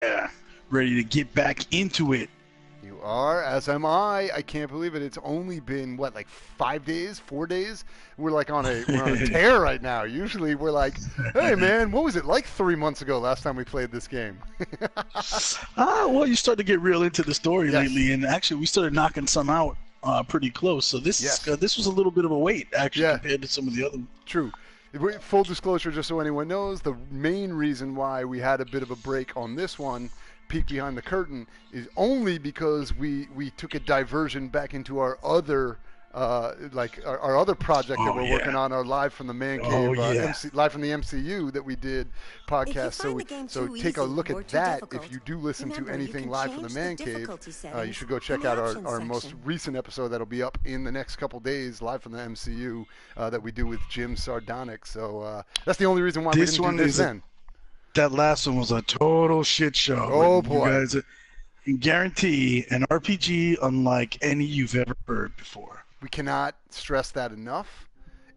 Yeah, ready to get back into it. You are, as am I. I can't believe it. It's only been what, like 5 days, 4 days. We're on a tear right now. Usually we're like, hey man, what was it like 3 months ago last time we played this game? Well, you start to get real into the story Yes. lately, and actually, we started knocking some out pretty close. So Yes. this was a little bit of a wait, actually, Yeah. compared to some of the other. True. Full disclosure, just so anyone knows, the main reason why we had a bit of a break on this one, peek behind the curtain, is only because we took a diversion back into our other our other project that Oh we're working yeah, on, our live from the man oh cave yeah. live from the MCU that we did If you podcast. find the game So too take a easy look or at too that. If difficult, you do listen to remember you anything can live from the change the man cave, difficulty you settings should go in check the out options our most section. recent episode that'll be up in the next couple days, live from the MCU, that we do with Jim Sardonic. So that's the only reason why we This didn't do one this is a then. that last one was a total shit show, Oh and you boy. guys can guarantee an RPG unlike any you've ever heard before. We cannot stress that enough.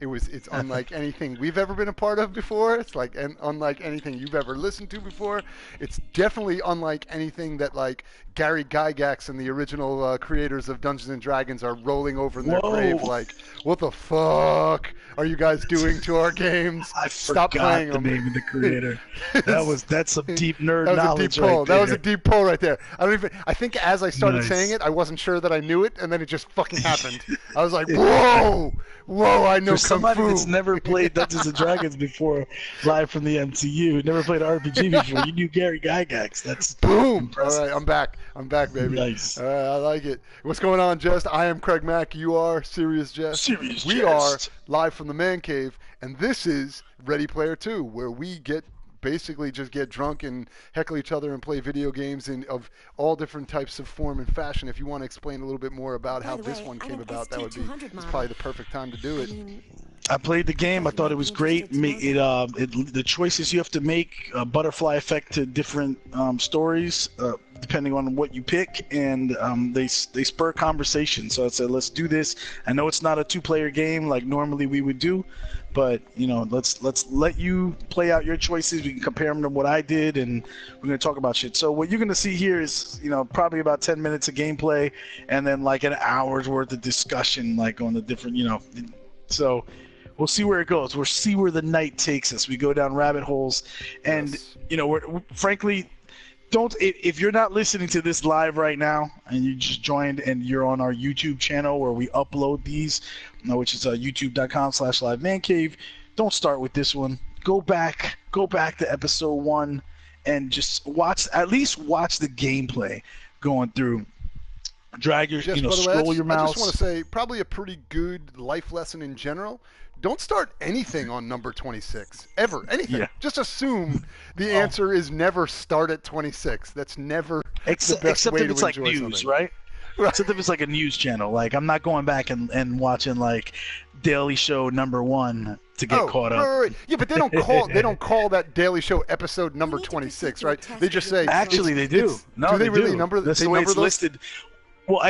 It's unlike anything we've ever been a part of before. It's like and unlike anything you've ever listened to before. It's definitely unlike anything that like Gary Gygax and the original creators of Dungeons and Dragons are rolling over in their grave. Whoa! Like, what the fuck are you guys doing to our games? I Stop forgot playing the them. name of the creator. It's- That's some deep that nerd was a deep knowledge right pull. That was a there. deep pull right there. I don't even. I think as I started saying Nice. it, I wasn't sure that I knew it, and then it just fucking happened. I was like, "Whoa, whoa! I For know kung somebody fu." that's never played Dungeons and Dragons before, live from the MCU, never played RPG before, you knew Gary Gygax. That's Boom! All right, impressive. I'm back. I'm back, baby. Nice. All right, I like it. What's going on, Jest? I am CraigMakk. You are Serious Jest. Serious We are Jest. live from the man cave, and this is Ready Player Two, where we basically just get drunk and heckle each other and play video games of all different types of form and fashion. If you want to explain a little bit more about how By the this way, one I'm came an about, ST200 it's model. probably the perfect time to do I it. mean, I played the I game. I thought you thought it might be was great. interested to know that. The choices you have to make, butterfly effect to different stories, depending on what you pick, and they spur conversation. So I said, let's do this. I know it's not a two-player game like normally we would do, but let's let you play out your choices. We can compare them to what I did, and we're gonna talk about shit. So what you're gonna see here is probably about 10 minutes of gameplay, and then like an hour's worth of discussion, like on the different. So we'll see where it goes. We'll see where the night takes us. We go down rabbit holes, and Yes. we're frankly, don't if you're not listening to this live right now and you just joined and you're on our YouTube channel where we upload these, which is youtube.com/livemancave. Don't start with this one. Go back to episode 1 and just at least watch the gameplay going through. Drag your, Just by the way, scroll your I just want to mouse. say probably a pretty good life lesson in general. Don't start anything on number 26 ever. Anything. Yeah. Just assume the Oh. answer is never start at 26. That's never the best Except way if to it's like enjoy news, something. right? Right. Except if it's like a news channel. Like I'm not going back and watching like Daily Show #1 to get Oh, caught right, up. right, right. Yeah, but they don't call that Daily Show episode number You need to 26, proceed to a right? test They of just your say Actually, they do. No, do they really do. number? That's They the way number it's those? listed. Well,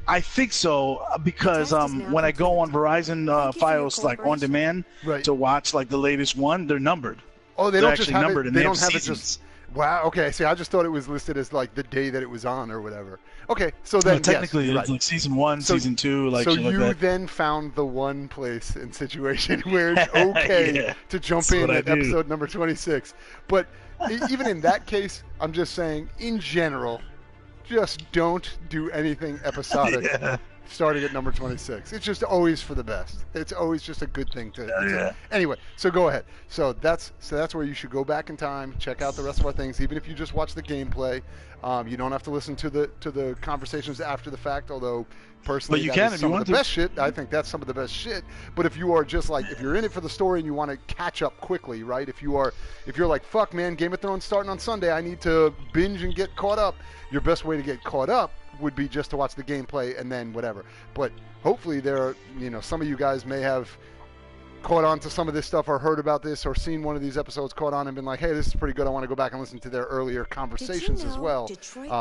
I think so because The test is now when I go on complete. Verizon Thank you for your Fios like on cooperation. demand Right. to watch like the latest one, they're numbered. Oh, they They're don't just actually have numbered it. and They they don't have have it seasons. just. Wow. Okay. See, I just thought it was listed as like the day that it was on or whatever. Okay. So No, then, technically, yes, it's right. like season 1, So- season 2, like So shit like you that. then found the one place and situation where it's okay Yeah, to jump that's in what I at do. episode number 26. But even in that case, I'm just saying, in general, just don't do anything episodic Yeah. starting at number 26. It's just always for the best. It's always just a good thing to. Yeah. Anyway, so go ahead. So that's where you should go back in time, check out the rest of our things, even if you just watch the gameplay. You don't have to listen to the conversations after the fact, although personally But you that can is if some you of want the to. best shit. I think that's some of the best shit. But if you are just like, if you're in it for the story and you want to catch up quickly, right? If you're like, fuck man, Game of Thrones starting on Sunday, I need to binge and get caught up. Your best way to get caught up would be just to watch the gameplay and then whatever. But hopefully there are, some of you guys may have caught on to some of this stuff or heard about this or seen one of these episodes, caught on and been like, hey, this is pretty good. I want to go back and listen to their earlier conversations as well.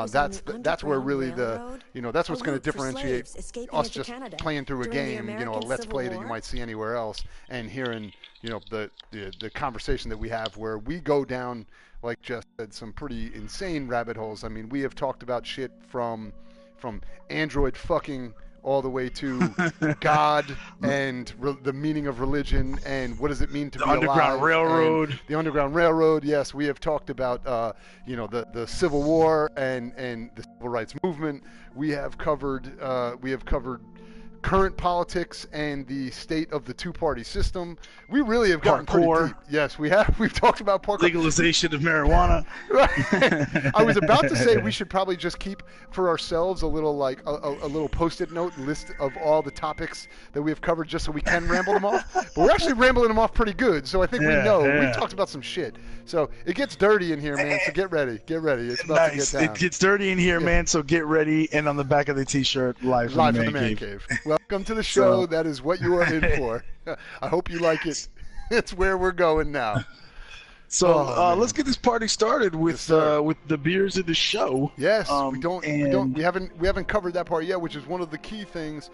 That's where really that's what's going to differentiate us just playing through a game, a let's play that you might see anywhere else, and hearing, the conversation that we have where we go down like Jess said, some pretty insane rabbit holes. I mean, we have talked about shit from Android fucking all the way to God and the meaning of religion and what does it mean to be Underground alive. Railroad. The Underground Railroad, yes. We have talked about, the Civil War and the Civil Rights Movement. We have covered current politics and the state of the two-party system. We really have gotten pretty deep. Yes, we have. We've talked about parkour. Legalization of marijuana. I was about to say we should probably just keep for ourselves a little a little post-it note list of all the topics that we have covered, just so we can ramble them off. But we're actually rambling them off pretty good, so I think we know. We've talked about some shit. So it gets dirty in here, man. So get ready. Get ready. It's about to get down. It gets dirty in here, man. So get ready. And on the back of the T-shirt, live from the man cave. Welcome to the show. So, that is what you are in for. I hope you like it. It's where we're going now. So let's get this party started with the beers of the show. Yes, we haven't covered that part yet, which is one of the key things.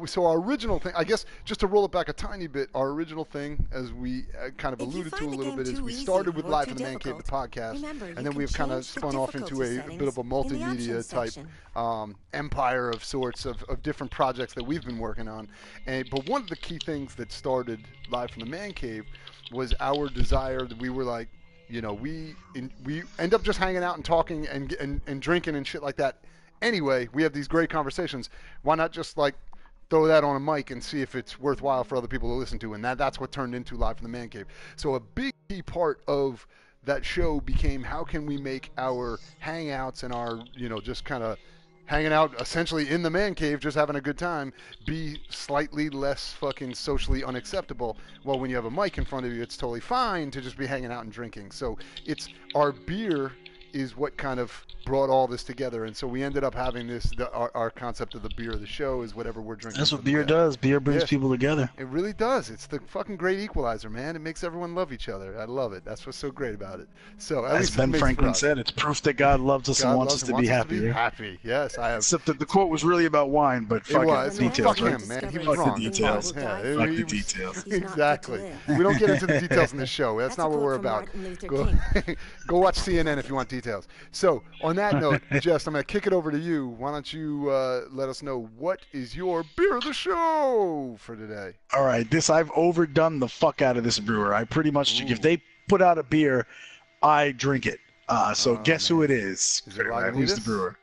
So our original thing, I guess, just to roll it back a tiny bit, our original thing, as we kind of alluded to a little bit, is we started with Live from the Man Cave, the podcast, and then we've kind of spun off into a bit of a multimedia type empire of sorts of different projects that we've been working on. But one of the key things that started Live from the Man Cave was our desire that we were like, we end up just hanging out and talking and drinking and shit like that. Anyway, we have these great conversations. Why not just like throw that on a mic and see if it's worthwhile for other people to listen to? And that's what turned into Live from the Man Cave. So a big key part of that show became, how can we make our hangouts and our, just kind of hanging out essentially in the man cave, just having a good time, be slightly less fucking socially unacceptable? Well, when you have a mic in front of you, it's totally fine to just be hanging out and drinking. So it's our beer is what kind of brought all this together, and so we ended up having this. Our concept of the beer of the show is whatever we're drinking. That's what beer does. Beer brings people together. It really does. It's the fucking great equalizer, man. It makes everyone love each other. I love it. That's what's so great about it. So as Ben Franklin said, it's proof that God loves us and wants us to be happy. Happy, yes. I have. Except that the quote was really about wine, but fuck it. Details. Fuck him, man. He was wrong. The details. Fuck the details. Exactly. We don't get into the details in this show. That's not what we're about. Go watch CNN if you want details. So on that note, Jess, I'm going to kick it over to you. Why don't you let us know what is your beer of the show for today? All right, I've overdone the fuck out of this brewer. I pretty much, if they put out a beer, I drink it. So guess who it is? Who's the brewer?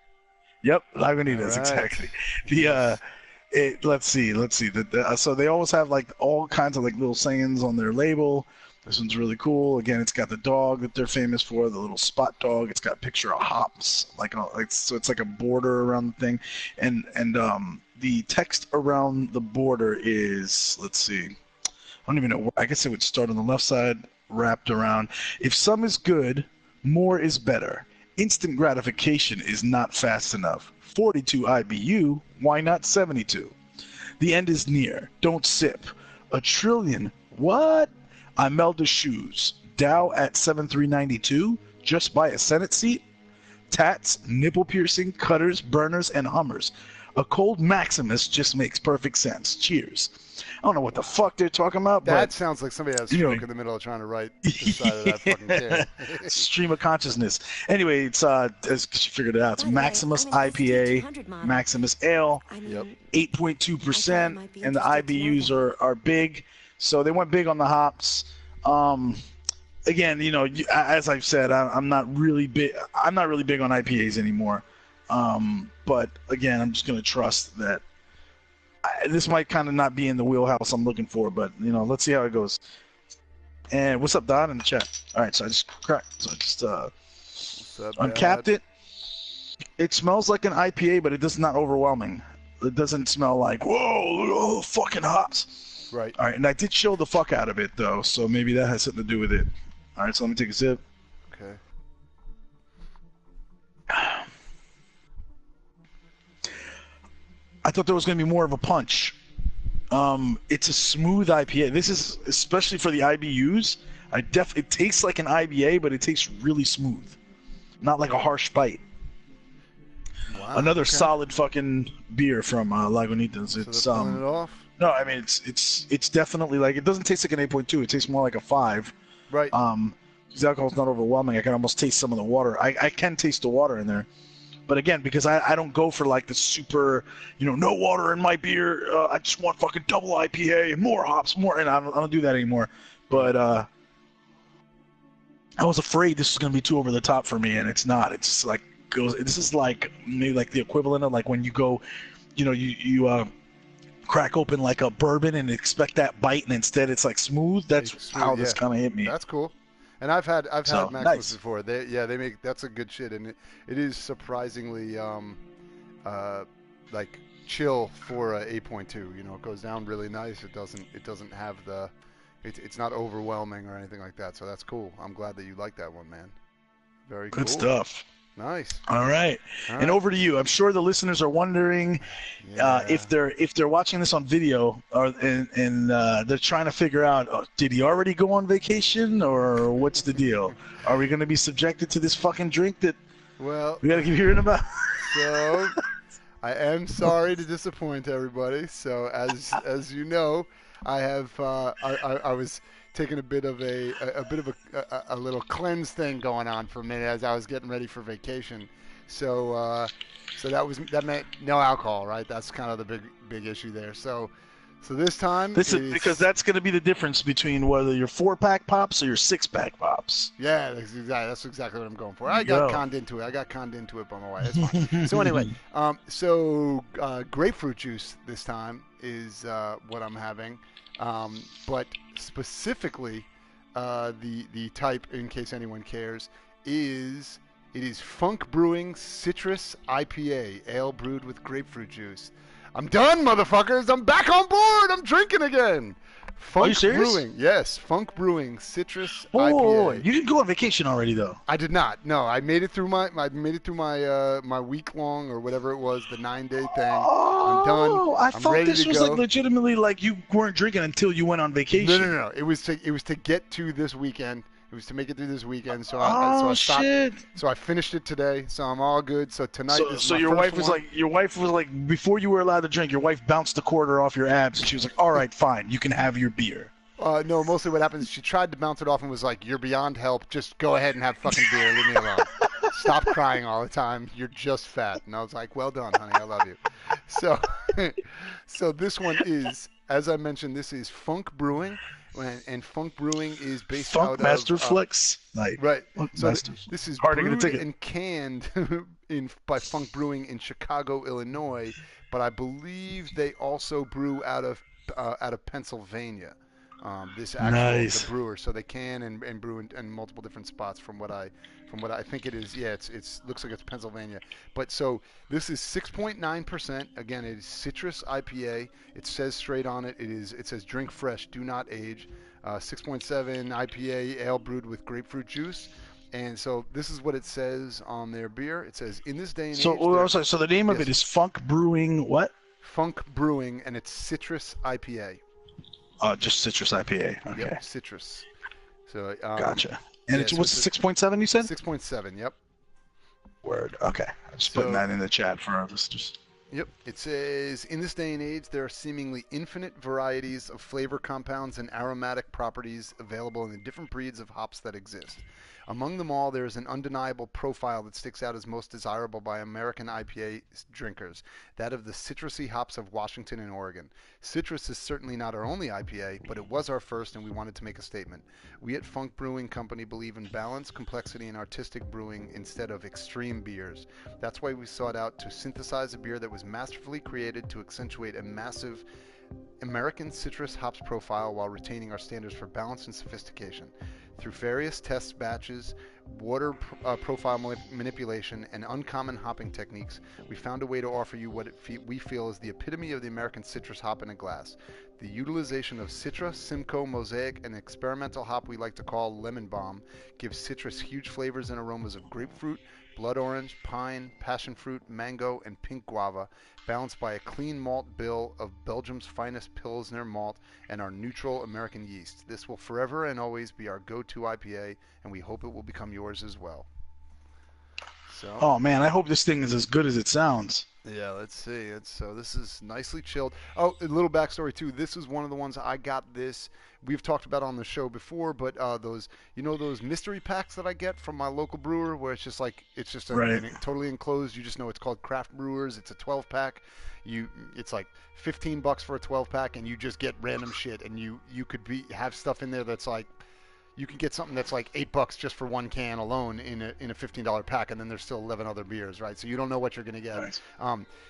Yep, Lagunitas, exactly. Let's see. So they always have like all kinds of like little sayings on their label. This one's really cool. Again, it's got the dog that they're famous for, the little spot dog. It's got a picture of hops, so it's like a border around the thing, and the text around the border is, let's see, I don't even know. I guess it would start on the left side, wrapped around. If some is good, more is better. Instant gratification is not fast enough. 42 IBU, why not 72? The end is near. Don't sip. A trillion. What? I meld the shoes. Dow at 7392. Just buy a Senate seat. Tats, nipple piercing, cutters, burners, and Hummers. A cold Maximus just makes perfect sense. Cheers. I don't know what the fuck they're talking about. That sounds like somebody has a stroke in the middle of trying to write the side of that fucking can. Stream of consciousness. Anyway, it's as you figured it out, it's Maximus IPA, Maximus Ale, 8.2%, and the IBUs are big. So they went big on the hops. Again, as I've said, I'm not really big. I'm not really big on IPAs anymore. But again, I'm just gonna trust that this might kind of not be in the wheelhouse I'm looking for. But let's see how it goes. And what's up, Don, in the chat? All right, so I just cracked. So I just uncapped it. It smells like an IPA, but it is not overwhelming. It doesn't smell like whoa, look at all the fucking hops. Right. All right, and I did chill the fuck out of it, though, so maybe that has something to do with it. All right, so let me take a sip. Okay. I thought there was going to be more of a punch. It's a smooth IPA. This is, especially for the IBUs, it tastes like an IBA, but it tastes really smooth. Not like a harsh bite. Wow, Another solid fucking beer from Lagunitas. It's pulling it off? No, I mean it's definitely like, it doesn't taste like an 8.2. It tastes more like a 5. Right. because alcohol's not overwhelming. I can almost taste some of the water. I can taste the water in there. But again, because I don't go for like the super, no water in my beer. I just want fucking double IPA, more hops, more, and I don't do that anymore. But I was afraid this was gonna be too over the top for me, and it's not. It's just like this is like maybe like the equivalent of like when you go, you crack open like a bourbon and expect that bite, and instead it's like smooth. That's how this kind of hit me. That's cool. And I've had Maxwell's nice. before. They make that's a good shit, and it is surprisingly like chill for a 8.2. It goes down really nice. It doesn't have the it's not overwhelming or anything like that. So that's cool. I'm glad that you like that one, man. Very good cool. stuff. Nice. All right. And over to you. I'm sure the listeners are wondering if they're watching this on video and they're trying to figure out, did he already go on vacation or what's the deal? Are we going to be subjected to this fucking drink that we got to keep hearing about? So I am sorry to disappoint everybody. So as you know, I have I was taking a bit of a little cleanse thing going on for a minute as I was getting ready for vacation. So that meant no alcohol, right? That's kind of the big issue there. So this time because that's going to be the difference between whether you're 4-pack pops or your 6-pack pops. Yeah, that's exactly what I'm going for. I got conned into it by my wife. It's fine. So anyway, grapefruit juice this time is what I'm having. But specifically, the type, in case anyone cares, is Funk Brewing Citrus IPA, ale brewed with grapefruit juice. I'm done, motherfuckers. I'm back on board. I'm drinking again. Are you serious? Brewing, yes. Funk Brewing Citrus IPA. You didn't go on vacation already, though. I did not. No, I made it through my my week long or whatever it was, the 9-day thing. I'm done. I thought this was like legitimately like you weren't drinking until you went on vacation. No. It was to get to this weekend. It was to make it through this weekend. So I stopped. Shit. So I finished it today. So I'm all good. So tonight is my your first wife was like before you were allowed to drink, your wife bounced the quarter off your abs and she was like, all right, fine, you can have your beer. No, mostly what happened is she tried to bounce it off and was like, you're beyond help. Just go ahead and have fucking beer. Leave me alone. Stop crying all the time. You're just fat. And I was like, well done, honey. I love you. So this one is, as I mentioned, this is Funk Brewing. And Funk Brewing is based out of... Master Flex. Right. So this is hard to get a brewed ticket. and canned by Funk Brewing in Chicago, Illinois. But I believe they also brew out of Pennsylvania. This actual the brewer, so they can and brew in multiple different spots. From what I think it is, it's looks like it's Pennsylvania. But so this is 6.9%. Again, it is citrus IPA. It says straight on it. It says drink fresh, do not age. 6.7 IPA ale brewed with grapefruit juice. And so this is what it says on their beer. It says in this day and age. So the name of it is Funk Brewing what? Funk Brewing, and it's citrus IPA. Just citrus IPA. Okay. Yep, citrus. So gotcha. And what's 6.7 you said? 6.7, yep. Word. Okay. I'm just putting that in the chat for our listeners. Yep. It says, in this day and age, there are seemingly infinite varieties of flavor compounds and aromatic properties available in the different breeds of hops that exist. Among them all, there is an undeniable profile that sticks out as most desirable by American IPA drinkers, that of the citrusy hops of Washington and Oregon. Citrus is certainly not our only IPA, but it was our first, and we wanted to make a statement. We at Funk Brewing Company believe in balance, complexity, and artistic brewing instead of extreme beers. That's why we sought out to synthesize a beer that was masterfully created to accentuate a massive American citrus hops profile while retaining our standards for balance and sophistication. Through various test batches, water profile manipulation, and uncommon hopping techniques, we found a way to offer you what we feel is the epitome of the American citrus hop in a glass. The utilization of Citra, Simcoe, Mosaic, and experimental hop we like to call Lemon Balm gives citrus huge flavors and aromas of grapefruit, blood orange, pine, passion fruit, mango, and pink guava, balanced by a clean malt bill of Belgium's finest Pilsner malt and our neutral American yeast. This will forever and always be our go-to IPA, and we hope it will become yours as well. So, oh man, I hope this thing is as good as it sounds. Yeah, let's see. So this is nicely chilled. Oh, a little backstory too. This is one of the ones I got. This we've talked about on the show before, but those those mystery packs that I get from my local brewer, where it's just like it's just Right. totally enclosed. You just know it's called Craft Brewers. It's a 12 pack. It's like $15 for a 12 pack, and you just get random shit, and you could have stuff in there that's like you can get something that's like $8 just for one can alone in a $15 pack, and then there's still 11 other beers, right? So you don't know what you're gonna get. Nice.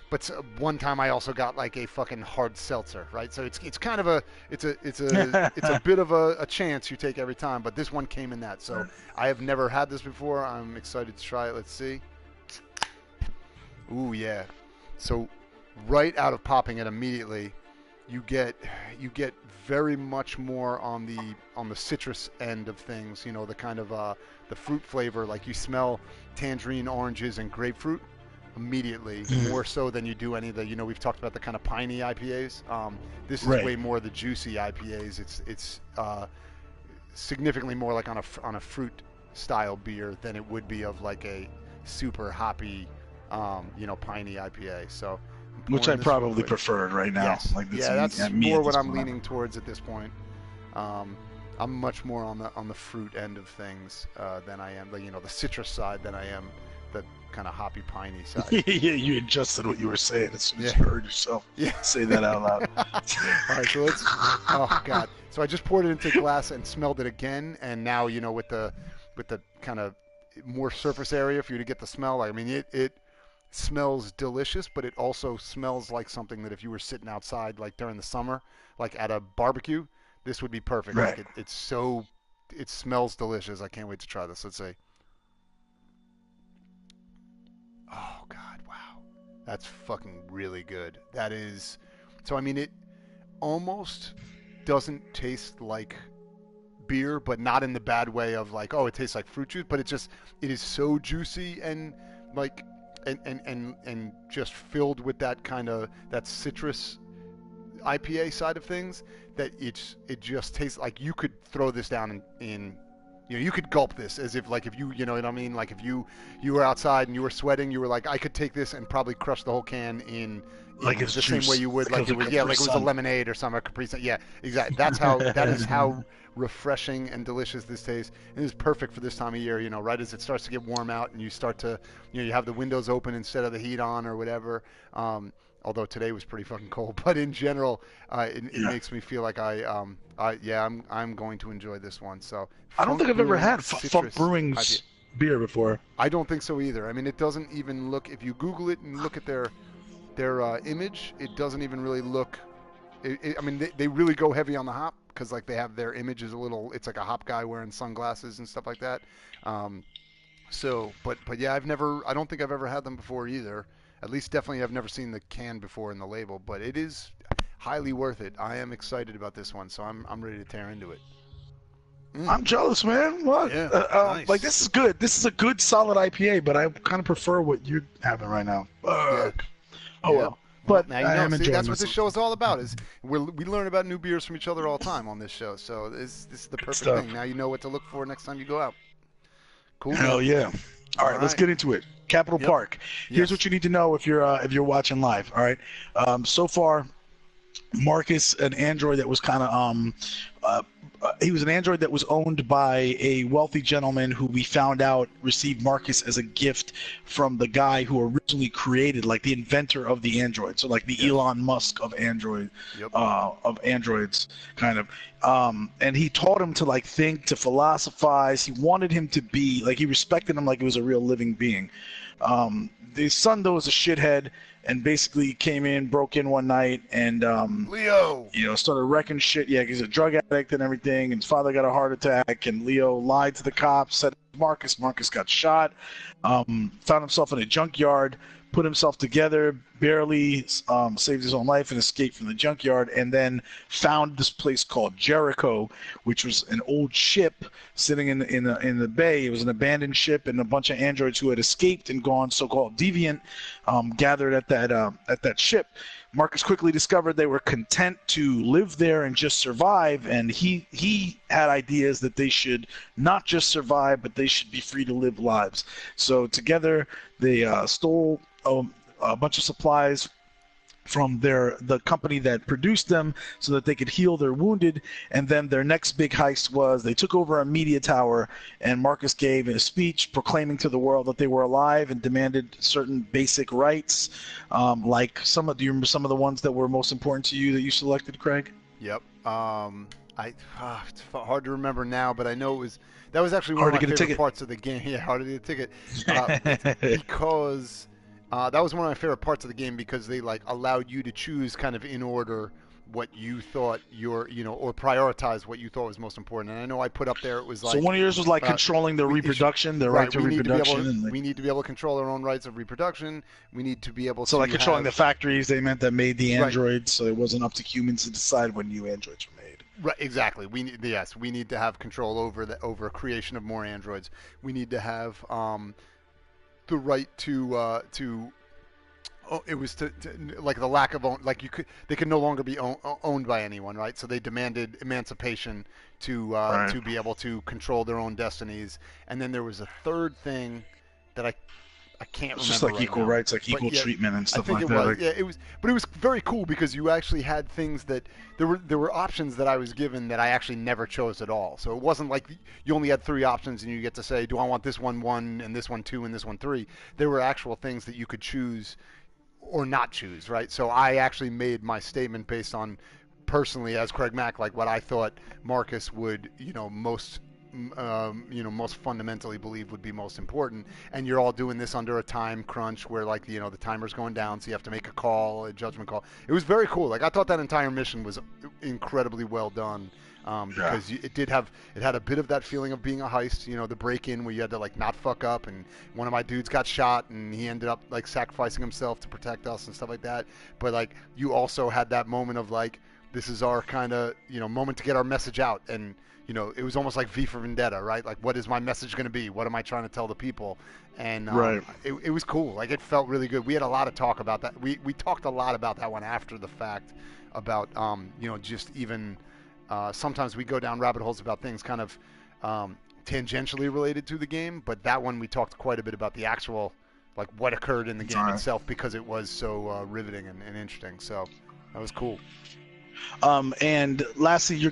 But one time I also got like a fucking hard seltzer, right? So it's kind of a bit of a chance you take every time. But this one came in that, so I have never had this before. I'm excited to try it. Let's see. Ooh yeah. So right out of popping it immediately, you get very much more on the citrus end of things. The kind of the fruit flavor, like you smell tangerine, oranges, and grapefruit immediately, more so than you do any of the we've talked about the kind of piney IPAs. This is Right. way more the juicy IPAs. It's significantly more like on a fruit style beer than it would be of like a super hoppy piney IPA. So Which I probably preferred right now. Yes. Like this Yeah, that's me more at what this I'm point. leaning towards at this point. I'm much more on the fruit end of things than I am the citrus side than I am the kind of hoppy piney side. Yeah, you adjusted what you were saying as soon as Yeah. you heard yourself say that out loud. All right, so let's. Oh God! So I just poured it into a glass and smelled it again, and now with the kind of more surface area for you to get the smell. I mean, it smells delicious, but it also smells like something that if you were sitting outside like during the summer, like at a barbecue, this would be perfect. Right. Like it smells delicious. I can't wait to try this. Let's see. Oh God! Wow, that's fucking really good. That is. So I mean, it almost doesn't taste like beer, but not in the bad way of like, oh, it tastes like fruit juice. But it is so juicy and like and just filled with that kind of that citrus IPA side of things that it just tastes like you could throw this down in you could gulp this as if like if you know what I mean, like if you were outside and you were sweating, you were like, I could take this and probably crush the whole can in Like it's the juice. same way you would Like like it was Capri like it was a Sun. lemonade or some Capri Sun. Yeah, exactly. That is how refreshing and delicious this tastes. And it's perfect for this time of year, right as it starts to get warm out and you start to you have the windows open instead of the heat on or whatever. Although today was pretty fucking cold, but in general, it makes me feel like I'm going to enjoy this one. So I don't think I've ever had Funk Citrus Brewing's IPA. beer before. I don't think so either. I mean, it doesn't even look. If you Google it and look at their image, it doesn't even really look. I mean, they really go heavy on the hop because like they have their image is a little. It's like a hop guy wearing sunglasses and stuff like that. But yeah, I don't think I've ever had them before either. At least definitely I've never seen the can before in the label, but it is highly worth it. I am excited about this one, so I'm ready to tear into it. I'm jealous, man. What? Yeah, nice. Like this is good. This is a good solid IPA, but I kind of prefer what you're having right now. Yeah. Oh Yeah. well. But Now I am See, enjoying that's what this myself. show is all about. Is we learn about new beers from each other all the time on this show. So this is the perfect stuff. thing. Now you know what to look for next time you go out. Cool. Hell yeah. All right, let's get into it. Capitol Yep. Park. Here's Yes. what you need to know if you're watching live. All right. So far, Marcus, an android that was kind of he was an android that was owned by a wealthy gentleman who we found out received Marcus as a gift from the guy who originally created, like the inventor of the android. So like the Elon Musk of androids, kind of. And he taught him to like think, to philosophize. He wanted him to be like, he respected him like he was a real living being. The son though was a shithead and basically came in, broke in one night, and Leo. started wrecking shit. Yeah, he's a drug addict and everything. And his father got a heart attack, and Leo lied to the cops, said Marcus. Marcus got shot. Found himself in a junkyard, put himself together, barely saved his own life and escaped from the junkyard, and then found this place called Jericho, which was an old ship sitting in the bay. It was an abandoned ship, and a bunch of androids who had escaped and gone so-called deviant gathered at that ship. Marcus quickly discovered they were content to live there and just survive, and he had ideas that they should not just survive, but they should be free to live lives. So together they stole a bunch of supplies from the company that produced them so that they could heal their wounded. And then their next big heist was they took over a media tower, and Marcus gave a speech proclaiming to the world that they were alive and demanded certain basic rights. Like do you remember some of the ones that were most important to you that you selected, Craig? Yep. It's hard to remember now, but I know that was actually one of my favorite parts of the game. Yeah, hard to get a ticket because that was one of my favorite parts of the game because they like allowed you to choose kind of in order what you thought or prioritize what you thought was most important. And I know I put up there it was like, so one of yours was like controlling the reproduction, the right to reproduction. We need to be able to control our own rights of reproduction. We need to be able to. So like controlling the factories they meant that made the androids, so it wasn't up to humans to decide when new androids were made. Right, exactly. We need to have control over creation of more androids. We need to have the right to it was to like the lack of they could no longer be owned by anyone, right? So they demanded emancipation to be able to control their own destinies. And then there was a third thing that I can't remember. Just like equal rights, like equal treatment and stuff like that. It was, but it was very cool because you actually had things that there were options that I was given that I actually never chose at all. So it wasn't like you only had 3 options and you get to say, do I want this one 1 and this one 2 and this one 3? There were actual things that you could choose or not choose, right? So I actually made my statement based on personally as CraigMakk, like what I thought Marcus would, most fundamentally believe would be most important. And you're all doing this under a time crunch where the timer's going down, so you have to make a judgment call. It was very cool. Like I thought that entire mission was incredibly well done. Because it had a bit of that feeling of being a heist, the break-in where you had to not fuck up, and one of my dudes got shot and he ended up sacrificing himself to protect us and stuff like that. But you also had that moment of this is our kind of moment to get our message out, and it was almost like V for Vendetta, right? Like, what is my message going to be? What am I trying to tell the people? And it was cool. It felt really good. We had a lot of talk about that. We talked a lot about that one after the fact about just even. Sometimes we go down rabbit holes about things kind of tangentially related to the game, but that one we talked quite a bit about the actual, what occurred in the game itself because it was so riveting and interesting. So that was cool. And lastly,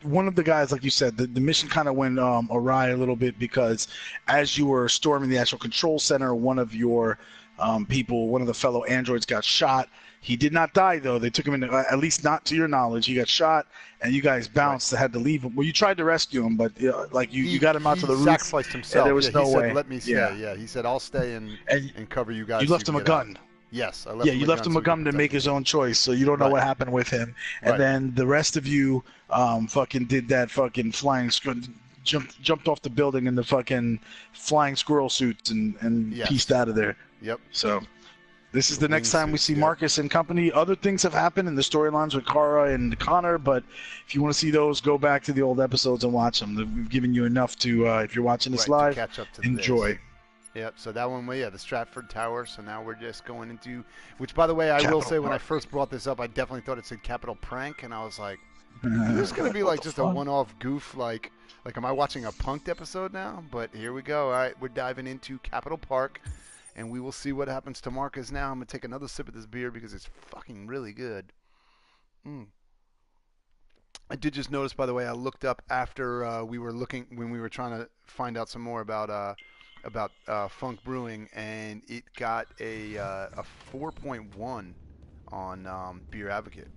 one of the guys, like you said, the mission kind of went awry a little bit because as you were storming the actual control center, one of your one of the fellow androids got shot. He did not die, though. They took him in, at least not to your knowledge. He got shot, and you guys bounced. Right. Had to leave him. Well, you tried to rescue him, but you got him out to the roof. He sacrificed himself. There was no way. Let me stay. Yeah, he said, I'll stay and cover you guys. You left him a gun. Yes, I left him a gun to make his own choice, so you don't know what happened with him. And then the rest of you fucking did that fucking flying jumped off the building in the fucking flying squirrel suits and pieced out of there. Yep. So this is the next time we see Marcus and company. Other things have happened in the storylines with Kara and Connor, but if you want to see those, go back to the old episodes and watch them. We've given you enough to, if you're watching this live, catch up to enjoy. Yep, so that one, the Stratford Tower. So now we're just going into, which, by the way, I will say when I first brought this up, I definitely thought it said Capital Prank, and I was like, is this going to be just a one-off goof, like am I watching a Punk'd episode now? But here we go. All right, we're diving into Capital Park, and we will see what happens to Marcus now. I'm going to take another sip of this beer because it's fucking really good. I did just notice, by the way, I looked up after when we were trying to find out some more about Funk Brewing, and it got a 4.1 on Beer Advocate.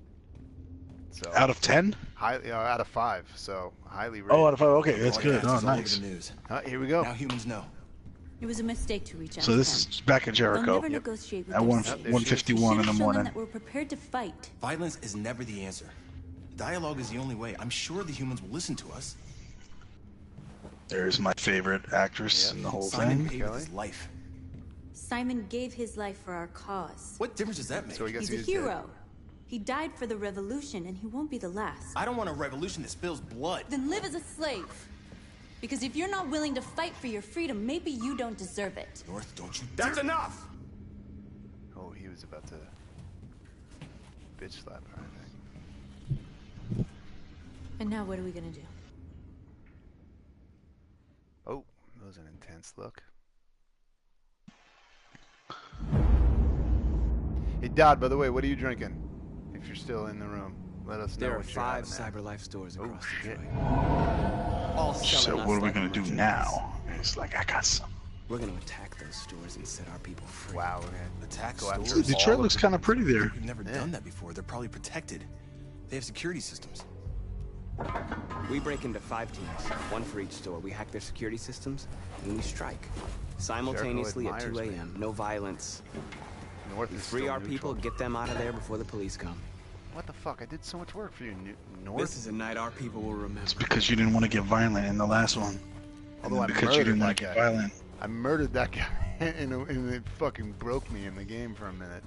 So out of 10? Out of 5. So highly rated. Oh, out of 5. Okay, that's good. Oh, nice. Here we go. Now humans know. It was a mistake to reach out. So this is back in Jericho at 1:51 in the morning. That we're prepared to fight. Violence is never the answer. Dialogue is the only way. I'm sure the humans will listen to us. There's my favorite actress in the whole Simon thing. gave his life. Simon gave his life for our cause. What difference does that make? So He's a hero. He died for the revolution, and he won't be the last. I don't want a revolution that spills blood. Then live as a slave. Because if you're not willing to fight for your freedom, maybe you don't deserve it. North, don't you dare. That's enough! Oh, he was about to bitch slap her, I think. And now what are we gonna do? Oh, that was an intense look. Dad, by the way, what are you drinking? If you're still in the room, let us know. There are what you're 5 having CyberLife stores there. across shit. Detroit. All So selling what us are we like gonna do merchandise. now? It's like I got some. We're gonna attack those stores and set our people free. Wow, we're gonna Attack go after stores? all Detroit of looks the- kind of pretty there. We've never done that before. They're probably protected. They have security systems. We break into 5 teams, 1 for each store. We hack their security systems, and we strike. Simultaneously at 2 admires me. a.m. No violence. North We is free still our people, neutral. get them out of there before the police come. What the fuck? I did so much work for you, North. This is a night our people will remember. It's because you didn't want to get violent in the last one. Although I Because you didn't murdered want that to get guy. violent. I murdered that guy, and it fucking broke me in the game for a minute.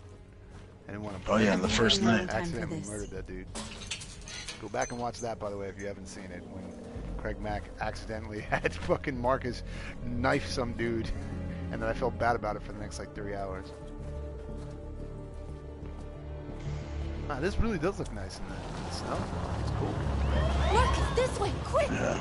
I didn't want to. Oh yeah, the I've first been night. waiting time for Accidentally this. murdered that dude. Go back and watch that, by the way, if you haven't seen it. When CraigMakk accidentally had fucking Marcus knife some dude, and then I felt bad about it for the next like 3 hours. Wow, this really does look nice in the snow. It's cool. Marcus, this way, quick! Yeah.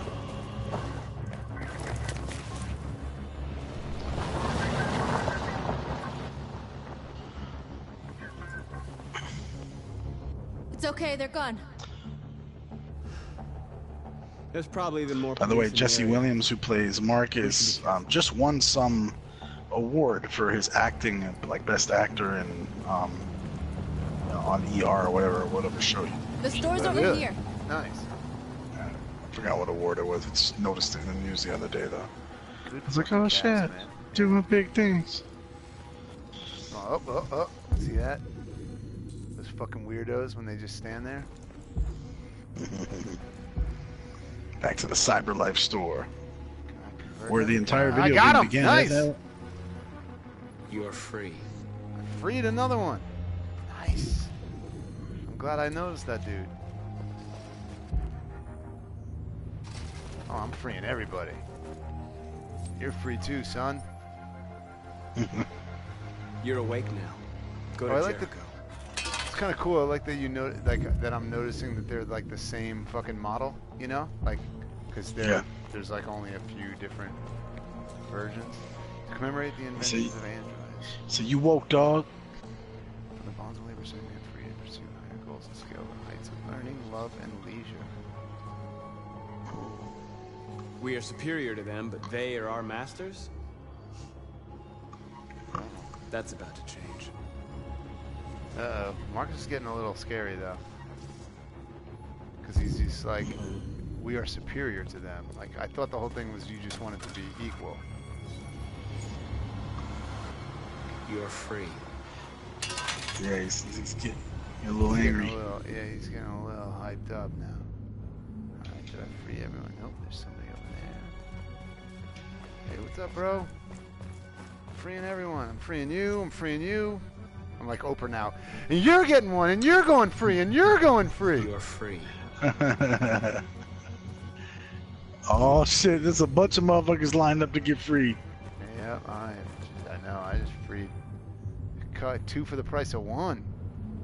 It's okay, they're gone. There's probably even more. By the way, police in Jesse area. Williams, who plays Marcus, just won some award for his acting, like best actor in you know, on ER or whatever show you. The store's over Really? here. Nice. I forgot what award it was. It's noticed it in the news the other day though. Good I was like, fucking oh cast, shit, man. doing big things. Oh. See that? Those fucking weirdos when they just stand there. Back to the CyberLife store, Can I convert where them? the entire I video got game him! began. Nice! You're free. I freed another one. Nice. I'm glad I noticed that dude. Oh, I'm freeing everybody. You're free too, son. You're awake now. Go to Oh, I like Jericho. It's kind of cool. I like that you know, like that. I'm noticing that they're like the same fucking model. You know, like because there's like only a few different versions to commemorate the inventions of androids. So you woke, dog. From the bonds of labor, so man free to pursue higher goals and scale the heights of learning, love, and leisure. We are superior to them, but they are our masters? That's about to change. Uh-oh. Marcus is getting a little scary, though. Because he's just like, we are superior to them. Like, I thought the whole thing was you just wanted to be equal. You're free. Yeah, he's getting a little He's getting angry. yeah, he's getting a little hyped up now. Alright, did I free everyone? Nope, there's somebody over there. Hey, what's up, bro? I'm freeing everyone. I'm freeing you. I'm freeing you. I'm like Oprah now. And you're getting one, and you're going free, and you're going free. You're free. Oh shit, there's a bunch of motherfuckers lined up to get free. Yeah, I know. I just freed. Cut 2 for the price of 1.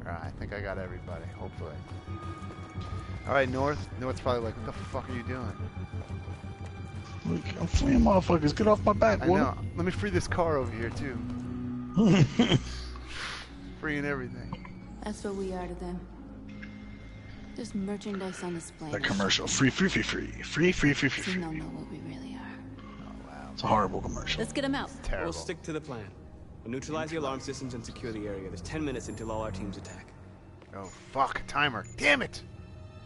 Alright, I think I got everybody. Hopefully. Alright, North. North's probably like, what the fuck are you doing? Look, I'm freeing motherfuckers. Get off my back, I boy. know. Let me free this car over here too. Freeing everything. That's what we are to them. There's merchandise on display. That commercial. Free. So they'll know what we really are. Oh wow. It's a horrible commercial. Let's get them out. Terrible. We'll stick to the plan. We'll neutralize the alarm systems and secure the area. There's 10 minutes until all our teams attack. Oh fuck, timer. Damn it!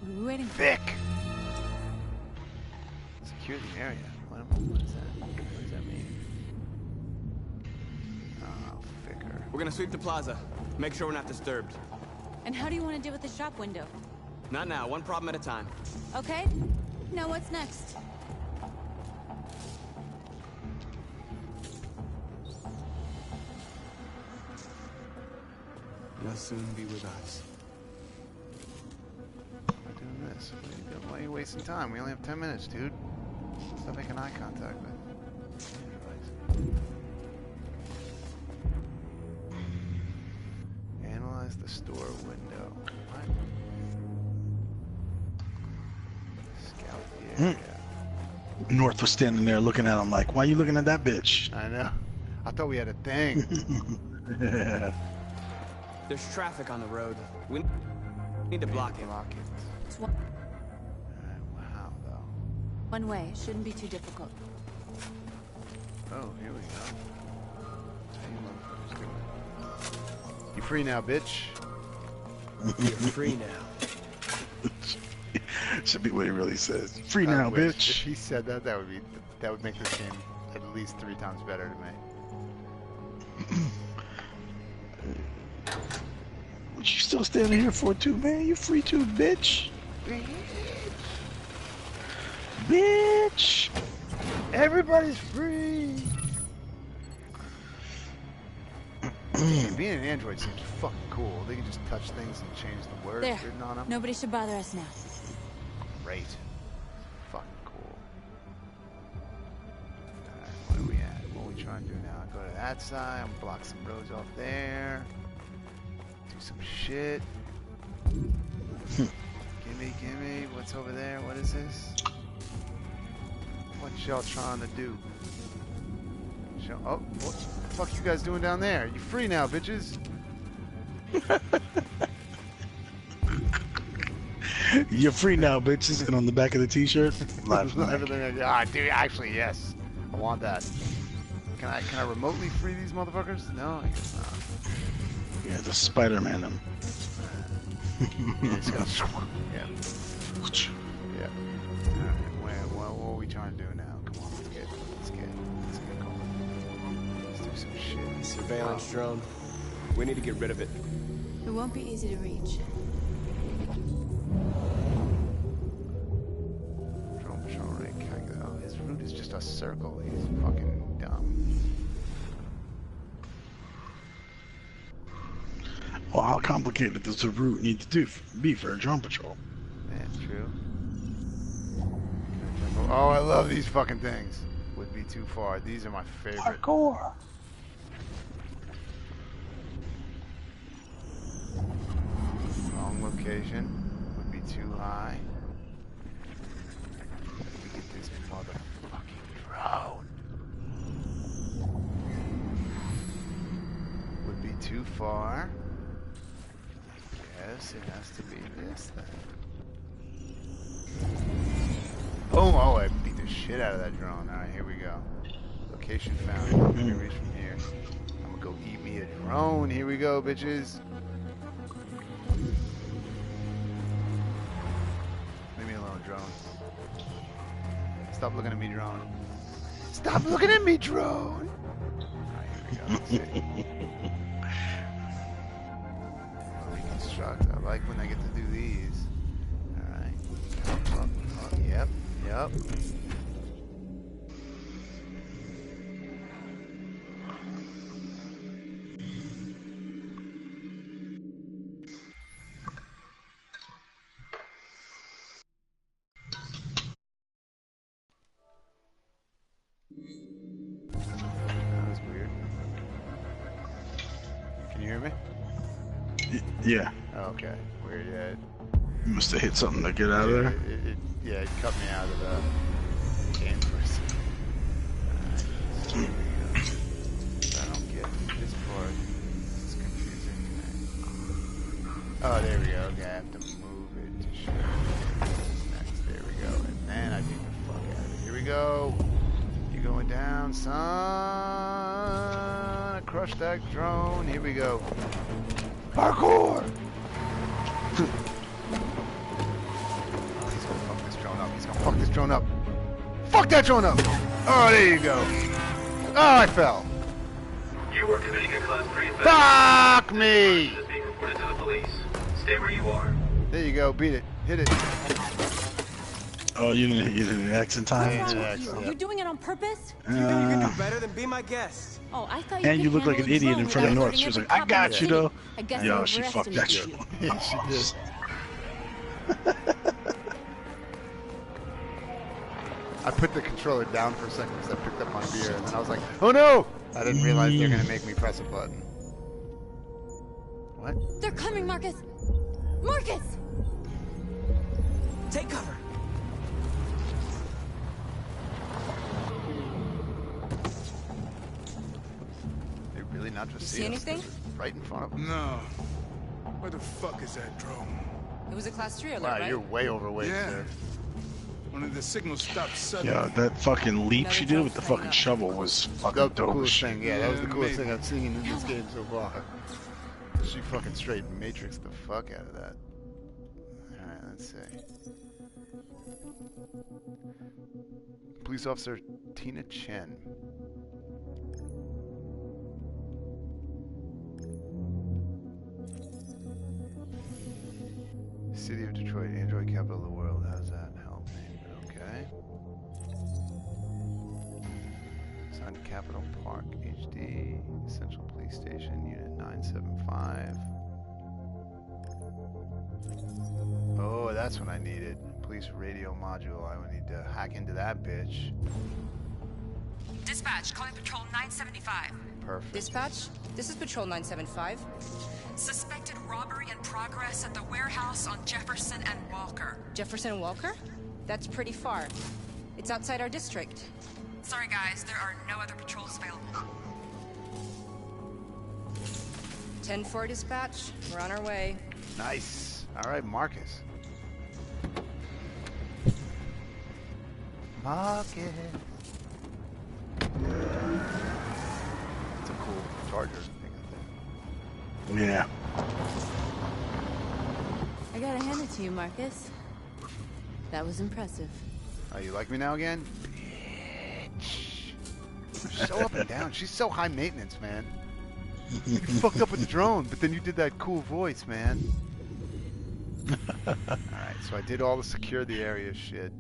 What are we waiting for? Vic! Secure the area. What is that? What does that mean? Oh, Vicar. We're gonna sweep the plaza. Make sure we're not disturbed. And how do you want to deal with the shop window? Not now, one problem at a time. Okay? Now what's next? You'll soon be with us. We're doing this. What are you doing? Why are you wasting time? We only have 10 minutes, dude. Stop making eye contact with. Analyze the store window. What? Scout the area. North was standing there looking at him like, why you looking at that bitch? I know. I thought we had a thing. There's traffic on the road. We need to block it. It's one Wow, though. way. It shouldn't be too difficult. Oh, here we go. How you motherfuckers doing? You free now, bitch? You're free now. Should be what he really says. Free I now, wish. If bitch. he said that, that would make this game at least 3 times better to me. What you still standing here for, too, man? You free too, bitch. Bitch. Everybody's free. Being an android seems fucking cool. They can just touch things and change the words There. written on them. Nobody should bother us now. Great. Fucking cool. Alright, what are we at? What are we trying to do now? Go to that side. I'm block some roads off there. Do some shit. Gimme. What's over there? What is this? What y'all trying to do? Oh, what the fuck you guys doing down there? You free now, bitches. You're free now, bitches. And on the back of the t-shirt, live from Everything. Dude, actually, yes. I want that. Can I remotely free these motherfuckers? No, I guess not. Yeah, the Spider-Man them. Yeah, it's gonna, yeah. Yeah. Alright, what are we trying to do now? Come on, let's get going. Let's do some shit. Surveillance drone. We need to get rid of it. It won't be easy to reach. Drone patrol right. Oh, his route is just a circle. He's fucking dumb. Well, how complicated does the route need to be for a drone patrol? That's true. Oh, I love these fucking things. Would be too far. These are my favorite. Parkour. Wrong location. Would be too high. Let me get this motherfucking drone. Would be too far. Yes, it has to be this thing. Oh, I beat the shit out of that drone. Alright, here we go. Location found. Let me reach from here. I'm gonna go eat me a drone. Here we go, bitches. Leave me alone, drone. Stop looking at me, drone. Stop looking at me, drone! Alright, here we go. Let's see. Reconstruct. I like when I get to do these. Alright. Oh, yep. That was weird. Can you hear me? Yeah. Oh, okay. Weird, yeah. You must have hit something to get out of there. Yeah, it cut me out of the game for a second. Alright, I don't get this part. It's confusing. Oh, there we go. Okay, I have to move it to show next. There we go. And then I take the fuck out of it. Here we go. You going down, son? Crush that drone. Here we go. Parkour! He's gonna fuck this drone up. Fuck that drone up! Oh, there you go. Oh, I fell. You are committing a class 3 offense. Fuck me! This is being reported to the police. Stay where you are. There you go. Beat it. Hit it. Oh, you didn't X in time? Yeah. What's wrong with you? You're doing it on purpose? You think you can do Better than be my guest. Oh, I thought you And you could look like an handle a idiot drone in front of without North. hurting She was every like, I cop in got the you, city. though. I guess Yo, I she fucked that overestimated shit. you. Yeah, she did. I put the controller down for a second because I picked up my beer, and then I was like, oh no! I didn't realize they're gonna make me press a button. What? They're coming, Marcus! Marcus! Take cover. They really not just See us. anything? They're just right in front of them. No. Where the fuck is that drone? It was a class 3 alert, Wow, right? you're way overweight, Yeah. sir. One of the signals stopped suddenly. Yeah, that fucking leap Another she did with the drone fucking playing shovel was That fucking was the dope as coolest shit. thing. Yeah, that was the Yeah, coolest maybe. thing I've seen in this game so far. She fucking straight matrixed the fuck out of that. Alright, let's see. Police Officer Tina Chen. City of Detroit, Android capital of the world. How does that help me? Okay. Signed to Capitol Park, HD, Central Police Station, Unit 975. Oh, that's what I needed. Police radio module. I would need to hack into that bitch. Dispatch, calling Patrol 975. Perfect. Dispatch, this is Patrol 975. Suspected robbery in progress at the warehouse on Jefferson and Walker. Jefferson and Walker? That's pretty far. It's outside our district. Sorry guys, there are no other patrols available. 10-4 dispatch. We're on our way. Nice. All right, Marcus. Marcus. It's a cool charger thing. Yeah. I gotta hand it to you, Marcus. That was impressive. Oh, you like me now again? Bitch. She's so up and down. She's so high maintenance, man. You fucked up with the drone, but then you did that cool voice, man. Alright, so I did all the secure the area shit.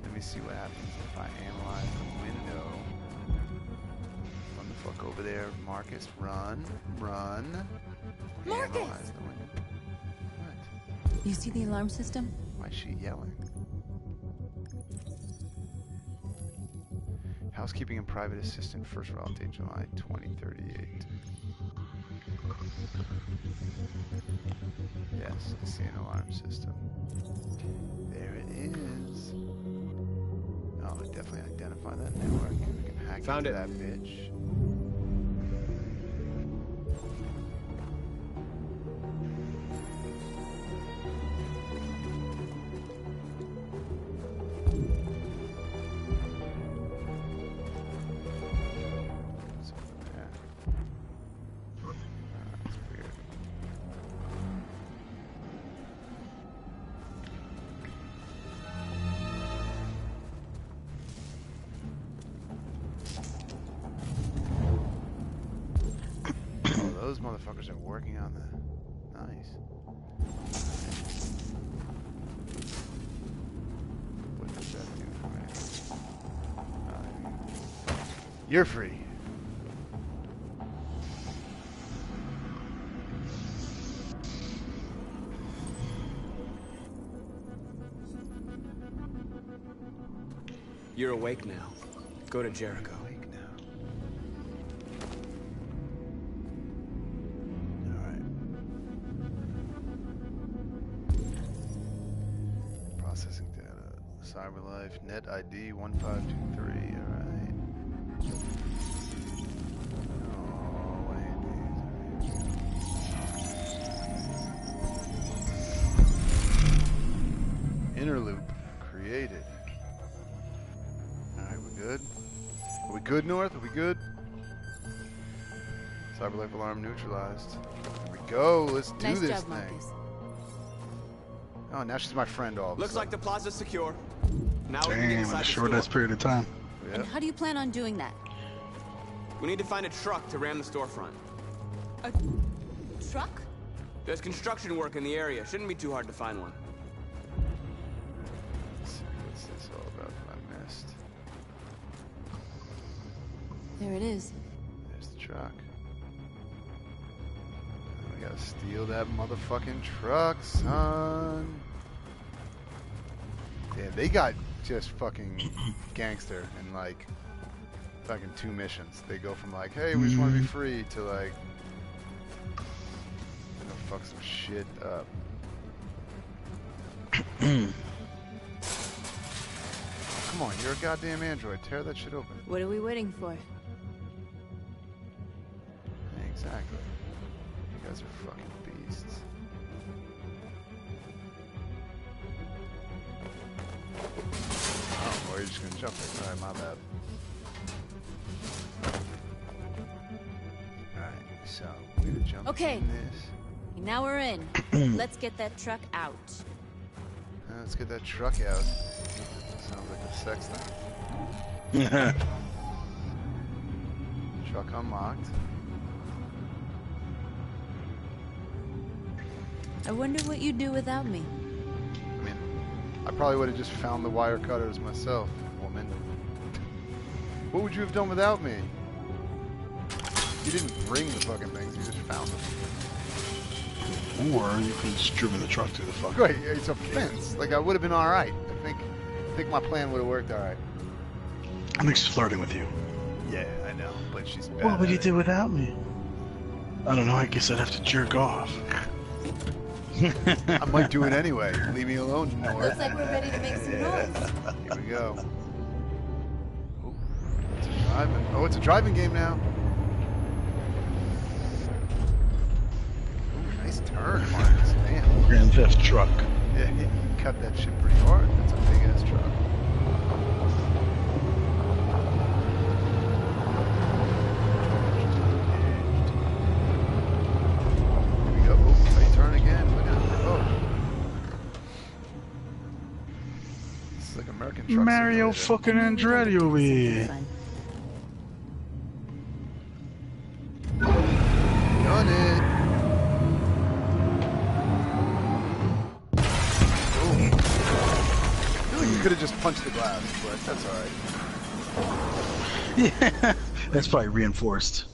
Let me see what happens if I analyze the window. Run the fuck over there, Marcus. Run. Run. Marcus! Analyze the window. What? You see the alarm system? Why is she yelling? Housekeeping and private assistant, first route date July 2038. Yes, I see an alarm system. There it is. Oh, I definitely identify that network. We can hack Found into it. that bitch. What's over there? That's weird. Oh, those motherfuckers are working on the... Nice. What does that do for me? You're free. You're awake now. Go to Jericho. Awake now. Alright. Processing data. CyberLife, net ID 1523. Alright. Oh, wait. Inner loop created. Alright, we're good. Are we good, North? Are we good? CyberLife alarm neutralized. Here we go. Let's do Nice this job, thing. Marcus. Oh, now she's my friend all of a Looks like sudden. the plaza's secure. Now we can get Damn, in inside a the short store. ass period of time. And Yeah. how do you plan on doing that? We need to find a truck to ram the storefront. A truck? There's construction work in the area. Shouldn't be too hard to find one. Let's see, what's this all about that I missed? There it is. There's the truck. Now we gotta steal that motherfucking truck, son. Yeah, they got just fucking gangster in like fucking 2 missions. They go from like, hey, we just want to be free to like, you know, fuck some shit up. Come on, you're a goddamn android. Tear that shit open. What are we waiting for? Exactly. You guys are fucking beasts. you're just gonna jump it. Alright, my bad. Alright, so we're gonna jump Okay. in this. Now we're in. Let's get that truck out. Let's get that truck out. Sounds like a sex thing. Truck unlocked. I wonder what you'd do without me. I mean, I probably would have just found the wire cutters myself, woman. What would you have done without me? You didn't bring the fucking things, you just found them. Or you could have just driven the truck to the fucking... Great, it's a fence. Like, I would have been alright. I think my plan would have worked alright. I think she's flirting with you. Yeah, I know, but she's bad. What would you do without me? I don't know, I guess I'd have to jerk off. I might do it anyway. Leave me alone, Nora. Looks like we're ready to make some noise. Here we go. Oh, it's a driving. Oh, it's a driving game now. Ooh, nice turn, Marcus. Damn. Grand Theft truck. Yeah, you cut that shit pretty hard. That's a big ass truck. Here we go. Oh, right turn again. Look at it. Oh. This is like American Truck Mario Simulator. fucking Andretti over here. Done it. You could have just punched the glass, but that's alright. Yeah, that's probably reinforced.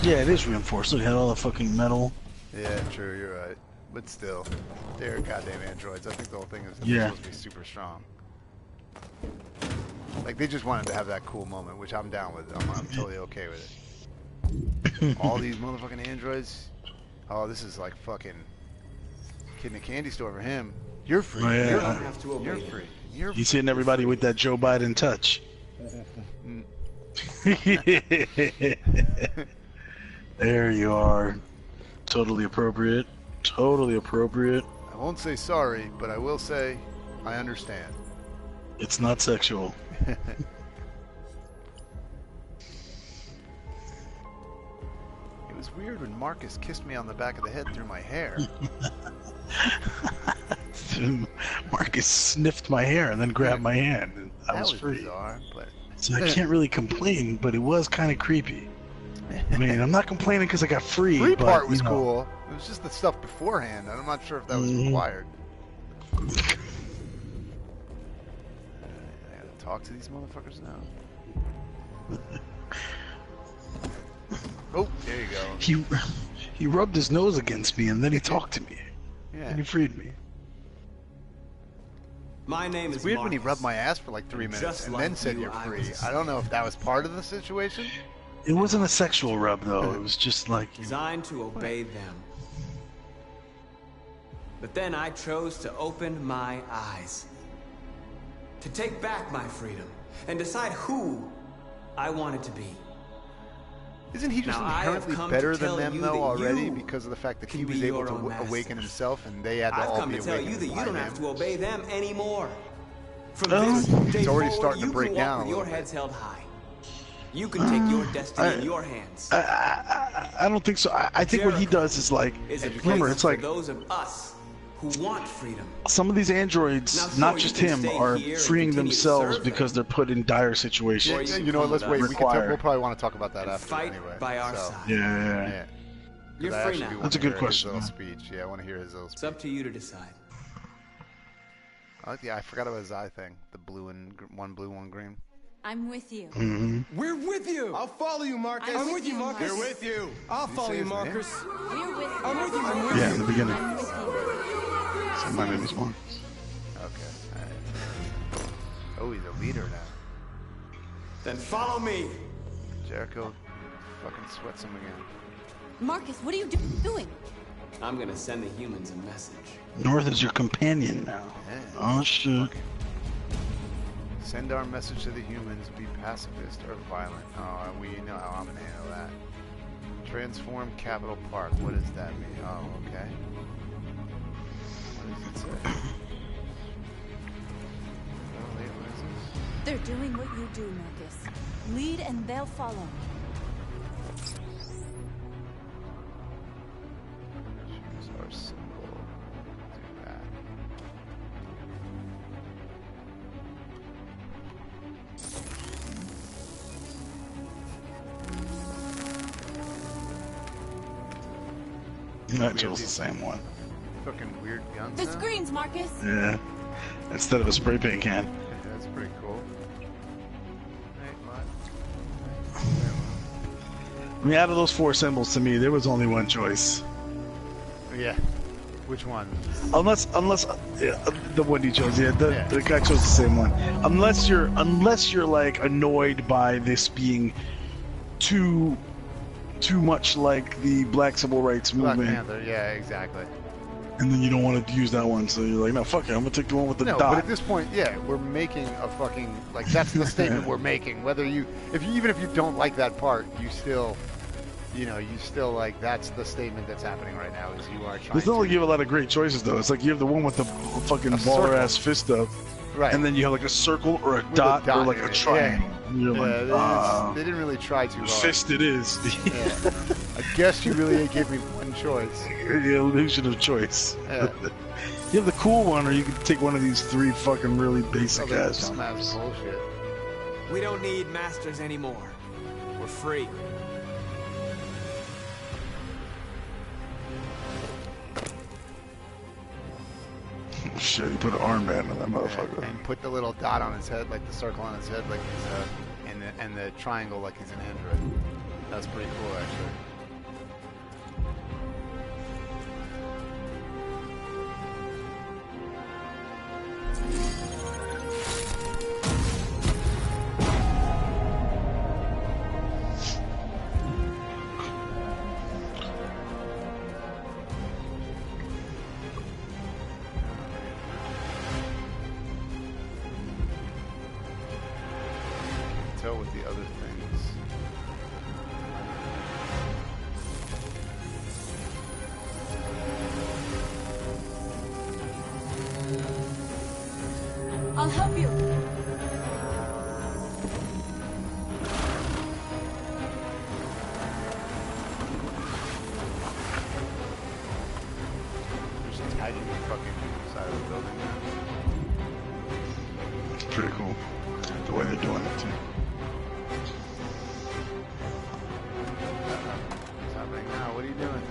Yeah, it is reinforced. Look at all the fucking metal. Yeah, true, you're right. But still, they're goddamn androids. I think the whole thing is Yeah. supposed to be super strong. Like, they just wanted to have that cool moment, which I'm down with. I'm totally okay with it. All these motherfucking androids. Oh, this is like fucking kid in a candy store for him. You're free. Oh, yeah. You're I free. have to obey You're them. free. You're He's free. hitting everybody with that Joe Biden touch. There you are. Totally appropriate. Totally appropriate. I won't say sorry, but I will say I understand. It's not sexual. It was weird when Marcus kissed me on the back of the head through my hair. Marcus sniffed my hair and then grabbed my hand. And I That was was free. bizarre, but So I can't really complain, but it was kind of creepy. I mean, I'm not complaining because I got free. free but, part was you know, cool. It was just the stuff beforehand. I'm not sure if that was required. I gotta talk to these motherfuckers now. Oh, there you go. He rubbed his nose against me and then he talked to me. Yeah. And he freed me. My name It's is weird when he Marcus. rubbed my ass for like 3 And minutes just and like then said you, you're I free. was I don't know if that was part of the situation. It wasn't a sexual rub though. It was just like Designed to obey them. But then I chose to open my eyes. To take back my freedom. And decide who I wanted to be. Isn't he just Now, I have inherently come to better tell than them you though that already you because of the fact that he can was be able your to own master. awaken himself and they had to I've all come be to tell you awakened that by you don't him. have to obey them anymore. From Oh. this day It's already forward, starting to you break can walk down a with your little bit. heads held high. You can take your destiny in your hands. I don't think so. I think what he does is like, Is a remember, place it's like for those of us who want freedom. some of these androids, Now, not sure, just you can him, stay are here and freeing continue to themselves serve because they're put in dire situations. Or You know what? Let's wait. We can Required. we'll probably want to talk about that And after fight anyway. by our so, side. Yeah. Yeah. You're 'Cause I free actually now. do wanna That's a good hear question, His little man. speech. Yeah, I want to hear his little It's speech. up to you to decide. I like the. I forgot about his eye thing. The blue and one blue, one green. I'm with you. We're with you. I'll follow you, Marcus. I'm with you, Marcus. We're with you. I'll Did he follow say you, his name? Marcus. We're with you. I'm with you. I'm with Yeah, you. in the beginning. I'm with you. So my name is Marcus. Okay. All right. Oh, he's a leader now. Then follow me. Jericho fucking sweats him again. Marcus, what are you doing? I'm gonna send the humans a message. North is your companion now. Yeah. Oh shit. Send our message to the humans. Be pacifist or violent. Oh, we know how I'm gonna handle that. Transform Capital Park. What does that mean? Oh, okay. What does it say? They're doing what you do, Marcus. Lead and they'll follow. Choose our symbol. Do that. That chose the same one. Fucking weird guns. The now? screens, Marcus. Yeah. Instead of a spray paint can. Yeah, that's pretty cool. Hey, what? I mean, out of those 4 symbols, to me, there was only one choice. Yeah. Which one? Unless the one you chose, Yeah. the guy chose the same one. Unless you're like annoyed by this being too much like the Black Civil Rights Black movement, Panther. Yeah, exactly. and then you don't want to use that one, so you're like, no, fuck it, I'm gonna take the one with the No, dot. but at this point, yeah, we're making a fucking like that's the statement we're making. Whether even if you don't like that part, you still like that's the statement that's happening right now. Is you are trying. It's not to, like you have a lot of great choices though. It's like you have the one with the fucking A baller circle. ass fist up, right? and then you have like a circle or a With dot, or like in a it. triangle. Yeah. And you're like, They didn't really try too hard. fist it is. Yeah. I guess you really gave me one choice. The illusion of choice. Yeah. You have the cool one, or you can take one of these 3 fucking really basic Oh, ass. dumbass bullshit. We don't need masters anymore. We're free. Shit, you put an armband on that motherfucker. And put the little dot on his head, like the circle on his head, like he's and the triangle, like he's an android. That's pretty cool, actually. Tell with the other things. I'll help you. Just tagging the fucking side of the building. It's pretty cool. The way they're doing it, too. What's happening now? What are you doing?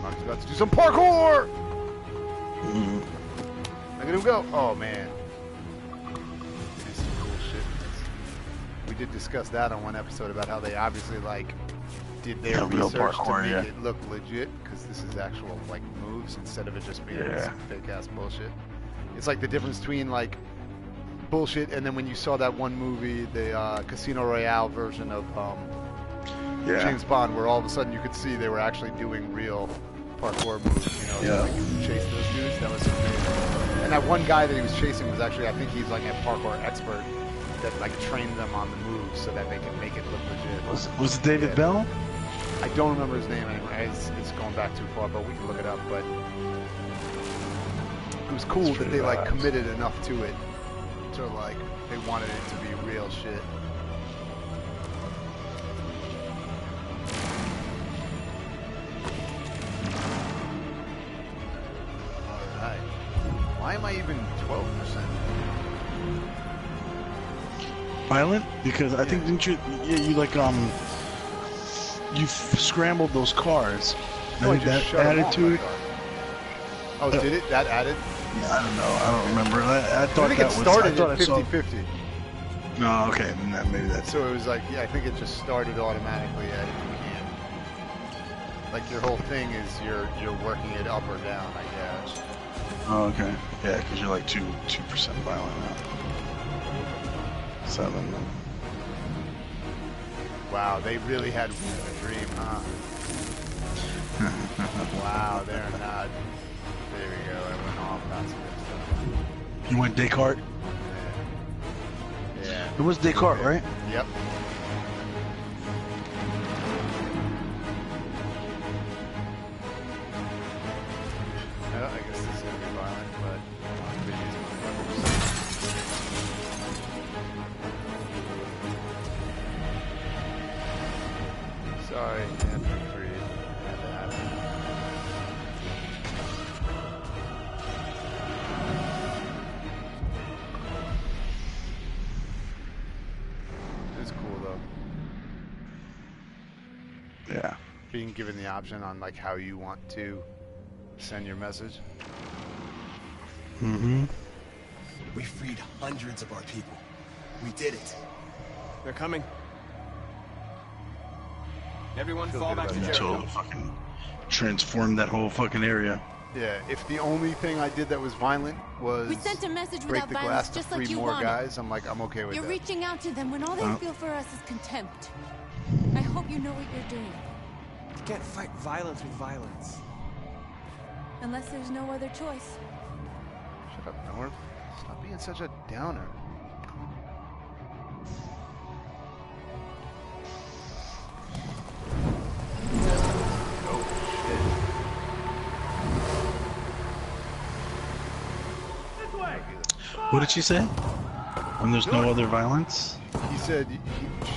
Mark's about to do some parkour! Look at him go. Oh, man. That's some cool shit. We did discuss that on one episode about how they obviously, like, did their real research parkour, to make yeah. it look legit, because this is actual, like, moves instead of it just being some fake-ass bullshit. It's like the difference between, like, bullshit and then when you saw that one movie, the Casino Royale version of James Bond, where all of a sudden you could see they were actually doing real parkour moves, you know, like chase those dudes. That was amazing. And that one guy that he was chasing was actually, I think he's like a parkour expert that like trained them on the moves so that they could make it look legit. Was it David Bell? I don't remember his name anyway. It's going back too far, but we can look it up. But it was cool that they like committed enough to it to like they wanted it to be real shit. Alright. Why am I even 12%? Violent? Because I think, didn't you, you like, you scrambled those cars. Oh, I think that added to it. Oh, did it? That added? I don't know. I don't remember. I thought think that it was. started I thought at I saw- 50-50. No, okay, then maybe that's. So it was like, yeah, I think it just started automatically. Yeah, you can't. Like your whole thing is you're working it up or down, I guess. Oh, okay. Yeah, because you're like 2% violent now. 7. Wow, they really had a dream, huh? Wow, they're not. There we go. I went off. That's good. You went Descartes? Yeah. It was Descartes, right? Yep. Well, I guess this is gonna be violent, but Sorry, can't freeze. Had to happen. It's cool though. Yeah. Being given the option on like how you want to send your message. Mm-hmm. We freed hundreds of our people. We did it. They're coming. Everyone Feel fall good back to about that. Jericho. Totally fucking transformed that whole fucking area. Yeah, if the only thing I did that was violent was We sent a message break without the violence, glass to just free like you more wanted. guys, I'm okay with You're that. reaching out to them when all they feel for us is contempt. I hope you know what you're doing. You can't fight violence with violence. Unless there's no other choice. Shut up, North. Stop being such a downer. What did she say? When there's no other violence? He said,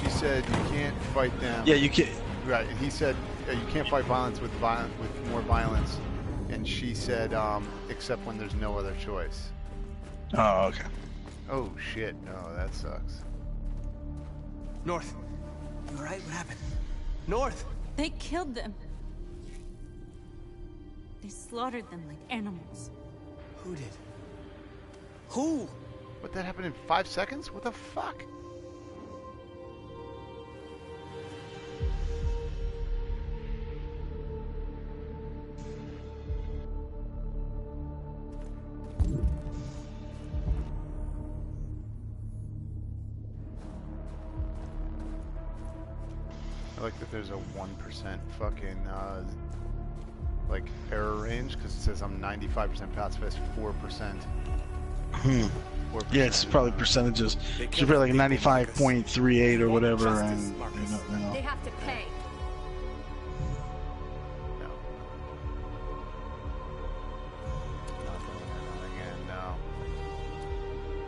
she said you can't fight them. Yeah, you can't. Right, and he said you can't fight violence with more violence, and she said except when there's no other choice. Oh, okay. Oh shit! No, that sucks. North. You alright? What happened? North! They killed them. They slaughtered them like animals. Who did? Who? What, that happened in 5 seconds? What the fuck? I like that there's a 1% fucking like error range because it says I'm 95% pacifist, 4%. 4%. Yeah, it's probably percentages. She's probably like 95.38 or whatever, and you know. They have to pay. No. Not again, no.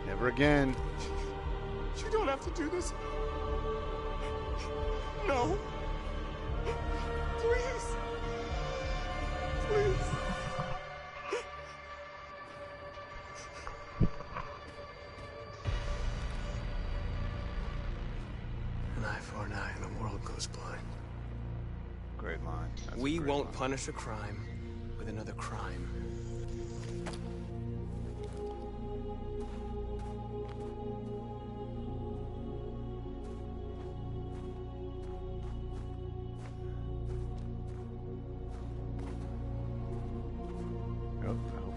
Never again. You don't have to do this. No. Please. Please. An eye for an eye and the world goes blind. Great line. That's We a great won't line. punish a crime with another crime.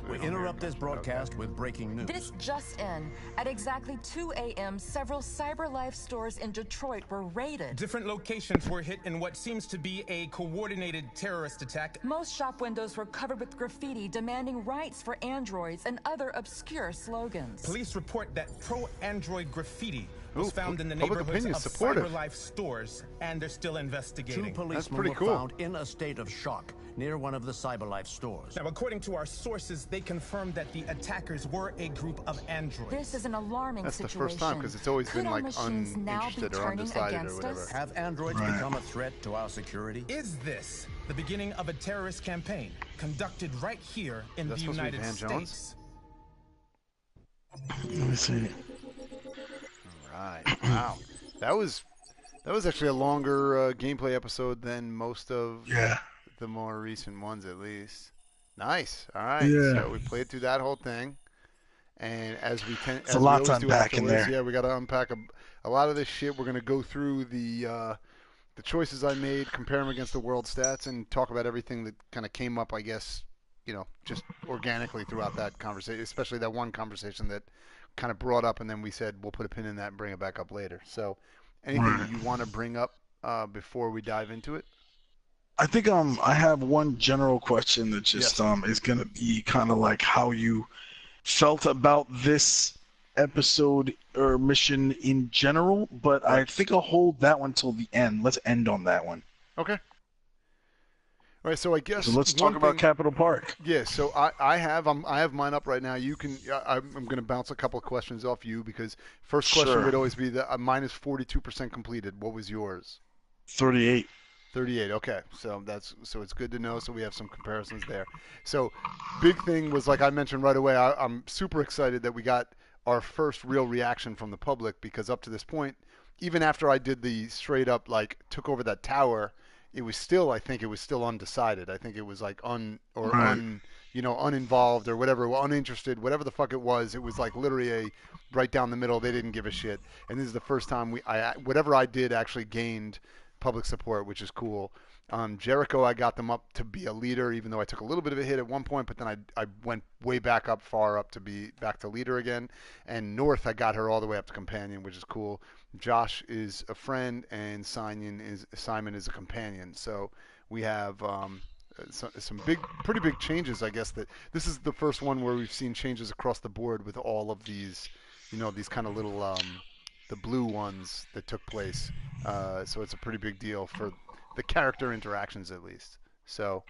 We interrupt this broadcast with breaking news. This just in. At exactly 2 a.m., several CyberLife stores in Detroit were raided. Different locations were hit in what seems to be a coordinated terrorist attack. Most shop windows were covered with graffiti demanding rights for androids and other obscure slogans. Police report that pro-android graffiti was Ooh, found in the public neighborhoods opinion of supportive. CyberLife stores, and they're still investigating. Two policemen pretty were cool. found in a state of shock near one of the CyberLife stores. Now, according to our sources, they confirmed that the attackers were a group of androids. This is an alarming That's the situation. first time because it's always Could been our like machines now be uninterested or turning undecided or against whatever. us? Have androids become a threat to our security? Is this the beginning of a terrorist campaign conducted right here in the Is that supposed to be United Van Jones? States? Let me see. Right. Wow. That was actually a longer gameplay episode than most of the more recent ones, at least. Nice. All right. Yeah. So we played through that whole thing, and as we tend, It's a lot to unpack in afterwards, there. yeah, we got to unpack a lot of this shit. We're gonna go through the choices I made, compare them against the world stats, and talk about everything that kind of came up. I guess just organically throughout that conversation, especially that one conversation that kind of brought up, and then we said we'll put a pin in that and bring it back up later. So, anything you want to bring up before we dive into it? I think I have one general question that just is gonna be kind of like how you felt about this episode or mission in general, but I think I'll hold that one till the end. Let's end on that one. Okay. All right, so I guess So let's talk about Capitol Park. Yeah, so I have mine up right now. You can I'm going to bounce a couple of questions off you because first question Sure. would always be that mine is 42% completed. What was yours? 38. 38. Okay, so it's good to know. So we have some comparisons there. So big thing was, like I mentioned right away, I'm super excited that we got our first real reaction from the public, because up to this point, even after I did the straight up like took over that tower, it was still, I think it was still undecided. I think it was like uninvolved or whatever, uninterested, whatever the fuck it was. It was like literally a right down the middle. They didn't give a shit. And this is the first time whatever I did actually gained public support, which is cool. Jericho, I got them up to be a leader, even though I took a little bit of a hit at one point, but then I went way back up, far up to be back to leader again. And North, I got her all the way up to companion, which is cool. Josh is a friend, and Simon is a companion. So we have some pretty big changes, I guess. That this is the first one where we've seen changes across the board with all of these, these kind of little the blue ones that took place. So it's a pretty big deal for the character interactions, at least. So,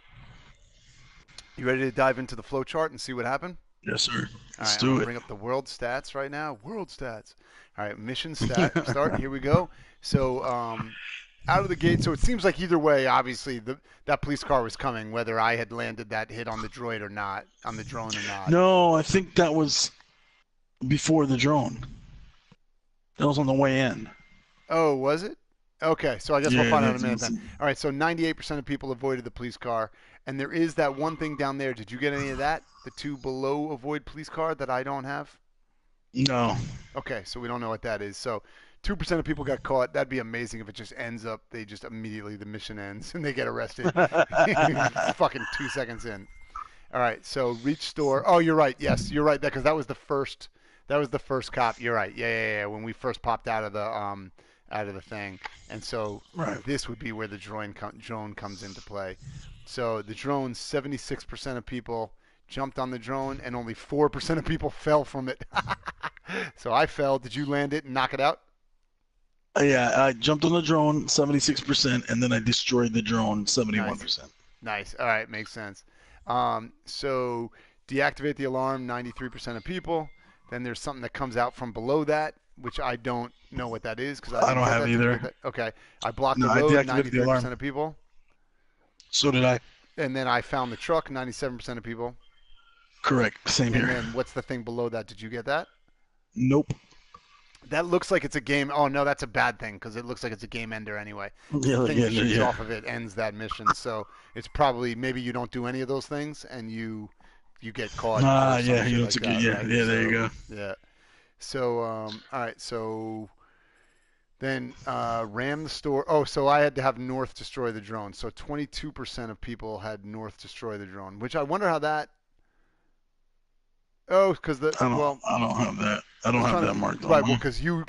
you ready to dive into the flow chart and see what happened? Yes, sir. Let's do it. Bring up the world stats right now. World stats. All right, mission stat start. Here we go. So, out of the gate. So it seems like either way, obviously, that police car was coming, whether I had landed that hit on the droid or not, on the drone or not. No, I think that was before the drone. That was on the way in. Oh, was it? Okay, so I guess we'll find out in a minute then. All right, so 98% of people avoided the police car, and there is that one thing down there. Did you get any of that? The two below avoid police car that I don't have? No. Okay, so we don't know what that is. So 2% of people got caught. That'd be amazing if it just ends up, they just immediately, the mission ends, and they get arrested fucking 2 seconds in. All right, so reach store. Oh, you're right. Yes, you're right, because that was the first cop. You're right. Yeah. When we first popped out of the thing, and so this would be where the drone comes into play. So the drone, 76% of people jumped on the drone, and only 4% of people fell from it. So I fell. Did you land it and knock it out? Yeah, I jumped on the drone, 76%, and then I destroyed the drone, 71%. Nice. All right, makes sense. So deactivate the alarm, 93% of people. Then there's something that comes out from below that, which I don't know what that is, because I don't have either. Okay, I blocked the road, 93% of people. So did I. And then I found the truck, 97% of people. Correct. Same here. And then what's the thing below that? Did you get that? Nope. That looks like it's a game. Oh no, that's a bad thing, because it looks like it's a game ender anyway. Yeah, the thing that shoots off of it ends that mission, so it's probably maybe you don't do any of those things and you get caught. Yeah, you don't get. Yeah, right? Yeah, there you go. Yeah. So all right, so then ram the store. Oh, so I had to have North destroy the drone. So 22% of people had North destroy the drone, which I wonder how that. Oh, because I don't have that. I don't have that marked on. Right, well, because you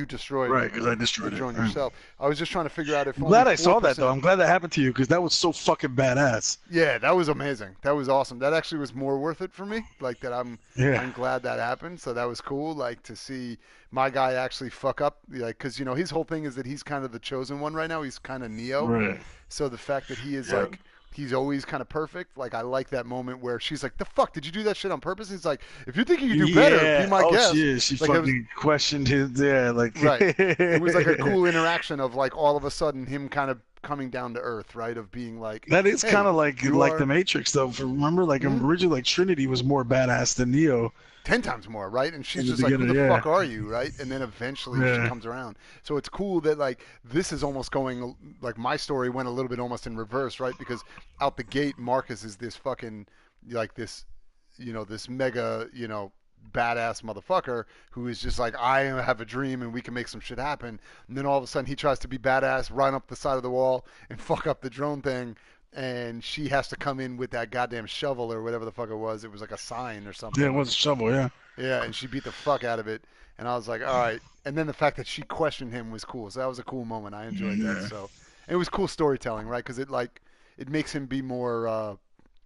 destroyed. Right, because I destroyed the drone it yourself. I was just trying to figure out if. I'm glad I saw that though. I'm glad that happened to you, because that was so fucking badass. Yeah, that was amazing. That was awesome. That actually was more worth it for me. Like that, I'm glad that happened. So that was cool. Like to see my guy actually fuck up. Like, because his whole thing is that he's kind of the chosen one right now. He's kind of Neo. Right. So the fact that he is like. He's always kind of perfect. Like, I like that moment where she's like, the fuck, did you do that shit on purpose? And he's like, if you think you can do better, be my guest. She fucking questioned his, right. It was like a cool interaction of, like, all of a sudden him kind of coming down to earth, right? Of being like, that is kind of like the Matrix, though. Remember, like, originally, like, Trinity was more badass than Neo. 10 times more, right? And she's just like, who the fuck are you, right? And then eventually she comes around. So it's cool that, like, this is almost going, like, my story went a little bit almost in reverse, right? Because out the gate, Marcus is this fucking, like, this, this mega, badass motherfucker who is just like, I have a dream and we can make some shit happen. And then all of a sudden he tries to be badass, run up the side of the wall and fuck up the drone thing. And she has to come in with that goddamn shovel or whatever the fuck it was. It was like a sign or something. Yeah, it was a shovel, yeah. Yeah, and she beat the fuck out of it. And I was like, all right. And then the fact that she questioned him was cool. So that was a cool moment. I enjoyed that. So and it was cool storytelling, right? Because it makes him be more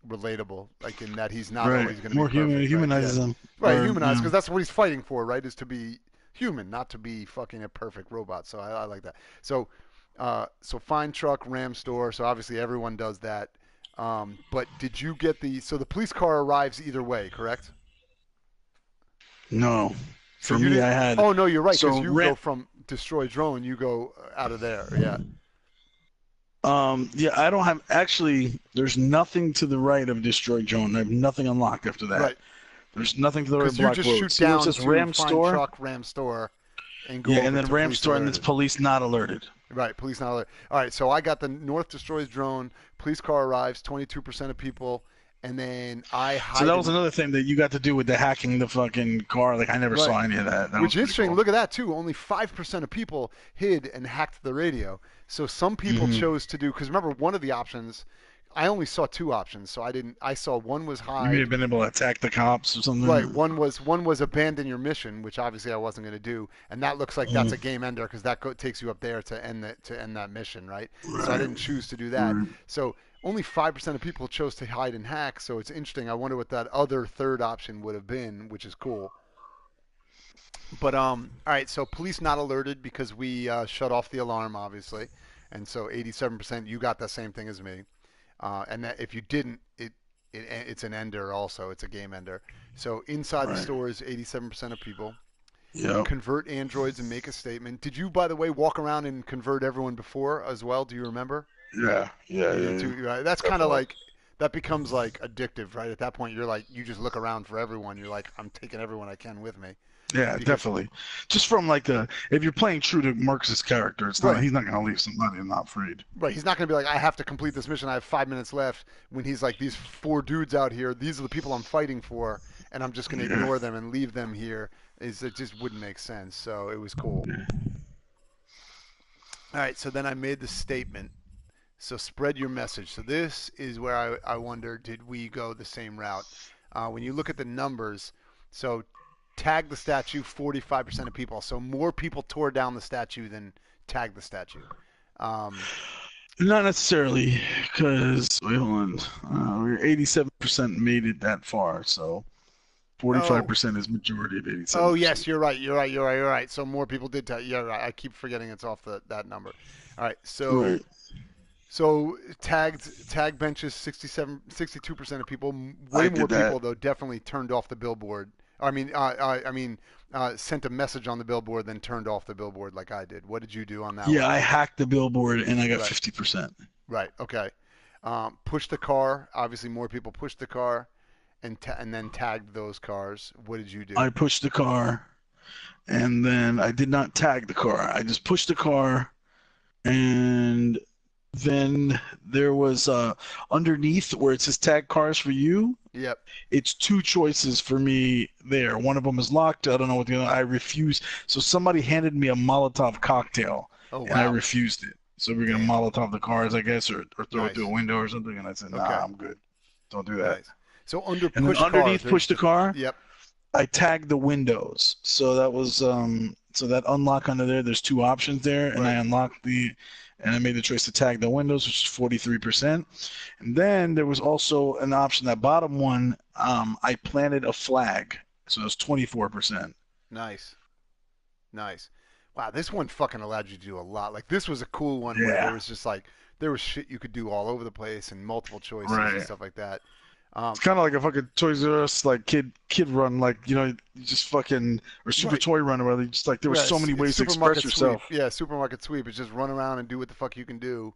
relatable, like in that he's not always going to be more human, humanizes him. Right, humanized, because that's what he's fighting for, right? Is to be human, not to be fucking a perfect robot. So I like that. So find truck, ram store. So obviously everyone does that. But did you get so the police car arrives either way, correct? No. For me, I had. Oh no, you're right. Because you go from destroy drone, you go out of there. Yeah. Yeah, I don't have actually. There's nothing to the right of destroy drone. I have nothing unlocked after that. Right. There's nothing to the right of Because you block just road. shoot See where it down says to Ram find store? truck, Ram store, and go Yeah, over and then to Ram police store, and alerted. it's police not alerted. Right, police not alert. All right, so I got the North destroys drone. Police car arrives. 22% of people, and then I hide. So that was another thing that you got to do with the hacking the fucking car. Like I never saw any of that. Which is was interesting. cool. Look at that too. Only 5% of people hid and hacked the radio. So some people chose to do, because remember, one of the options, I only saw 2 options. So I saw one was hide. You may have been able to attack the cops or something. Right. One was abandon your mission, which obviously I wasn't going to do, and that looks like that's a game ender because that takes you up there to end that mission, right? So I didn't choose to do that. So only 5% of people chose to hide and hack. So it's interesting. I wonder what that other third option would have been, which is cool. But all right. So police not alerted because we shut off the alarm, obviously, and so 87%. You got the same thing as me, and that if you didn't, it's an ender also. It's a game ender. So inside the store is 87% of people. Yeah. Convert androids and make a statement. Did you, by the way, walk around and convert everyone before as well? Do you remember? Yeah. That's kind of like, that becomes like addictive, right? At that point, you're like, you just look around for everyone. You're like, I'm taking everyone I can with me. Yeah, definitely. Just from like if you're playing true to Marcus's character, it's not he's not going to leave somebody not freed. Right. He's not going to be like, I have to complete this mission. I have 5 minutes left. When he's like, these 4 dudes out here, these are the people I'm fighting for, and I'm just going to ignore them and leave them here. It just wouldn't make sense. So it was cool. All right. So then I made the statement. So spread your message. So this is where I wonder, did we go the same route? When you look at the numbers, so tag the statue, 45% of people. So more people tore down the statue than tagged the statue. Not necessarily, because wait, hold on. We're 87% made it that far, so 45% is majority of 87%. Oh yes, you're right. So more people did tag. You're right. I keep forgetting it's off that number. All right, so. Right. So tag benches, 62% of people. Way more people though definitely turned off the billboard. Sent a message on the billboard, then turned off the billboard like I did. What did you do on that? Yeah, I hacked the billboard and I got 50%. Right. Okay. Push the car. Obviously, more people pushed the car, and then tagged those cars. What did you do? I pushed the car, and then I did not tag the car. I just pushed the car, and then there was underneath where it says tag cars for you. Yep. It's 2 choices for me there. One of them is locked. I don't know what the other. I refuse. So somebody handed me a Molotov cocktail, and I refused it. So we're gonna Molotov the cars, I guess, or throw it through a window or something. And I said, nah, I'm good. Don't do that. Nice. So underneath push the car. Yep. I tagged the windows. So that was so that unlock under there. There's 2 options there, and I unlocked and I made the choice to tag the windows, which is 43%. And then there was also an option, that bottom one, I planted a flag, so it was 24%. Nice. Wow, this one fucking allowed you to do a lot. Like, this was a cool one where there was just like, there was shit you could do all over the place and multiple choices and stuff like that. It's kind of like a fucking Toys R Us like kid run, like, you just fucking, or Super Toy Run or whatever. Just like there were so many ways to express yourself. Yeah, supermarket sweep is just run around and do what the fuck you can do.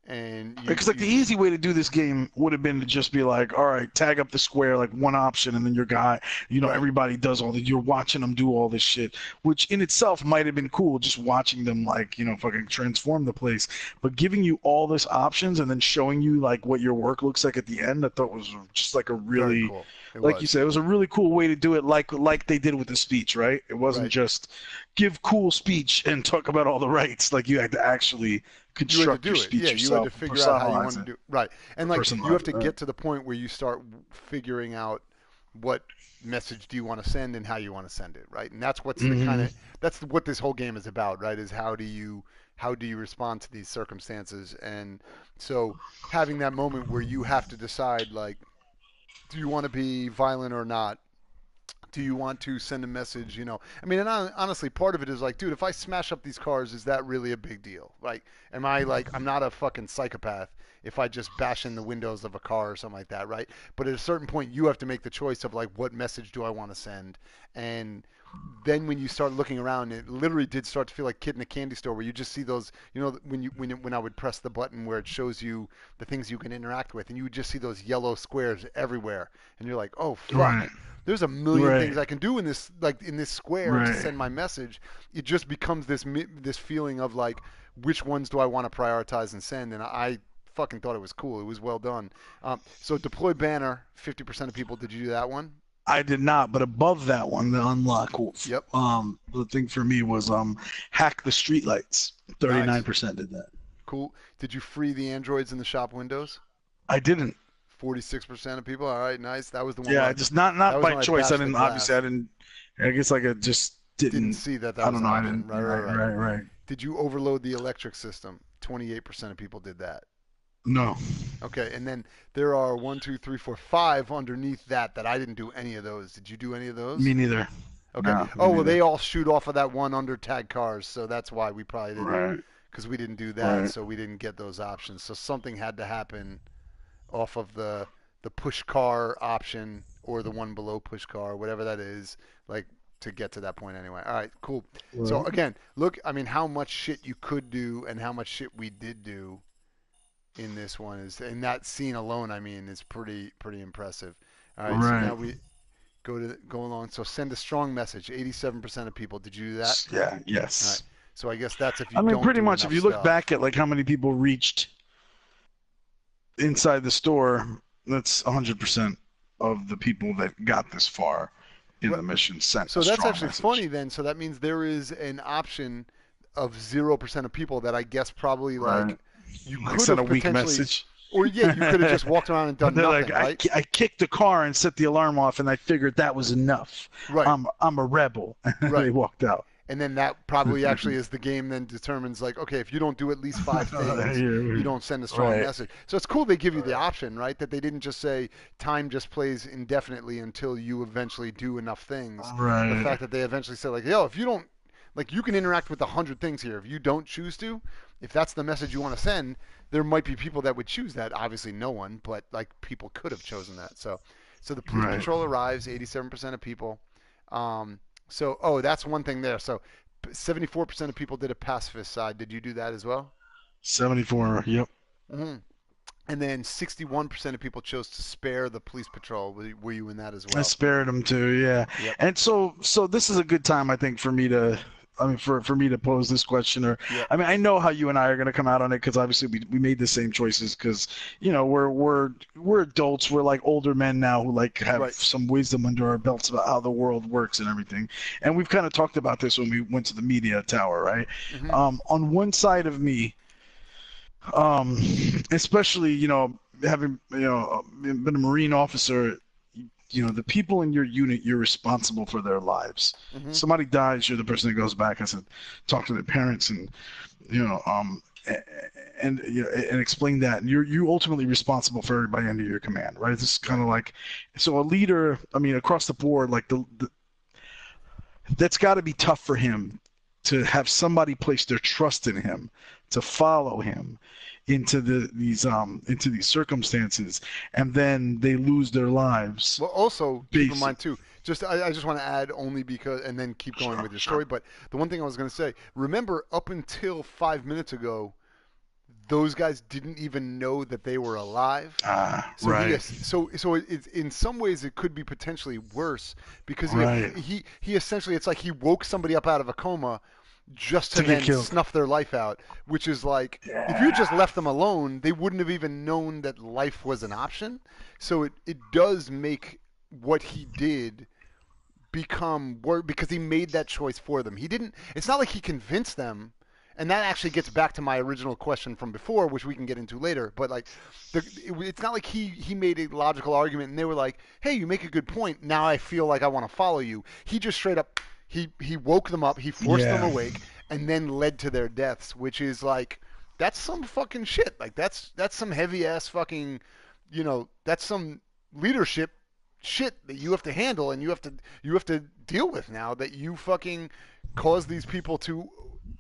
And because the easy way to do this game would have been to just be like, all right, tag up the square, like one option, and then your guy, everybody does all that. You're watching them do all this shit, which in itself might have been cool, just watching them like, fucking transform the place. But giving you all this options and then showing you like what your work looks like at the end, I thought was just like a really, cool. You said, it was a really cool way to do it, like they did with the speech, right? It wasn't just give cool speech and talk about all the rights. Like you had to actually construct your speech yourself. You had to figure out how you want to do it. Right. And like you have to get to the point where you start figuring out what message do you want to send and how you want to send it, right? And that's what's that's what this whole game is about, right? Is how do you respond to these circumstances? And so having that moment where you have to decide, like, do you want to be violent or not? Do you want to send a message? And honestly, part of it is like, dude, if I smash up these cars, is that really a big deal? Like, am I like, I'm not a fucking psychopath if I just bash in the windows of a car or something like that, right? But at a certain point, you have to make the choice of like, what message do I want to send? And then when you start looking around, it literally did start to feel like Kid in a Candy Store, where you just see those, when I would press the button where it shows you the things you can interact with, and you would just see those yellow squares everywhere, and you're like, oh fuck, Right. there's a million Right. things I can do in this square to Right. send my message. It just becomes this feeling of like, which ones do I want to prioritize and send? And I fucking thought it was cool. It was well done. So deploy banner, 50% of people. Did you do that one? I did not, but above that one, the unlock. Yep. The thing for me was hack the streetlights. 39% did that. Cool. Did you free the androids in the shop windows? I didn't. 46% of people. All right, nice. That was the one. Yeah, just not by choice. I didn't. Obviously, I didn't. I guess like I just didn't see that. I was don't know. I option. didn't. Right. Did you overload the electric system? 28% of people did that. No. Okay, and then there are 1, 2, 3, 4, 5 underneath that I didn't do any of those. Did you do any of those? Me neither. Okay. No, well, they all shoot off of that one under tag cars, so that's why we probably didn't. Right. Because we didn't do that, Right. so we didn't get those options. So something had to happen off of the push car option or the one below push car, whatever that is, like to get to that point anyway. All right, cool. Right. So again, look, I mean, how much shit you could do and how much shit we did do in this one is, in that scene alone, I mean, is pretty impressive. All right, so now we go along. So send a strong message. 87% of people. Did you do that? Yeah. Yes. All right. So I guess that's if you. I mean, don't pretty do much. If enough you look stuff. back at like how many people reached inside the store, that's 100% of the people that got this far in the mission sent. So a that's strong actually message. funny then. So that means there is an option of 0% of people that I guess probably like you could send have a weak potentially, message. or yeah, you could have just walked around and done They're nothing, like, right? I kicked the car and set the alarm off, and I figured that was enough. Right. I'm a rebel. Right. They walked out. And then that probably actually is the game then determines like, okay, if you don't do at least 5 things, you don't send a strong message. So it's cool they give you the option, right? That they didn't just say time just plays indefinitely until you eventually do enough things. Right. The fact that they eventually said like, yo, if you don't, like you can interact with 100 things here. If you don't choose to, if that's the message you want to send, there might be people that would choose that. Obviously no one, but like people could have chosen that. So the police patrol arrives, 87% of people. So, that's one thing there. So 74% of people did a pacifist side. Did you do that as well? 74. Yep. Mm-hmm. And then 61% of people chose to spare the police patrol. Were you in that as well? I spared them too. Yeah. Yep. And so this is a good time, I think, for me to. For me to pose this question, I know how you and I are going to come out on it because obviously we made the same choices because we're adults, we're like older men now who like have some wisdom under our belts about how the world works and everything, and we've kind of talked about this when we went to the media tower, right? Mm-hmm. On one side of me, especially having been a Marine officer. The people in your unit, you're responsible for their lives. Mm-hmm. Somebody dies, you're the person that goes back and talk to their parents and explain that. And you're ultimately responsible for everybody under your command, right? This is kind of like, so a leader, across the board, like that's got to be tough for him to have somebody place their trust in him, to follow him into these circumstances, and then they lose their lives. Well, also keep in mind too. I just want to add only because, and then keep going with your story. But the one thing I was going to say, remember, up until 5 minutes ago, those guys didn't even know that they were alive. Right. So it's, in some ways it could be potentially worse because he essentially, it's like he woke somebody up out of a coma just to then snuff their life out, which is like, if you just left them alone, they wouldn't have even known that life was an option. So it does make what he did become worse because he made that choice for them. It's not like he convinced them, and that actually gets back to my original question from before, which we can get into later, but like, it's not like he made a logical argument and they were like, hey, you make a good point, now I feel like I want to follow you. He just straight up, he woke them up, he forced them awake, and then led to their deaths, which is like, that's some fucking shit. Like that's some heavy ass fucking, that's some leadership shit that you have to handle and you have to deal with now that you fucking cause these people to,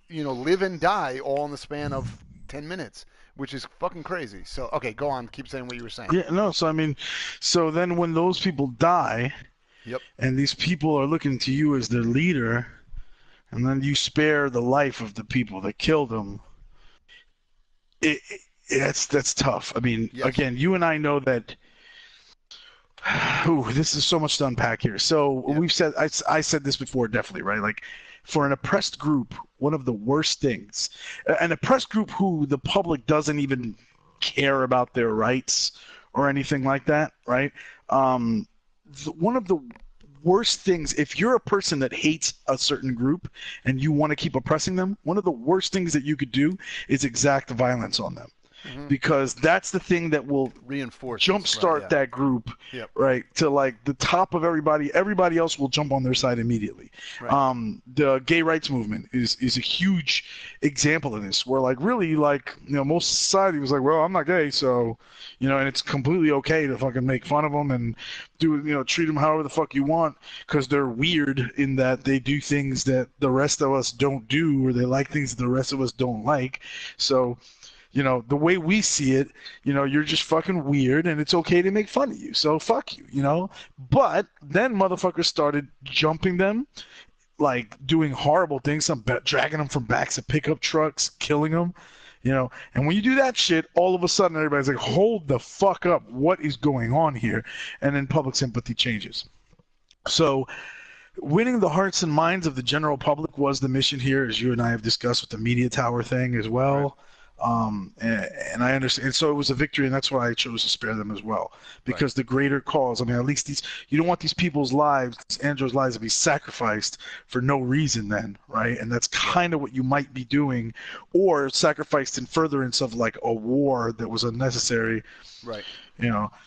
live and die all in the span of 10 minutes, which is fucking crazy. So, okay, go on, keep saying what you were saying. Yeah, no, so then when those people die, Yep. and these people are looking to you as their leader, and then you spare the life of the people that killed them. That's tough. I mean, Yes. again, you and I know that. Ooh, this is so much to unpack here. So Yep. we've said, I said this before, definitely, right? Like, for an oppressed group, one of the worst things, an oppressed group who the public doesn't even care about their rights or anything like that, right? One of the worst things, if you're a person that hates a certain group and you want to keep oppressing them, one of the worst things that you could do is exact violence on them. Because that's the thing that will reinforce, jumpstart that group, right, to like the top of everybody. Everybody else will jump on their side immediately. Right. The gay rights movement is a huge example of this, where like really like most society was like, well, I'm not gay, so and it's completely okay to fucking make fun of them and do treat them however the fuck you want because they're weird in that they do things that the rest of us don't do, or they like things that the rest of us don't like. So. The way we see it, you're just fucking weird and it's okay to make fun of you. So fuck you, But then motherfuckers started jumping them, like doing horrible things, dragging them from backs of pickup trucks, killing them, And when you do that shit, all of a sudden everybody's like, hold the fuck up. What is going on here? And then public sympathy changes. So winning the hearts and minds of the general public was the mission here, as you and I have discussed with the media tower thing as well. Right. And I understand. And so it was a victory, and that's why I chose to spare them as well, because the greater cause. I mean, at least you don't want these people's lives, these androids' lives, to be sacrificed for no reason, then, right? And that's kind of what you might be doing, or sacrificed in furtherance of like a war that was unnecessary, right?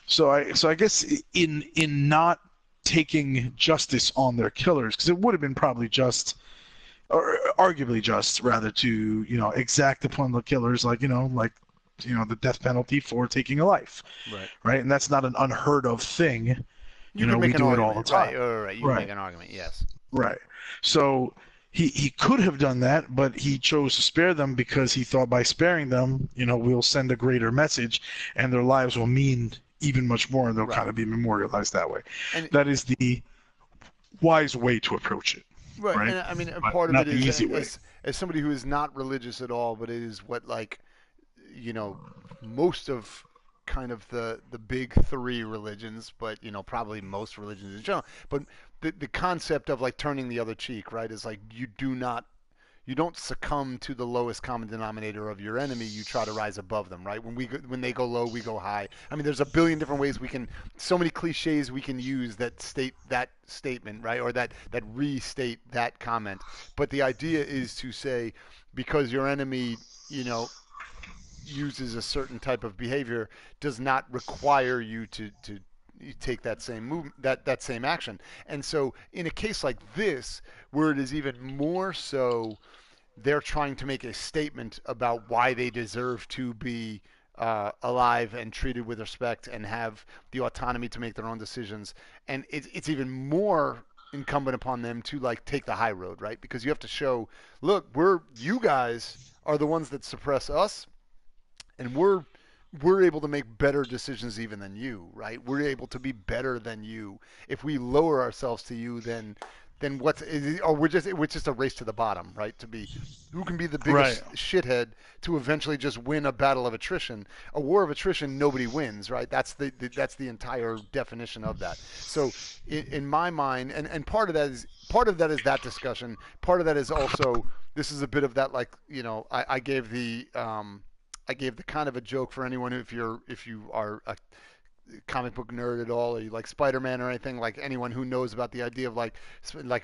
So I guess in not taking justice on their killers, because it would have been probably just. Or arguably just, rather, to exact upon the killers, like the death penalty for taking a life, right? And that's not an unheard of thing. You can make we do it all the time. Right. You can make an argument, yes. Right. So he could have done that, but he chose to spare them because he thought by sparing them, we'll send a greater message, and their lives will mean even much more, and they'll kind of be memorialized that way. And that is the wise way to approach it. Right. And I mean, part of it is as somebody who is not religious at all, but it is what most of kind of the big three religions, but probably most religions in general. But the concept of like turning the other cheek, right, is like you don't succumb to the lowest common denominator of your enemy. You try to rise above them, right? When they go low, we go high. I mean, there's a billion different ways so many cliches we can use that state that statement, right? Or that restate that comment. But the idea is to say, because your enemy, uses a certain type of behavior, does not require you to take that same movement, that same action. And so in a case like this, where it is even more so, they're trying to make a statement about why they deserve to be alive and treated with respect and have the autonomy to make their own decisions. And it's even more incumbent upon them to like take the high road, right? Because you have to show, look, you guys are the ones that suppress us, and we're able to make better decisions even than you, right? We're able to be better than you. If we lower ourselves to you, then we're just a race to the bottom, right? To be who can be the biggest shithead to eventually just win a battle of attrition. A war of attrition, nobody wins, right? That's the entire definition of that. So in my mind, and part of that is that discussion. Part of that is also, this is a bit of that, like, I gave the kind of a joke for anyone if you are a comic book nerd at all, or you like Spider-Man or anything, like anyone who knows about the idea of like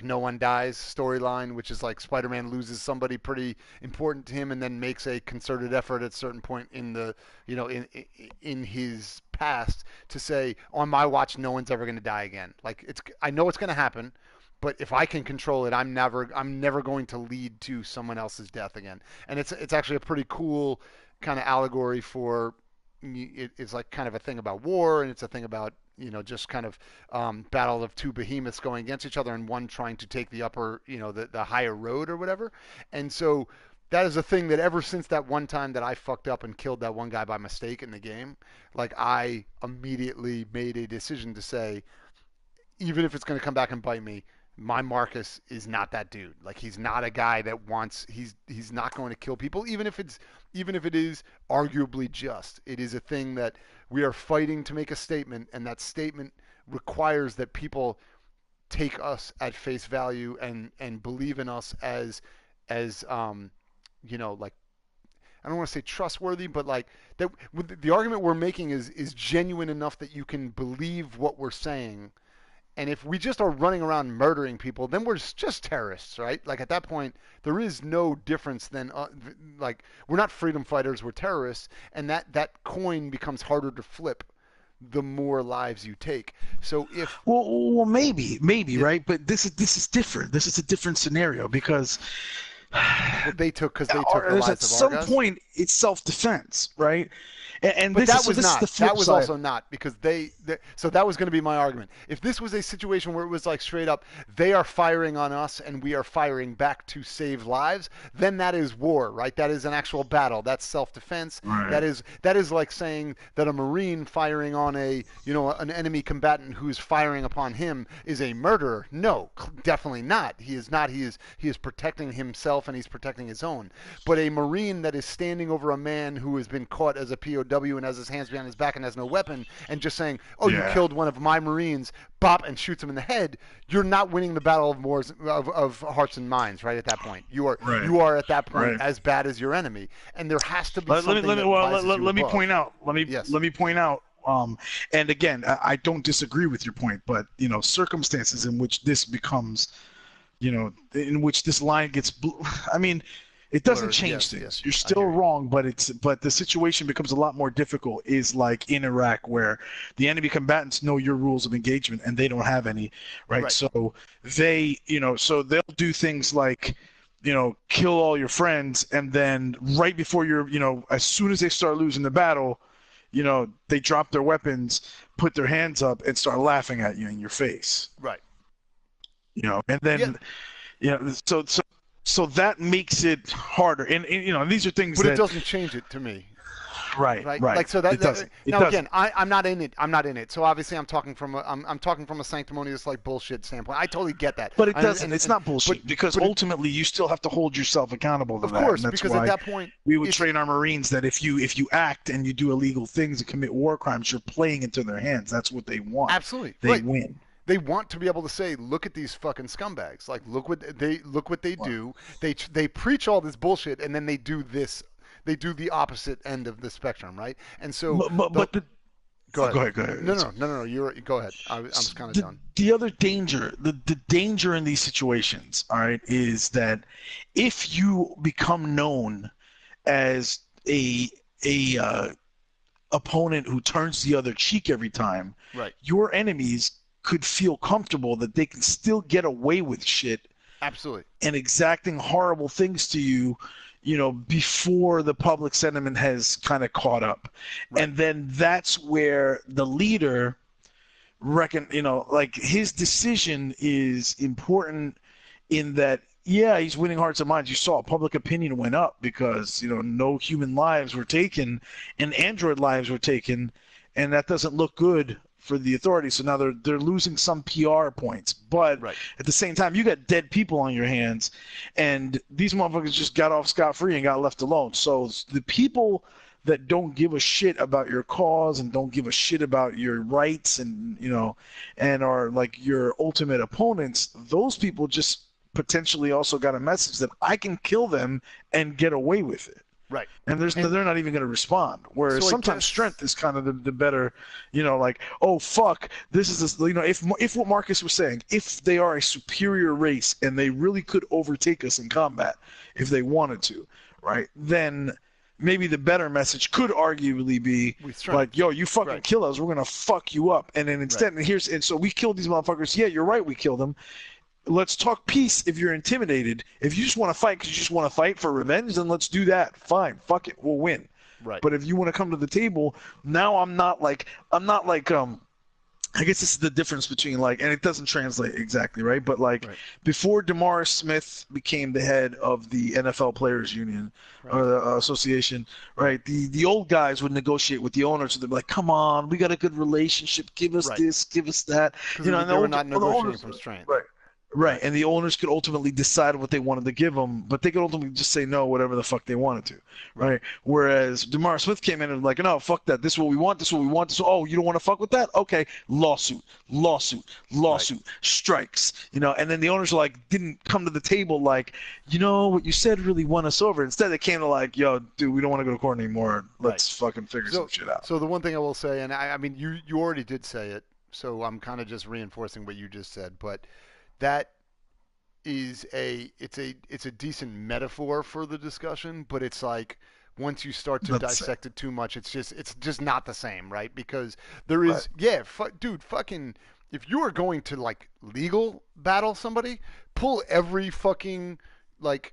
no one dies storyline, which is like Spider-Man loses somebody pretty important to him and then makes a concerted effort at a certain point in the in his past to say, on my watch no one's ever going to die again. Like, I know it's going to happen, but if I can control it, I'm never going to lead to someone else's death again. And it's actually a pretty cool kind of allegory for it's like kind of a thing about war, and it's a thing about just kind of battle of two behemoths going against each other and one trying to take the upper the higher road or whatever. And so that is a thing that ever since that one time that I fucked up and killed that one guy by mistake in the game, like, I immediately made a decision to say, even if it's going to come back and bite me, my Marcus is not that dude. Like, he's not a guy that wants. He's not going to kill people, even if it is arguably just. It is a thing that we are fighting to make a statement, and that statement requires that people take us at face value and believe in us as like, I don't want to say trustworthy, but like that the argument we're making is genuine enough that you can believe what we're saying. And if we just are running around murdering people, then we're just terrorists, right? Like, at that point, there is no difference than like, we're not freedom fighters, we're terrorists, and that coin becomes harder to flip the more lives you take. So if well maybe right, but this is different. This is a different scenario because they took the lives of our guys. At some point it's self-defense, right? And but this was is not. The flip that was side. Also not, because so that was going to be my argument. If this was a situation where it was like straight up, they are firing on us and we are firing back to save lives, then that is war, right? That is an actual battle. That's self-defense. Right. That is like saying that a Marine firing on an enemy combatant who's firing upon him is a murderer. No, definitely not. He is not. He is protecting himself and he's protecting his own. But a Marine that is standing over a man who has been caught as a POW and has his hands behind his back and has no weapon, and just saying, "Oh, you killed one of my Marines," bop, and shoots him in the head, you're not winning the battle of hearts and minds, right? At that point, you are at that point as bad as your enemy, and there has to be something. Let me point out. Let me point out. And again, I don't disagree with your point, but circumstances in which this becomes, in which this line gets. I mean. It doesn't change things. Yes. You're still wrong, but the situation becomes a lot more difficult. Is like in Iraq, where the enemy combatants know your rules of engagement and they don't have any, right? So they, so they'll do things like, kill all your friends, and then right before as soon as they start losing the battle, they drop their weapons, put their hands up, and start laughing at you in your face. Right. And then, So that makes it harder, and these are things. But it doesn't change it to me. Right. Like, so that. It doesn't. Again, I'm not in it. So obviously, I'm talking from a sanctimonious like bullshit standpoint. I totally get that. But it doesn't. It's not bullshit, because ultimately you still have to hold yourself accountable to that. Of course, and that's because why at that point we would train our Marines that if you act and you do illegal things and commit war crimes, you're playing into their hands. That's what they want. Absolutely, they win. They want to be able to say, "Look at these fucking scumbags! Like, look what they do. They preach all this bullshit, and then they do this. They do the opposite end of the spectrum, right?" And so, go ahead. No. Go ahead. I'm just kind of done. The other danger, the danger in these situations, all right, is that if you become known as a opponent who turns the other cheek every time, right, your enemies could feel comfortable that they can still get away with shit, absolutely, and exacting horrible things to you, before the public sentiment has kind of caught up. Right. And then that's where the leader like his decision is important in that, he's winning hearts and minds. You saw public opinion went up because, no human lives were taken and android lives were taken, and that doesn't look good for the authorities. So now they're losing some PR points, but at the same time, you got dead people on your hands, and these motherfuckers just got off scot-free and got left alone. So the people that don't give a shit about your cause and don't give a shit about your rights and and are like your ultimate opponents, those people just potentially also got a message that I can kill them and get away with it. Right. And they're not even going to respond. Whereas sometimes strength is kind of the better, like, oh, fuck, this is this, if what Marcus was saying, if they are a superior race and they really could overtake us in combat if they wanted to, right, then maybe the better message could arguably be like, yo, you fucking kill us, we're going to fuck you up. And then instead, and so we killed these motherfuckers. Yeah, you're right, we killed them. Let's talk peace if you're intimidated. If you just want to fight because you just want to fight for revenge, then let's do that. Fine. Fuck it. We'll win. Right. But if you want to come to the table, now I'm not like I guess this is the difference between like, and it doesn't translate exactly, right? But like before DeMaurice Smith became the head of the NFL Players Union or the association, right? The old guys would negotiate with the owners, and they'd be like, "Come on, we got a good relationship. Give us this, give us that." You know, they were not negotiating from strength. Right, and the owners could ultimately decide what they wanted to give them, but they could ultimately just say no, whatever the fuck they wanted to, right? Whereas DeMaurice Smith came in and was like, no, fuck that. This is what we want. This is what we want. Oh, you don't want to fuck with that? Okay, lawsuit, strikes, you know. And then the owners like didn't come to the table like, you know, what you said really won us over. Instead, they came to like, yo, dude, we don't want to go to court anymore. Let's fucking figure some shit out. So the one thing I will say, and I mean, you already did say it, so I'm kind of just reinforcing what you just said, but that is it's a decent metaphor for the discussion, but it's like once you start to dissect it too much, it's just not the same, right? Because there is dude, fucking if you are going to like legal battle somebody, pull every fucking like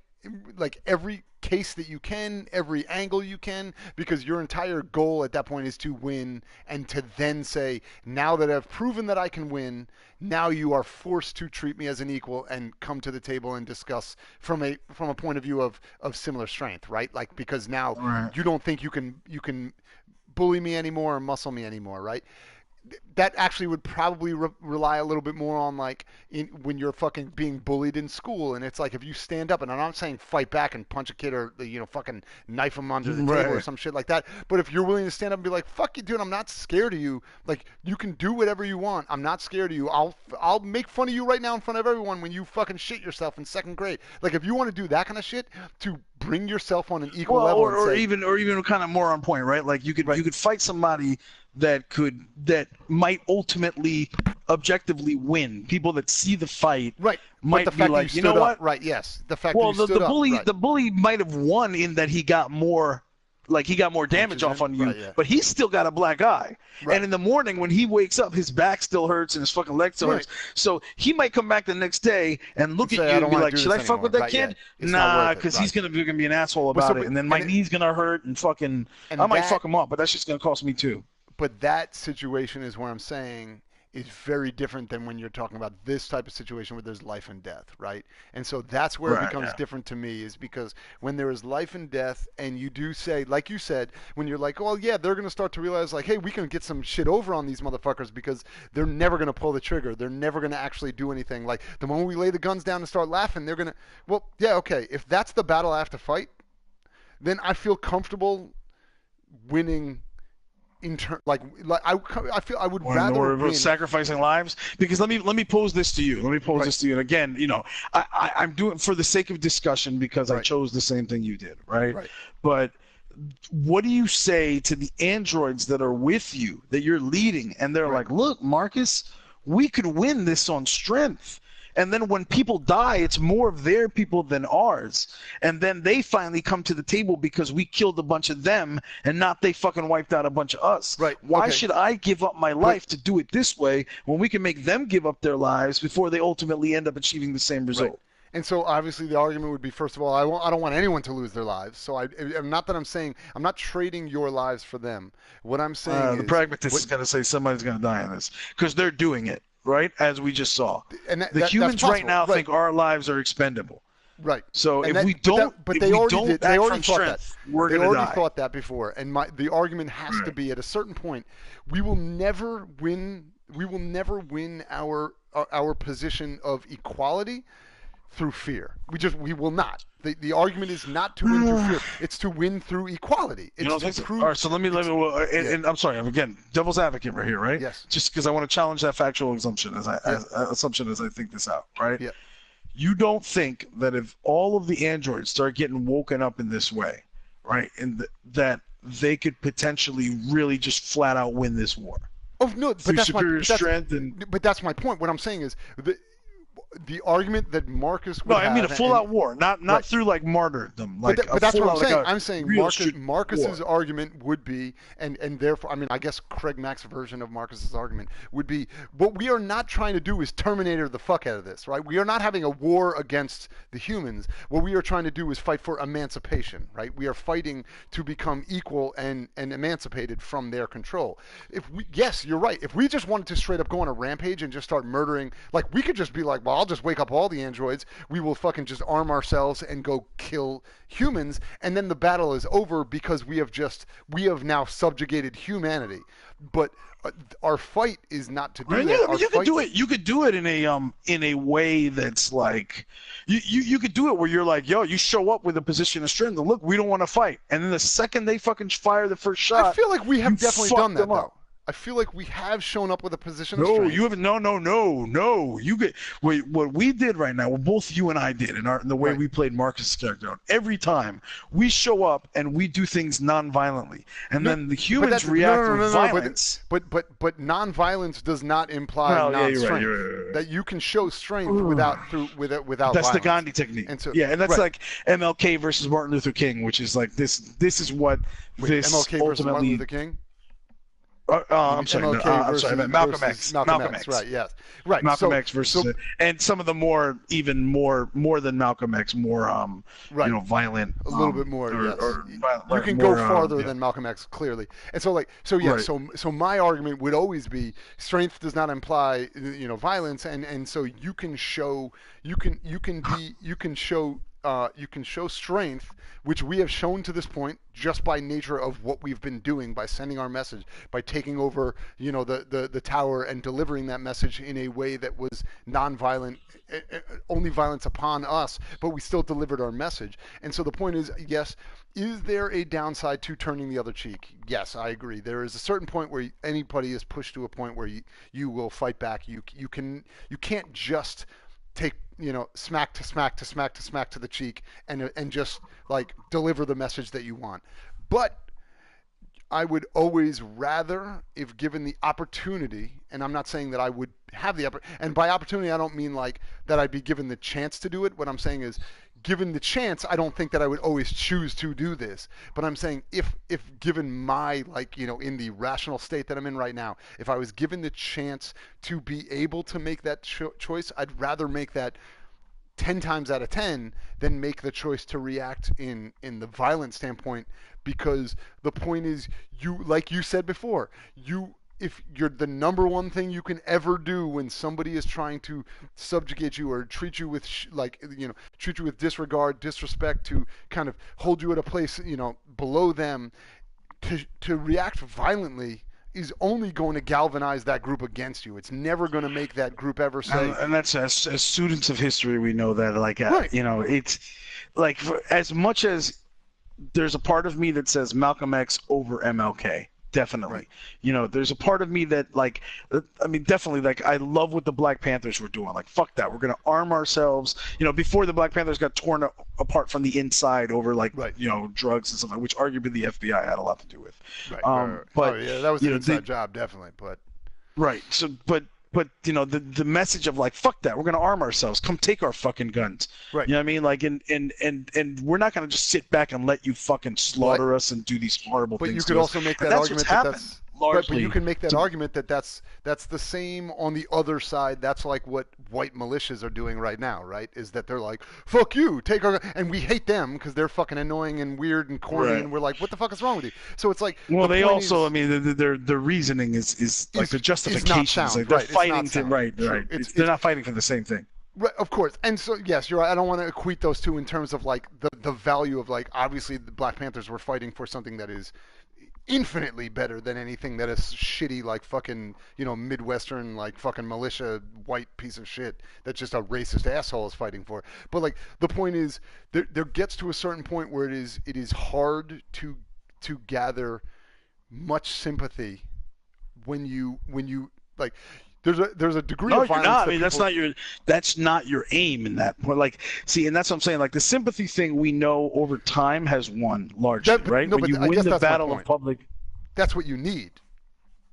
every case that you can, every angle you can, because your entire goal at that point is to win, and to then say, now that I've proven that I can win, now you are forced to treat me as an equal and come to the table and discuss from a point of view of similar strength, right? Like, because now you don't think you can bully me anymore or muscle me anymore, right? That actually would probably rely a little bit more on like when you're fucking being bullied in school, and it's like if you stand up, and I'm not saying fight back and punch a kid or fucking knife him under the table or some shit like that, but if you're willing to stand up and be like, fuck you, dude, I'm not scared of you, like you can do whatever you want, I'm not scared of you, I'll make fun of you right now in front of everyone when you fucking shit yourself in second grade. Like if you want to do that kind of shit to bring yourself on an equal level, or even kind of more on point, right? Like you could fight somebody that might ultimately objectively win. People that see the fight might be like, you know what? Right, yes. The fact that you stood up. The bully might have won in that he got more damage off on you, but he's still got a black eye. And in the morning when he wakes up, his back still hurts and his fucking leg still hurts. So he might come back the next day and look at you and be like, should I fuck with that kid? Nah, because he's going to be an asshole about it. And then my knee's going to hurt and fucking, I might fuck him up, but that's just going to cost me too. But that situation is where I'm saying is very different than when you're talking about this type of situation where there's life and death, right? And so that's where it becomes different to me, is because when there is life and death, and you do say, like you said, when you're like, well, yeah, they're going to start to realize, like, hey, we can get some shit over on these motherfuckers because they're never going to pull the trigger. They're never going to actually do anything. Like, the moment we lay the guns down and start laughing, they're going to, well, yeah, okay, if that's the battle I have to fight, then I feel comfortable winning. I feel I would rather win. Sacrificing lives, because let me pose this to you. This to you. And again, I'm doing it for the sake of discussion because I chose the same thing you did, right? But what do you say to the androids that are with you, that you're leading, and they're like, look, Marcus, we could win this on strength. And then when people die, it's more of their people than ours. And then they finally come to the table because we killed a bunch of them and not they fucking wiped out a bunch of us. Why should I give up my life to do it this way when we can make them give up their lives before they ultimately end up achieving the same result? And so obviously the argument would be, first of all, I don't want anyone to lose their lives. So I'm not trading your lives for them. What I'm saying the pragmatist is going to say somebody's going to die in this because they're doing it. Right, as we just saw, and the humans right now think our lives are expendable. Right. So if we don't, they already thought that before. And the argument has to be, at a certain point, we will never win. We will never win our position of equality through fear. We will not. The argument is not to win through fear. It's to win through equality. It's to prove. All right, so let me and I'm sorry, again, devil's advocate right here, right? Yes. Just because I want to challenge that factual assumption as I think this out, right? Yeah. You don't think that if all of the androids start getting woken up in this way, right, and that they could potentially really just flat out win this war? Oh no, but through superior strength but that's my point. What I'm saying is the argument that Marcus would No, I mean a full-out war, not right. through like martyrdom. Like but that's what I'm saying. Like I'm saying Marcus's argument would be, and therefore, I mean, I guess CraigMakk's version of Marcus's argument would be, what we are not trying to do is Terminator the fuck out of this, right? We are not having a war against the humans. What we are trying to do is fight for emancipation, right? We are fighting to become equal and emancipated from their control. Yes, you're right. If we just wanted to straight up go on a rampage and just start murdering, like, we could just be like, well, I'll just wake up all the androids. We will fucking just arm ourselves and go kill humans, and then the battle is over because we have now subjugated humanity. But our fight is not to do that. Yeah, you could do it. You could do it in a way that's like you could do it where you're like, yo, you show up with a position of strength. And look, we don't want to fight, and then the second they fucking fire the first shot, I feel like we have definitely done that though. I feel like we have shown up with a position of strength. No, you haven't. No. You get what we did right now. What both you and I did in the way we played Marcus' character. Every time we show up and we do things non-violently, and then the humans react with violence. But non-violence does not imply non-strength. Right. That you can show strength without That's violence. The Gandhi technique. And so, and that's like MLK versus Martin Luther King, which is like this. This is what this MLK ultimately. Versus Martin Luther King. I'm sorry. I'm sorry. Malcolm X. Malcolm X. Right. Yes. Right. Malcolm X versus and some of the more than Malcolm X, more violent. A little bit more. Yes. You can go farther than Malcolm X clearly. And so my argument would always be strength does not imply violence, and so you can show strength, which we have shown to this point just by nature of what we've been doing, by sending our message, by taking over the tower and delivering that message in a way that was non-violent, only violence upon us, but we still delivered our message. And so the point is, yes, is there a downside to turning the other cheek? Yes, I agree. There is a certain point where anybody is pushed to a point where you will fight back. You can't just take smack to the cheek and just like deliver the message that you want. But I would always rather, if given the opportunity, and I'm not saying that I would have the and by opportunity I don't mean like that I'd be given the chance to do it. What I'm saying is, given the chance, I don't think that I would always choose to do this. But I'm saying if given my, in the rational state that I'm in right now, if I was given the chance to be able to make that choice, I'd rather make that 10 times out of 10 than make the choice to react in the violent standpoint, because the point is, like you said before, if you're the number one thing you can ever do when somebody is trying to subjugate you or treat you with treat you with disregard, disrespect, to kind of hold you at a place below them, to react violently is only going to galvanize that group against you. It's never going to make that group ever say. And that's as students of history, we know that it's like, as much as there's a part of me that says Malcolm X over MLK. Definitely. Right. There's a part of me that definitely, I love what the Black Panthers were doing. Like, fuck that. We're going to arm ourselves. Before the Black Panthers got torn apart from the inside over drugs and stuff, which arguably the FBI had a lot to do with. Right. But that was an inside job, definitely. But right. So, but the message of fuck that, we're going to arm ourselves. Come take our fucking guns. Right. You know what I mean? And we're not going to just sit back and let you fucking slaughter us and do these horrible things. But you could also make that argument that's largely. But you can make that argument that's the same on the other side. That's like what white militias are doing right now, right? Is that they're like, fuck you, take our, and we hate them because they're fucking annoying and weird and corny, and we're like, what the fuck is wrong with you? So it's like, well, they also, their reasoning is like the justifications, like they're fighting to they're not fighting for the same thing. Right, of course. And so, yes, you're right. I don't want to equate those two in terms of the value of obviously the Black Panthers were fighting for something that is infinitely better than anything that is shitty fucking Midwestern fucking militia white piece of shit that just a racist asshole is fighting for. But the point is, there gets to a certain point where it is hard to gather much sympathy when you there's a degree of violence. No, you're not. That's not your aim in that point. And that's what I'm saying. The sympathy thing, we know over time has won largely, right? No, when but you I win guess the that's battle my of point. public. That's what you need.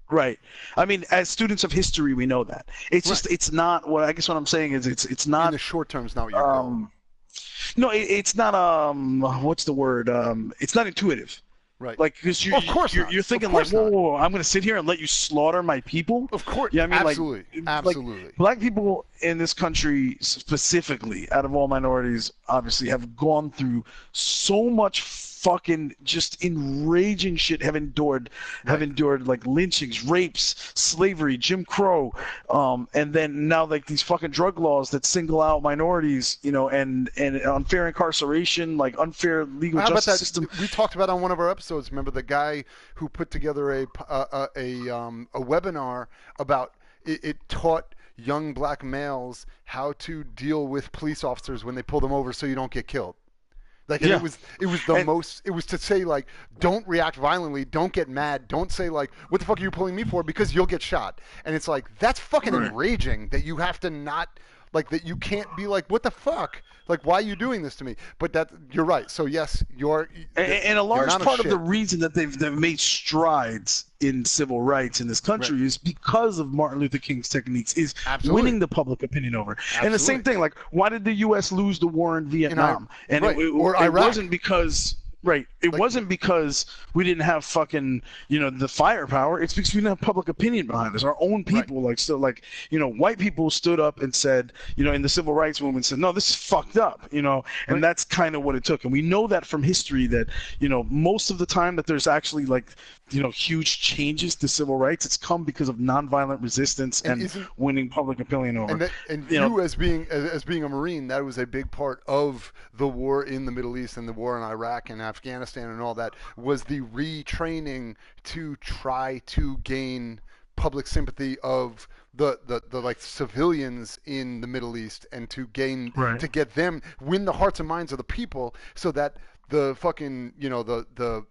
Right. I mean, as students of history, we know that. It's just, it's not. What I guess what I'm saying is, it's not. In the short term, it's not what you're going. No, it's not. What's the word? It's not intuitive. Right. Like, because you're thinking like, whoa, I'm going to sit here and let you slaughter my people. Of course. Yeah, I mean, absolutely. Absolutely. Like, black people in this country specifically, out of all minorities, obviously, have gone through so much fucking just enraging shit, have endured like lynchings, rapes, slavery, Jim Crow, and then now like these fucking drug laws that single out minorities, you know, and unfair incarceration, like unfair legal justice system. We talked about on one of our episodes. Remember the guy who put together a webinar about it taught young black males how to deal with police officers when they pull them over so you don't get killed. Like, it was to say, like, don't react violently, don't get mad, don't say, like, what the fuck are you pulling me for, because you'll get shot. And it's like, that's fucking enraging that you have to not, like, that you can't be like, what the fuck? Like, why are you doing this to me? But you're right. So, yes, and a large part of the reason that they've made strides in civil rights in this country is because of Martin Luther King's techniques, is winning the public opinion over. And the same thing, like, why did the U.S. lose the war in Vietnam? And it wasn't because... Right. It wasn't because we didn't have fucking, you know, the firepower. It's because we didn't have public opinion behind us. Our own people, white people stood up and said, you know, in the civil rights movement said, no, this is fucked up, you know, and that's kind of what it took. And we know that from history that, you know, most of the time that there's actually like, you know, huge changes to civil rights, it's come because of nonviolent resistance and winning public opinion over. And you as being a Marine, that was a big part of the war in the Middle East and the war in Iraq and Afghanistan and all that, was the retraining to try to gain public sympathy of the like civilians in the Middle East, and to gain to get them, win the hearts and minds of the people, so that the fucking, you know, the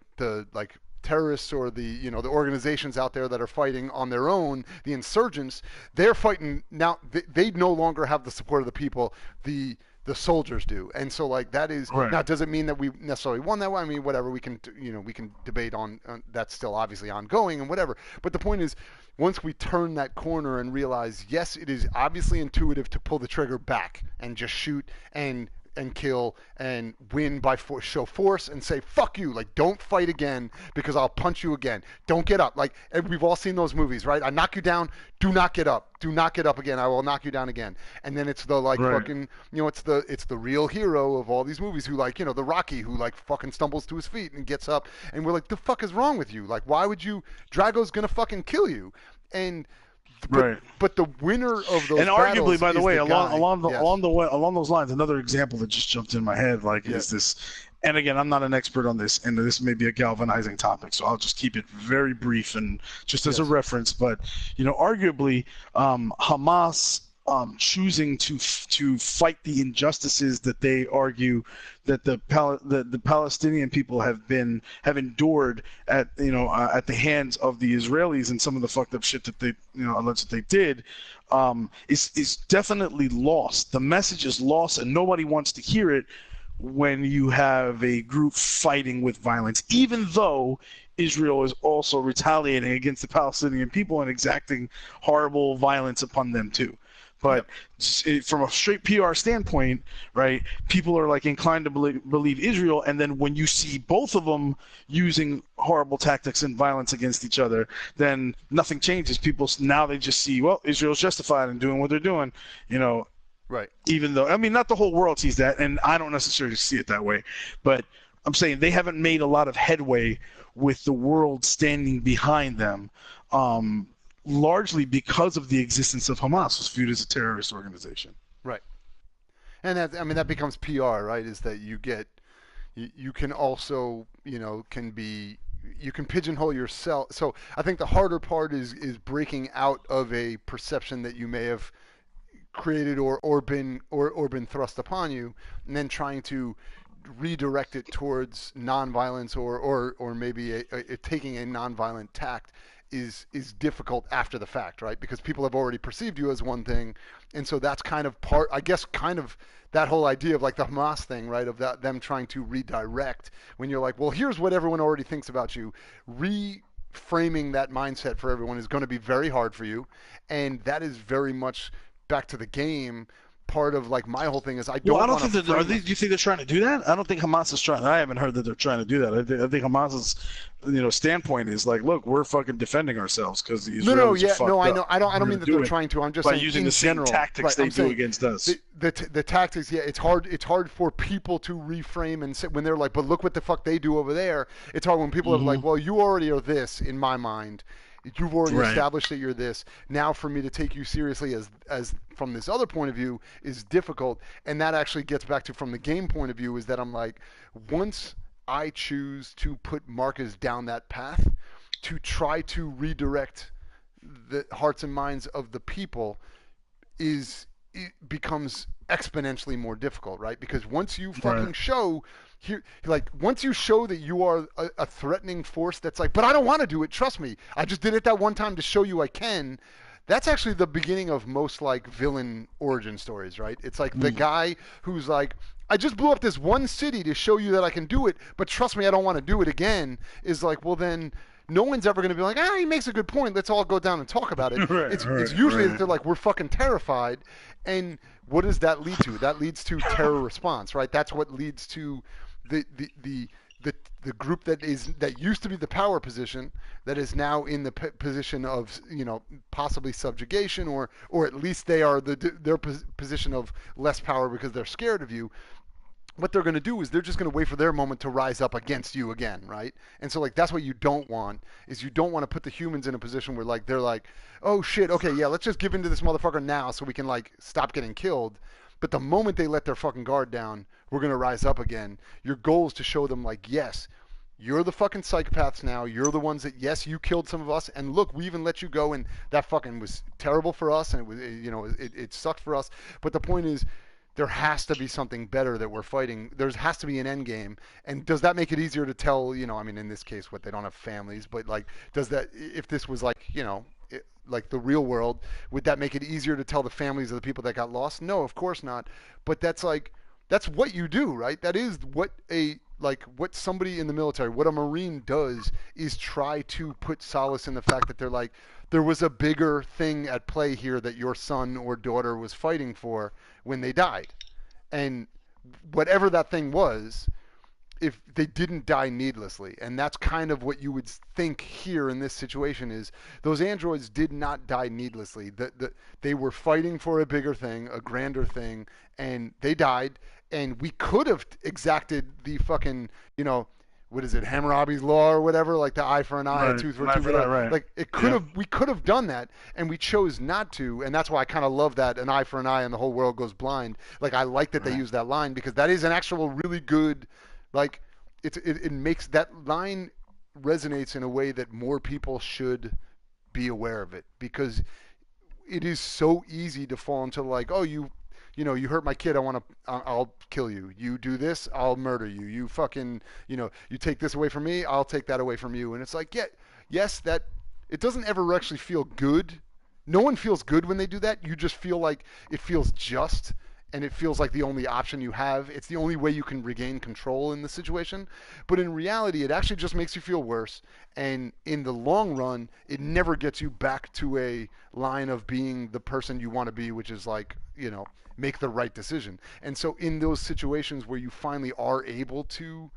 like terrorists or the, you know, the organizations out there that are fighting on their own, the insurgents, they're fighting now. They no longer have the support of the people. The soldiers do. And so, like, that is now, does it mean that we necessarily won that one? I mean, whatever, we can, you know, we can debate on that's still obviously ongoing and whatever. But the point is, once we turn that corner and realize, yes, it is obviously intuitive to pull the trigger back and just shoot and kill and win by show force and say, fuck you, like, don't fight again because I'll punch you again. Don't get up. Like, and we've all seen those movies, right? I knock you down, do not get up. Do not get up again. I will knock you down again. And then it's the, like, fucking, you know, it's the real hero of all these movies who, like, you know, the Rocky, who, like, fucking stumbles to his feet and gets up, and we're like, the fuck is wrong with you? Like, why would you, Drago's gonna fucking kill you. And but the winner of those, and arguably, by the way, along those lines, another example that just jumped in my head, like, is this. And again, I'm not an expert on this, and this may be a galvanizing topic, so I'll just keep it very brief and just as a reference. But, you know, arguably, Hamas choosing to fight the injustices that they argue that the Palestinian people have endured at the hands of the Israelis, and some of the fucked up shit that they, you know, alleged they did, is definitely lost. The message is lost, and nobody wants to hear it when you have a group fighting with violence, even though Israel is also retaliating against the Palestinian people and exacting horrible violence upon them too. But from a straight PR standpoint, right, people are like inclined to believe Israel, and then when you see both of them using horrible tactics and violence against each other, then nothing changes. People now, they just see, well, Israel's justified in doing what they're doing, you know. Right. Even though, I mean, not the whole world sees that, and I don't necessarily see it that way, but I'm saying they haven't made a lot of headway with the world standing behind them. Largely because of the existence of Hamas, was viewed as a terrorist organization. Right. And that, I mean, that becomes PR, right? Is that you can also, you know, you can pigeonhole yourself. So I think the harder part is breaking out of a perception that you may have created or been thrust upon you, and then trying to redirect it towards nonviolence or maybe taking a nonviolent tact is difficult after the fact, right? Because people have already perceived you as one thing, and so that's kind of part, I guess, kind of that whole idea of like the Hamas thing, right? Of them trying to redirect when you're like, well, here's what everyone already thinks about you. framing that mindset for everyone is going to be very hard for you, and that is very much back to the game. Part of like my whole thing is I don't. Well, I don't think that. Do you think they're trying to do that? I don't think Hamas is trying. I haven't heard that they're trying to do that. I think Hamas's, standpoint is like, look, we're fucking defending ourselves because the Israelis are fucked I up. know. I don't mean that they're trying to. I'm just by saying using in the same general, tactics they do against us. The tactics, yeah, it's hard. It's hard for people to reframe and say, when they're like, but look what the fuck they do over there. It's hard when people are like, well, you already are this in my mind. You've already established that you're this. Now for me to take you seriously as from this other point of view is difficult. And that actually gets back to from the game point of view is that I'm like, once I choose to put Marcus down that path to try to redirect the hearts and minds of the people it becomes exponentially more difficult, right? Because once you fucking show here, like once you show that you are a threatening force that's like, but I don't want to do it, trust me, I just did it that one time to show you I can. That's actually the beginning of most like villain origin stories, right? It's like the guy who's like, I just blew up this one city to show you that I can do it, but trust me, I don't want to do it again, is like, well then no one's ever going to be like, he makes a good point, let's all go down and talk about it. It's usually that they're like, we're fucking terrified. And what does that lead to? That leads to terror response, right? That's what leads to the group that used to be the power position that is now in the position of possibly subjugation or at least they are their position of less power because they're scared of you. What they're going to do is they're just going to wait for their moment to rise up against you again, right? And so like that's what you don't want is you don't want to put the humans in a position where like they're like, oh shit, okay, yeah, let's just give in to this motherfucker now so we can like stop getting killed. But the moment they let their fucking guard down, we're going to rise up again. Your goal is to show them like, yes, you're the fucking psychopaths now. You're the ones that, yes, you killed some of us. And look, we even let you go. And that fucking was terrible for us. And it was, it sucked for us. But the point is, there has to be something better that we're fighting. There has to be an end game. And does that make it easier to tell, I mean, in this case, they don't have families, but like, does that, if this was like, like the real world, would that make it easier to tell the families of the people that got lost? No, of course not. But that's what you do, right? That is what what somebody in the military, what a Marine does is try to put solace in the fact that they're like, there was a bigger thing at play here that your son or daughter was fighting for when they died. And whatever that thing was, if they didn't die needlessly. And that's kind of what you would think here in this situation is those androids did not die needlessly. They were fighting for a bigger thing, a grander thing, and they died. And we could have exacted the fucking, what is it, Hammurabi's law or whatever, like the eye for an eye, a tooth for a tooth. Right. Like we could have done that, and we chose not to, and that's why I kind of love that an eye for an eye and the whole world goes blind. Like I like that they use that line because that is an actual really good, like it makes that line resonates in a way that more people should be aware of it because it is so easy to fall into like, oh, you hurt my kid, I'll kill you. You do this, I'll murder you. You fucking, you take this away from me, I'll take that away from you. And it's like, yes, that it doesn't ever actually feel good. No one feels good when they do that. You just feel like it feels just, and it feels like the only option you have. It's the only way you can regain control in the situation. But in reality, it actually just makes you feel worse. And in the long run, it never gets you back to a line of being the person you want to be, which is like, make the right decision. And so in those situations where you finally are able to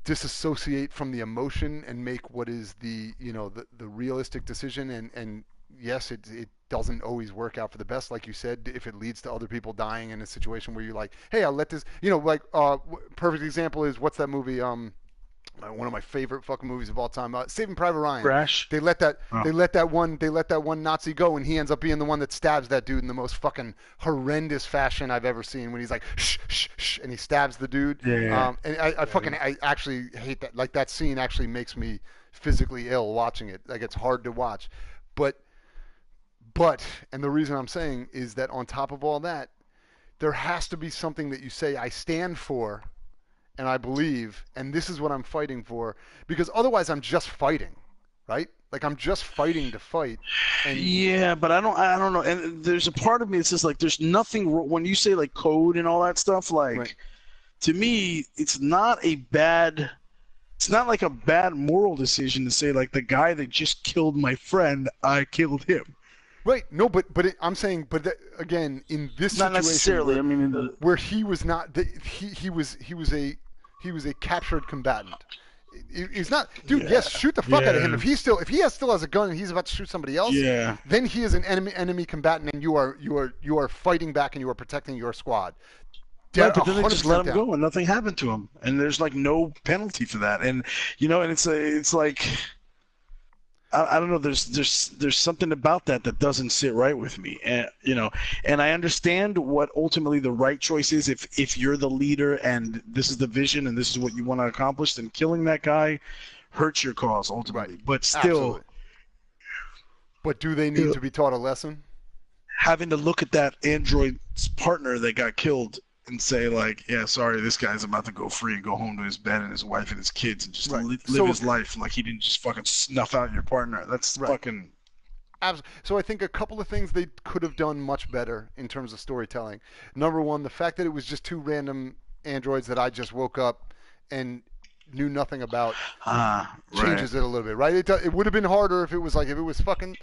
disassociate from the emotion and make what is the realistic decision, and yes, it doesn't always work out for the best, like you said, if it leads to other people dying in a situation where you're like, hey, I'll let this, perfect example is, what's that movie, one of my favorite fucking movies of all time, Saving Private Ryan. Crash. They let that one Nazi go, and he ends up being the one that stabs that dude in the most fucking horrendous fashion I've ever seen. When he's like shh shh shh, and he stabs the dude. Yeah. And I actually hate that. Like that scene actually makes me physically ill watching it. Like it's hard to watch, but and the reason I'm saying is that on top of all that, there has to be something that you say, I stand for. And I believe, and this is what I'm fighting for, because otherwise I'm just fighting, right? Like I'm just fighting to fight. And yeah, but I don't know. And there's a part of me that's just like, there's nothing when you say like code and all that stuff. Like, to me, it's not a bad it's not like a bad moral decision to say like the guy that just killed my friend, I killed him. Right. No, I'm saying, again, in this Not situation, necessarily. where he was not, he was a captured combatant. He's not, dude. Yeah. Yes, shoot the fuck out of him. If he still has a gun and he's about to shoot somebody else, then he is an enemy combatant, and you are fighting back and you are protecting your squad. Right, but then they just let him go and nothing happened to him, and there's like no penalty for that, and and it's like. I don't know. There's something about that doesn't sit right with me, and and I understand what ultimately the right choice is. If you're the leader and this is the vision and this is what you want to accomplish, then killing that guy hurts your cause ultimately. Right. But still, absolutely. But do they need to be taught a lesson? Having to look at that android's partner that got killed and say like, yeah, sorry, this guy's about to go free and go home to his bed and his wife and his kids and just live his life like he didn't just fucking snuff out your partner. That's fucking. Absolutely. So I think a couple of things they could have done much better in terms of storytelling. Number one, the fact that it was just two random androids that I just woke up and knew nothing about changes it a little bit, right? It would have been harder if it was fucking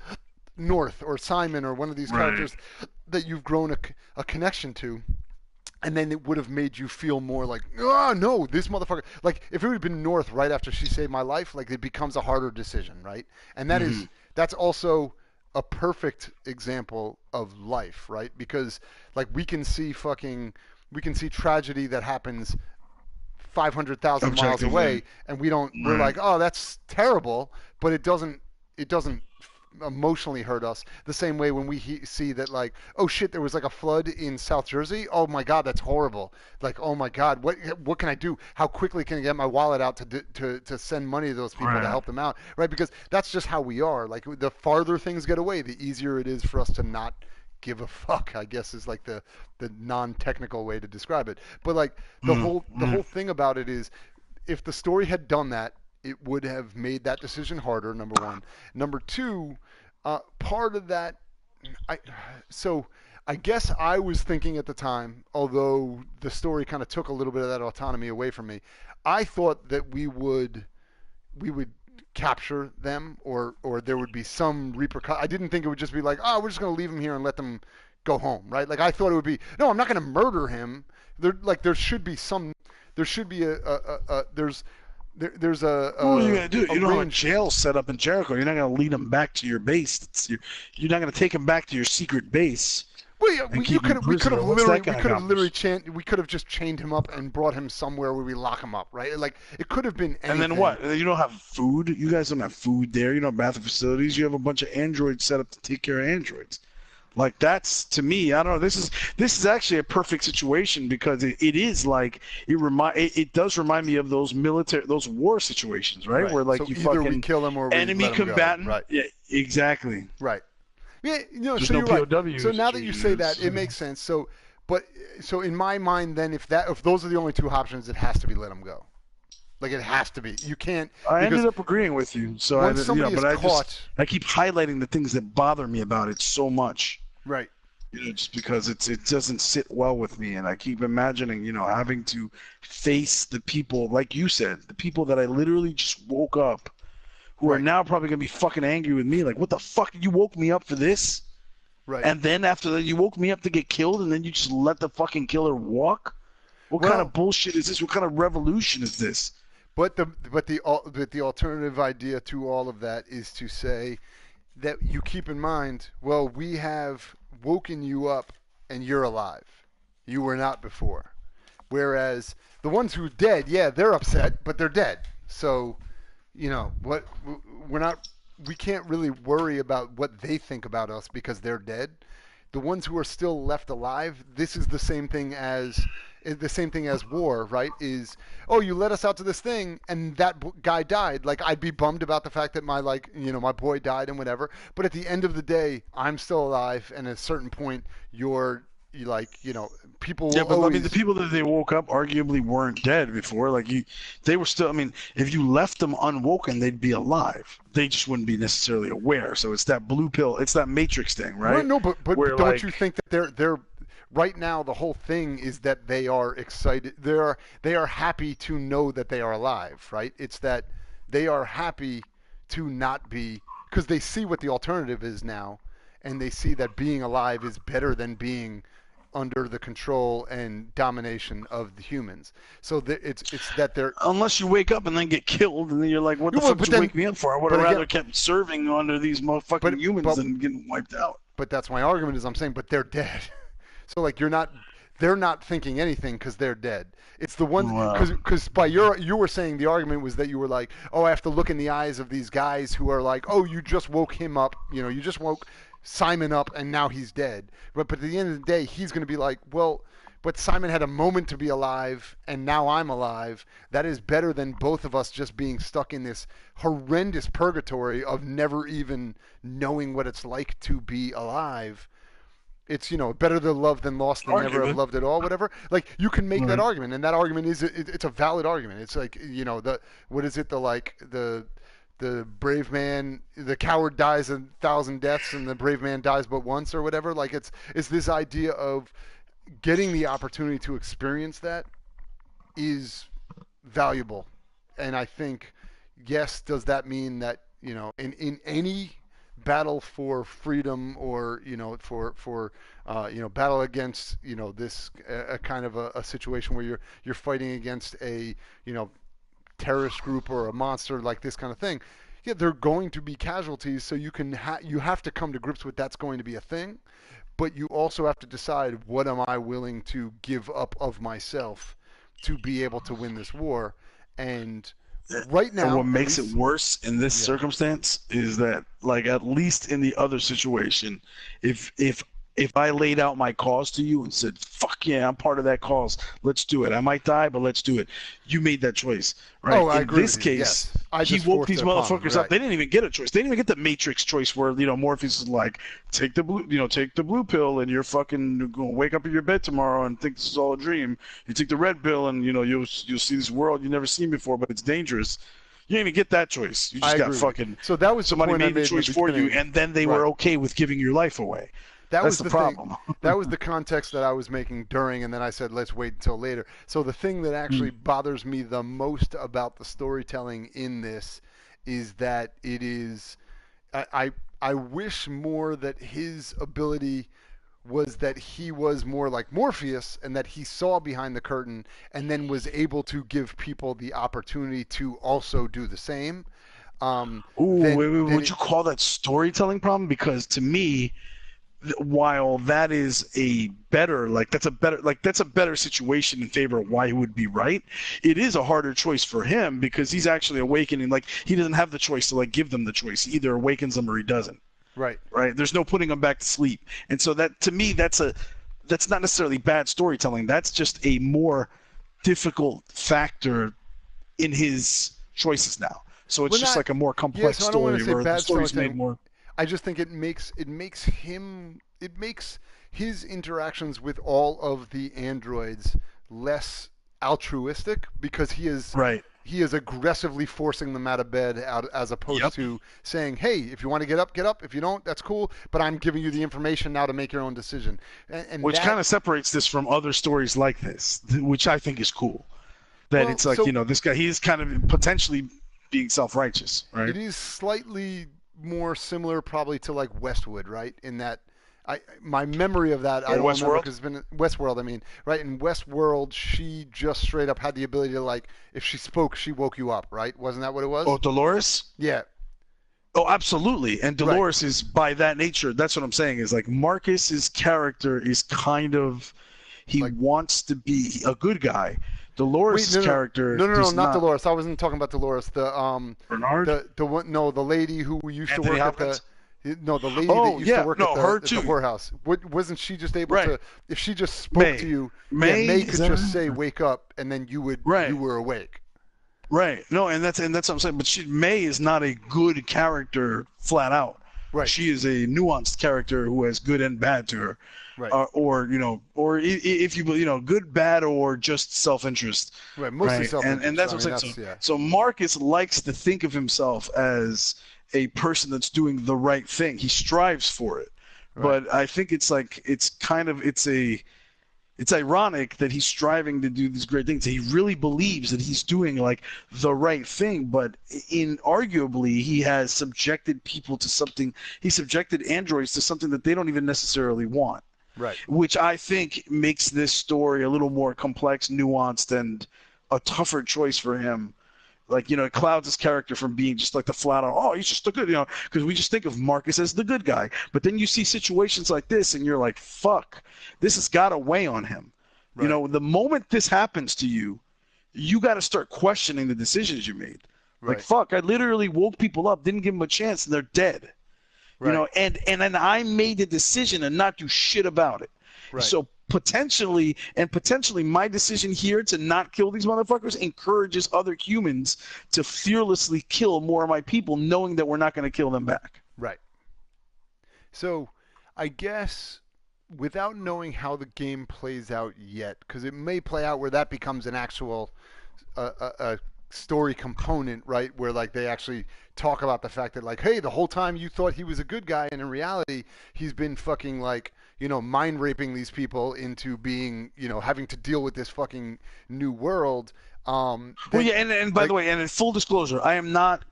North or Simon or one of these characters that you've grown a connection to. And then it would have made you feel more like, oh, no, this motherfucker. Like, if it would have been North right after she saved my life, like, it becomes a harder decision, right? And that's also a perfect example of life, right? Because, like, we can see tragedy that happens 500,000 miles away, and we're like, oh, that's terrible, but it doesn't emotionally hurt us the same way when we see that, like, oh shit, there was like a flood in South Jersey. Oh my God, that's horrible. Like, oh my God, what can I do? How quickly can I get my wallet out to send money to those people to help them out, right? Because that's just how we are. Like, the farther things get away, the easier it is for us to not give a fuck, I guess, is like the non-technical way to describe it. But like the whole thing about it is, if the story had done that, it would have made that decision harder, number one. Number two, part of that, I guess I was thinking at the time, although the story kind of took a little bit of that autonomy away from me, I thought that we would capture them, or there would be some repercussion. I didn't think it would just be like, oh, we're just going to leave him here and let them go home, right? Like, I thought it would be, no, I'm not going to murder him. There should be there's a what are you gonna do? You don't have a jail set up in Jericho. You're not gonna lead him back to your base. You're not gonna take him back to your secret base. Well, yeah, we could have just chained him up and brought him somewhere where we lock him up, right? Like, it could have been anything. And then what? You don't have food. You guys don't have food there. You don't have bathroom facilities. You have a bunch of androids set up to take care of androids. Like, that's, to me, I don't know. This is actually a perfect situation because it is like it does remind me of those war situations, right? Where like, so you either we kill them or we enemy let them combatant, go. Right? Yeah, exactly. Right. Yeah, There's so no you're POW. Right. So now that you say that, it makes sense. So in my mind, then, if those are the only two options, it has to be let them go. Like, it has to be. You can't. I ended up agreeing with you. So I keep highlighting the things that bother me about it so much. Right. Just because it doesn't sit well with me, and I keep imagining, having to face the people, like you said, the people that I literally just woke up, who are now probably gonna be fucking angry with me. Like, what the fuck? You woke me up for this? Right. And then after that, you woke me up to get killed, and then you just let the fucking killer walk? What kind of bullshit is this? What kind of revolution is this? But the alternative idea to all of that is to say that you keep in mind, well, we have woken you up and you're alive. You were not before. Whereas the ones who are dead, yeah, they're upset, but they're dead. So, we can't really worry about what they think about us because they're dead. The ones who are still left alive, this is the same thing as war, right? Is, oh, you let us out to this thing and that guy died. Like, I'd be bummed about the fact that my boy died and whatever. But at the end of the day, I'm still alive, and at a certain point, people will but always... I mean, the people that they woke up arguably weren't dead before. Like, they were still. I mean, if you left them unwoken, they'd be alive. They just wouldn't be necessarily aware. So it's that blue pill. It's that Matrix thing, right? No, but don't you think that they're Right now, the whole thing is that they are excited. They are happy to know that they are alive, right? It's that they are happy to not be, because they see what the alternative is now, and they see that being alive is better than being under the control and domination of the humans. So it's that they're, unless you wake up and then get killed, and then you're like, what the fuck did you wake me up for? I would have rather kept serving under these motherfucking humans than getting wiped out. But that's my argument, is I'm saying, but they're dead. So like they're not thinking anything because they're dead. It's the one, because by you were saying the argument was that you were like, oh, I have to look in the eyes of these guys who are like, oh, you just woke him up, you just woke Simon up and now he's dead. But at the end of the day, he's going to be like, well, but Simon had a moment to be alive and now I'm alive. That is better than both of us just being stuck in this horrendous purgatory of never even knowing what it's like to be alive. It's, better to love than lost than never have loved at all, whatever. Like, you can make that argument, and that argument it's a valid argument. It's like, the brave man, the coward dies 1,000 deaths and the brave man dies but once, or whatever. Like, it's this idea of getting the opportunity to experience that is valuable. And I think, yes, does that mean that, in any battle for freedom, or for battle against this kind of a situation where you're fighting against a terrorist group or a monster, like this kind of thing, there are going to be casualties. So you have to come to grips with that's going to be a thing, but you also have to decide, what am I willing to give up of myself to be able to win this war? And right now, and what makes it worse in this circumstance is that, like, at least in the other situation, if I laid out my cause to you and said, fuck yeah, I'm part of that cause, let's do it. I might die, but let's do it. You made that choice, right? Oh, I agree in this case, he woke these motherfuckers up. They didn't even get a choice. They didn't even get the Matrix choice where, Morpheus is like, take the blue pill and you're fucking going to wake up in your bed tomorrow and think this is all a dream. You take the red pill and, you'll see this world you've never seen before, but it's dangerous. You didn't even get that choice. You just got fucking, so that was somebody made the choice for you, and then they were okay with giving your life away. That's the problem. That was the context that I was making during, and then I said, let's wait until later. So the thing that actually bothers me the most about the storytelling in this is that it is, I wish more that his ability was that he was more like Morpheus, and that he saw behind the curtain and then was able to give people the opportunity to also do the same. Would you call that storytelling problem? Because to me, while that is a better, that's a better situation in favor of why he would be right, it is a harder choice for him because he's actually awakening. Like, he doesn't have the choice to give them the choice. He either awakens them or he doesn't. Right. There's no putting them back to sleep. And so that, to me, that's not necessarily bad storytelling. That's just a more difficult factor in his choices now. So it's just like a more complex so I don't want to say where bad the story's storytelling. made more. I just think it makes his interactions with all of the androids less altruistic, because he is aggressively forcing them out of bed, as opposed to saying, hey, if you want to get up, get up. If you don't, that's cool, but I'm giving you the information now to make your own decision. And which kind of separates this from other stories like this, which I think is cool. That it's like, this guy, he's kind of potentially being self-righteous, right? It is slightly more similar probably to like Westwood, right? In that my memory of that, I don't remember because it's been Westworld, right? In Westworld, she just straight up had the ability to, if she spoke, she woke you up, right? Wasn't that what it was? Oh, Dolores? Yeah. Oh, absolutely. And Dolores is by that nature. That's what I'm saying is Marcus's character is kind of, he wants to be a good guy. Dolores' character. No, not Dolores. I wasn't talking about Dolores. The Bernard. The lady who used Anthony to work Hopkins? at the lady that used to work at the whorehouse. Wasn't she just able to? If she just spoke to you, May could just say "wake up," and then you were awake. Right. No, and that's what I'm saying. But May is not a good character flat out. Right. She is a nuanced character who has good and bad to her. Right. Or if you good, bad, or just self-interest. Right. Mostly self-interest. And that's what I'm saying. So Marcus likes to think of himself as a person that's doing the right thing. He strives for it. Right. But I think it's It's ironic that he's striving to do these great things. He really believes that he's doing like the right thing, but arguably he has subjected people to something. He subjected androids to something that they don't even necessarily want. Right. Which I think makes this story a little more complex, nuanced, and a tougher choice for him. Like, it clouds his character from being just like the flat out, oh, he's just a good, because we just think of Marcus as the good guy. But then you see situations like this and you're like, fuck, this has got to weigh on him. Right. The moment this happens to you, you got to start questioning the decisions you made. Right. Like, fuck, I literally woke people up, didn't give them a chance, and they're dead. Right. And then I made the decision and not do shit about it. Right. So potentially my decision here to not kill these motherfuckers encourages other humans to fearlessly kill more of my people, knowing that we're not going to kill them back. Right. So I guess without knowing how the game plays out yet, because it may play out where that becomes an actual a story component, right, where like they actually talk about the fact that like, hey, the whole time you thought he was a good guy, and in reality he's been fucking like, mind raping these people into being, having to deal with this fucking new world. Well, yeah, and by the way, and in full disclosure, I am not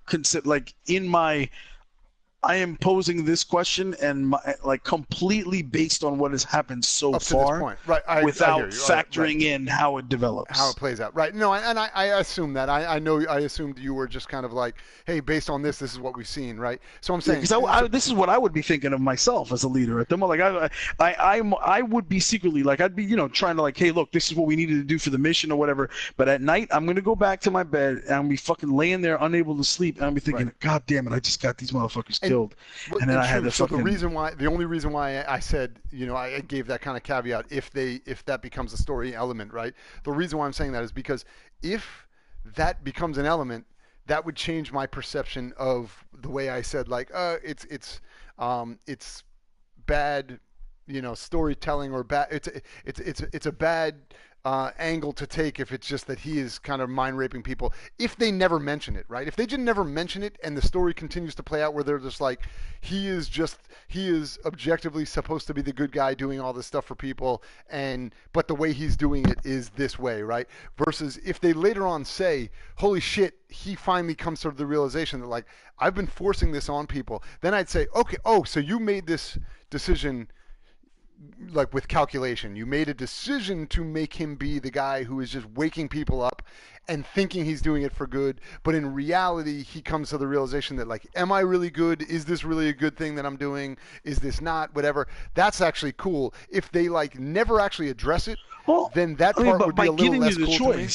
I am posing this question and completely based on what has happened so up far, to this point. Right? without factoring in how it develops, how it plays out. Right? No, and I assume that. I know. I assumed you were just kind of like, hey, based on this is what we've seen, right? So I'm saying, because this is what I would be thinking of myself as a leader. At the moment, like I would be secretly like, I'd be trying to like, hey, look, this is what we needed to do for the mission or whatever. But at night, I'm gonna go back to my bed and I'm be fucking laying there unable to sleep, and I'll be thinking, right, God damn it, I just got these motherfuckers killed. And then I had the fucking... the only reason why I said, I gave that kind of caveat, if that becomes a story element, right? The reason why I'm saying that is because if that becomes an element, that would change my perception of the way I said, like, it's bad, storytelling, or bad. It's a bad angle to take if it's just that he is kind of mind raping people. If they never mention it, right? If they just never mention it and the story continues to play out where they're just like, he is objectively supposed to be the good guy doing all this stuff for people, but the way he's doing it is this way, right? Versus if they later on say, holy shit, he finally comes to the realization that like, I've been forcing this on people, then I'd say, okay, so you made this decision like with calculation. You made a decision to make him be the guy who is just waking people up and thinking he's doing it for good, but in reality he comes to the realization that like, am I really good? Is this really a good thing that I'm doing? Is this not? Whatever. That's actually cool. If they like never actually address it, then that part would be a little less cool to me.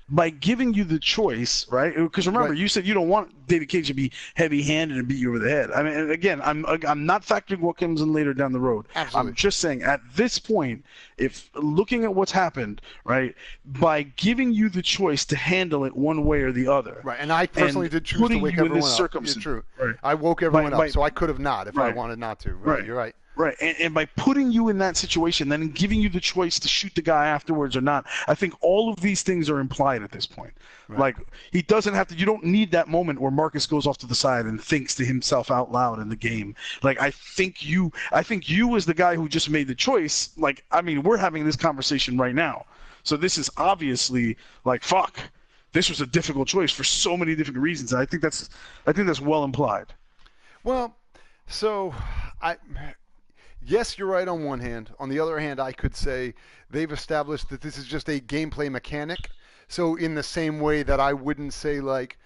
By giving you the choice, right? Because remember, you said you don't want David Cage to be heavy-handed and beat you over the head. I mean, again, I'm not factoring what comes in later down the road. Absolutely. I'm just saying, at this point, if looking at what's happened, right, by giving you the choice to handle it one way or the other, right? And I personally did choose to wake everyone up. It's true. Right. I woke everyone up, so I could have not if I wanted not to. Right? You're right. Right, and by putting you in that situation, then giving you the choice to shoot the guy afterwards or not, I think all of these things are implied at this point. Right. Like, he doesn't have to, you don't need that moment where Marcus goes off to the side and thinks to himself out loud in the game. Like, I think you as the guy who just made the choice, like, I mean, we're having this conversation right now. So this is obviously, like, fuck, this was a difficult choice for so many different reasons. And I think that's well implied. Well, so, yes, you're right on one hand. On the other hand, I could say they've established that this is just a gameplay mechanic. So in the same way that I wouldn't say, like,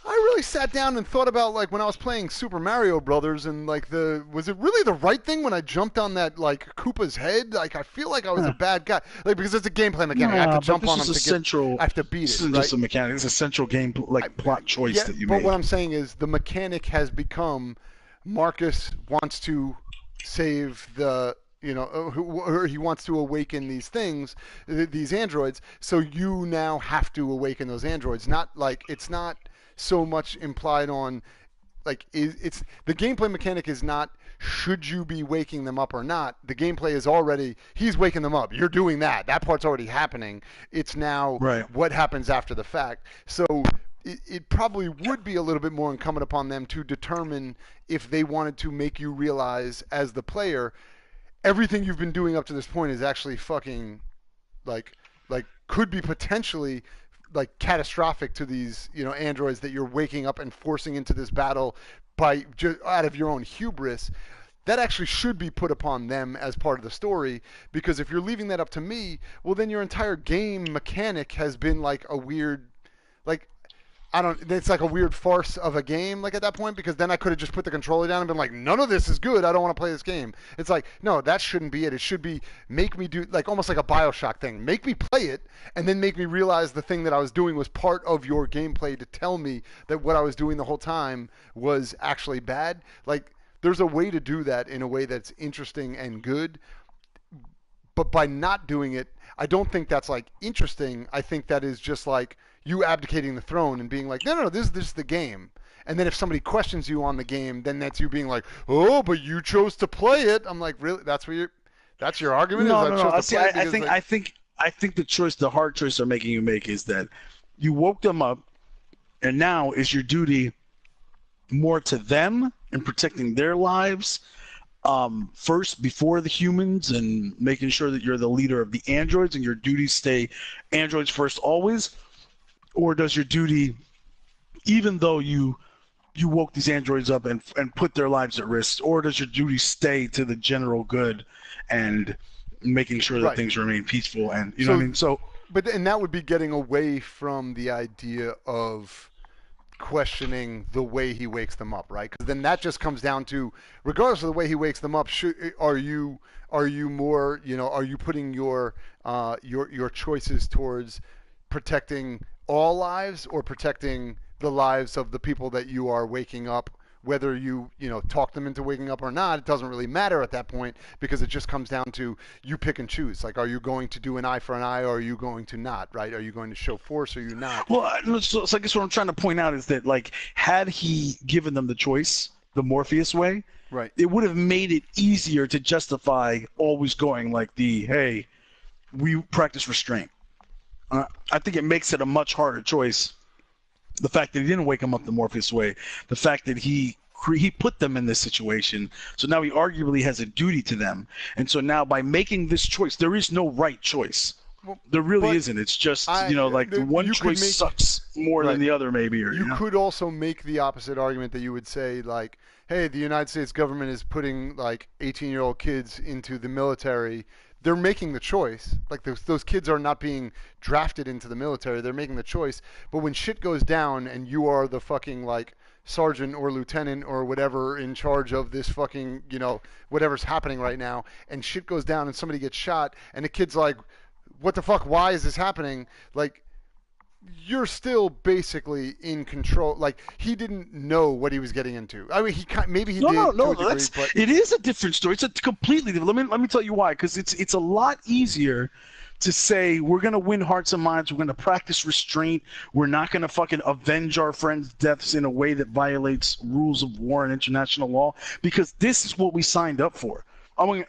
I really sat down and thought about, like, when I was playing Super Mario Brothers and, like, was it really the right thing when I jumped on that, like, Koopa's head? Like, I feel like I was a bad guy. Like, because it's a gameplay mechanic. I have to jump on him I have to beat it, This isn't just a mechanic. It's a central game, plot choice that you made. But what I'm saying is the mechanic has become Marcus wants to save the, or he wants to awaken these things, these androids, so you now have to awaken those androids. Not like, it's not so much implied on, like, it's the gameplay mechanic is not should you be waking them up or not. The gameplay is already, he's waking them up, you're doing that part's already happening. It's now what happens after the fact. So it probably would be a little bit more incumbent upon them to determine if they wanted to make you realize as the player, everything you've been doing up to this point is actually fucking like could be potentially like catastrophic to these, you know, androids that you're waking up and forcing into this battle by just out of your own hubris. That actually should be put upon them as part of the story, because if you're leaving that up to me, well, then your entire game mechanic has been like a weird, like, it's like a weird farce of a game, like at that point, because then I could have just put the controller down and been like, none of this is good, I don't want to play this game. It's like, no, that shouldn't be it. It should be make me do, like almost like a BioShock thing. Make me play it, and then make me realize the thing that I was doing was part of your gameplay to tell me that what I was doing the whole time was actually bad. Like, there's a way to do that in a way that's interesting and good, but by not doing it, I don't think that's like interesting. I think that is just like you abdicating the throne and being like, no, this is the game. And then if somebody questions you on the game, then that's you being like, oh, but you chose to play it. I'm like, really? That's your argument? No. See, I think the hard choice they're making you make is that you woke them up, and now is your duty more to them and protecting their lives first before the humans, and making sure that you're the leader of the androids and your duties stay androids first always? Or does your duty, even though you woke these androids up and put their lives at risk, or does your duty stay to the general good and making sure that things remain peaceful? And you know what I mean? So, and that would be getting away from the idea of questioning the way he wakes them up, right? Because then that just comes down to, regardless of the way he wakes them up, are you more, you know, are you putting your choices towards protecting all lives or protecting the lives of the people that you are waking up? Whether you talk them into waking up or not, it doesn't really matter at that point, because it just comes down to you pick and choose. Like, are you going to do an eye for an eye, or are you going to not, right? Are you going to show force, or are you not? Well, so I guess what I'm trying to point out is that, like, had he given them the choice, the Morpheus way, right, it would have made it easier to justify always going like hey, we practice restraint. I think it makes it a much harder choice. The fact that he didn't wake him up the Morpheus way, the fact that he put them in this situation, so now he arguably has a duty to them. And so now by making this choice, there is no right choice. There really isn't. It's just, the one choice sucks more than the other, maybe. Or you could also make the opposite argument that you would say, like, hey, the United States government is putting like 18-year-old kids into the military. They're making the choice. Like, those kids are not being drafted into the military. They're making the choice. But when shit goes down and you are the fucking, like, sergeant or lieutenant or whatever in charge of this fucking, whatever's happening right now, and shit goes down and somebody gets shot and the kid's like, what the fuck? Why is this happening? Like, you're still basically in control. Like, he didn't know what he was getting into. I mean, maybe he did. No. It is a different story. It's a completely different. Let me tell you why. Because it's a lot easier to say we're gonna win hearts and minds. We're gonna practice restraint. We're not gonna fucking avenge our friends' deaths in a way that violates rules of war and international law. Because this is what we signed up for. I mean,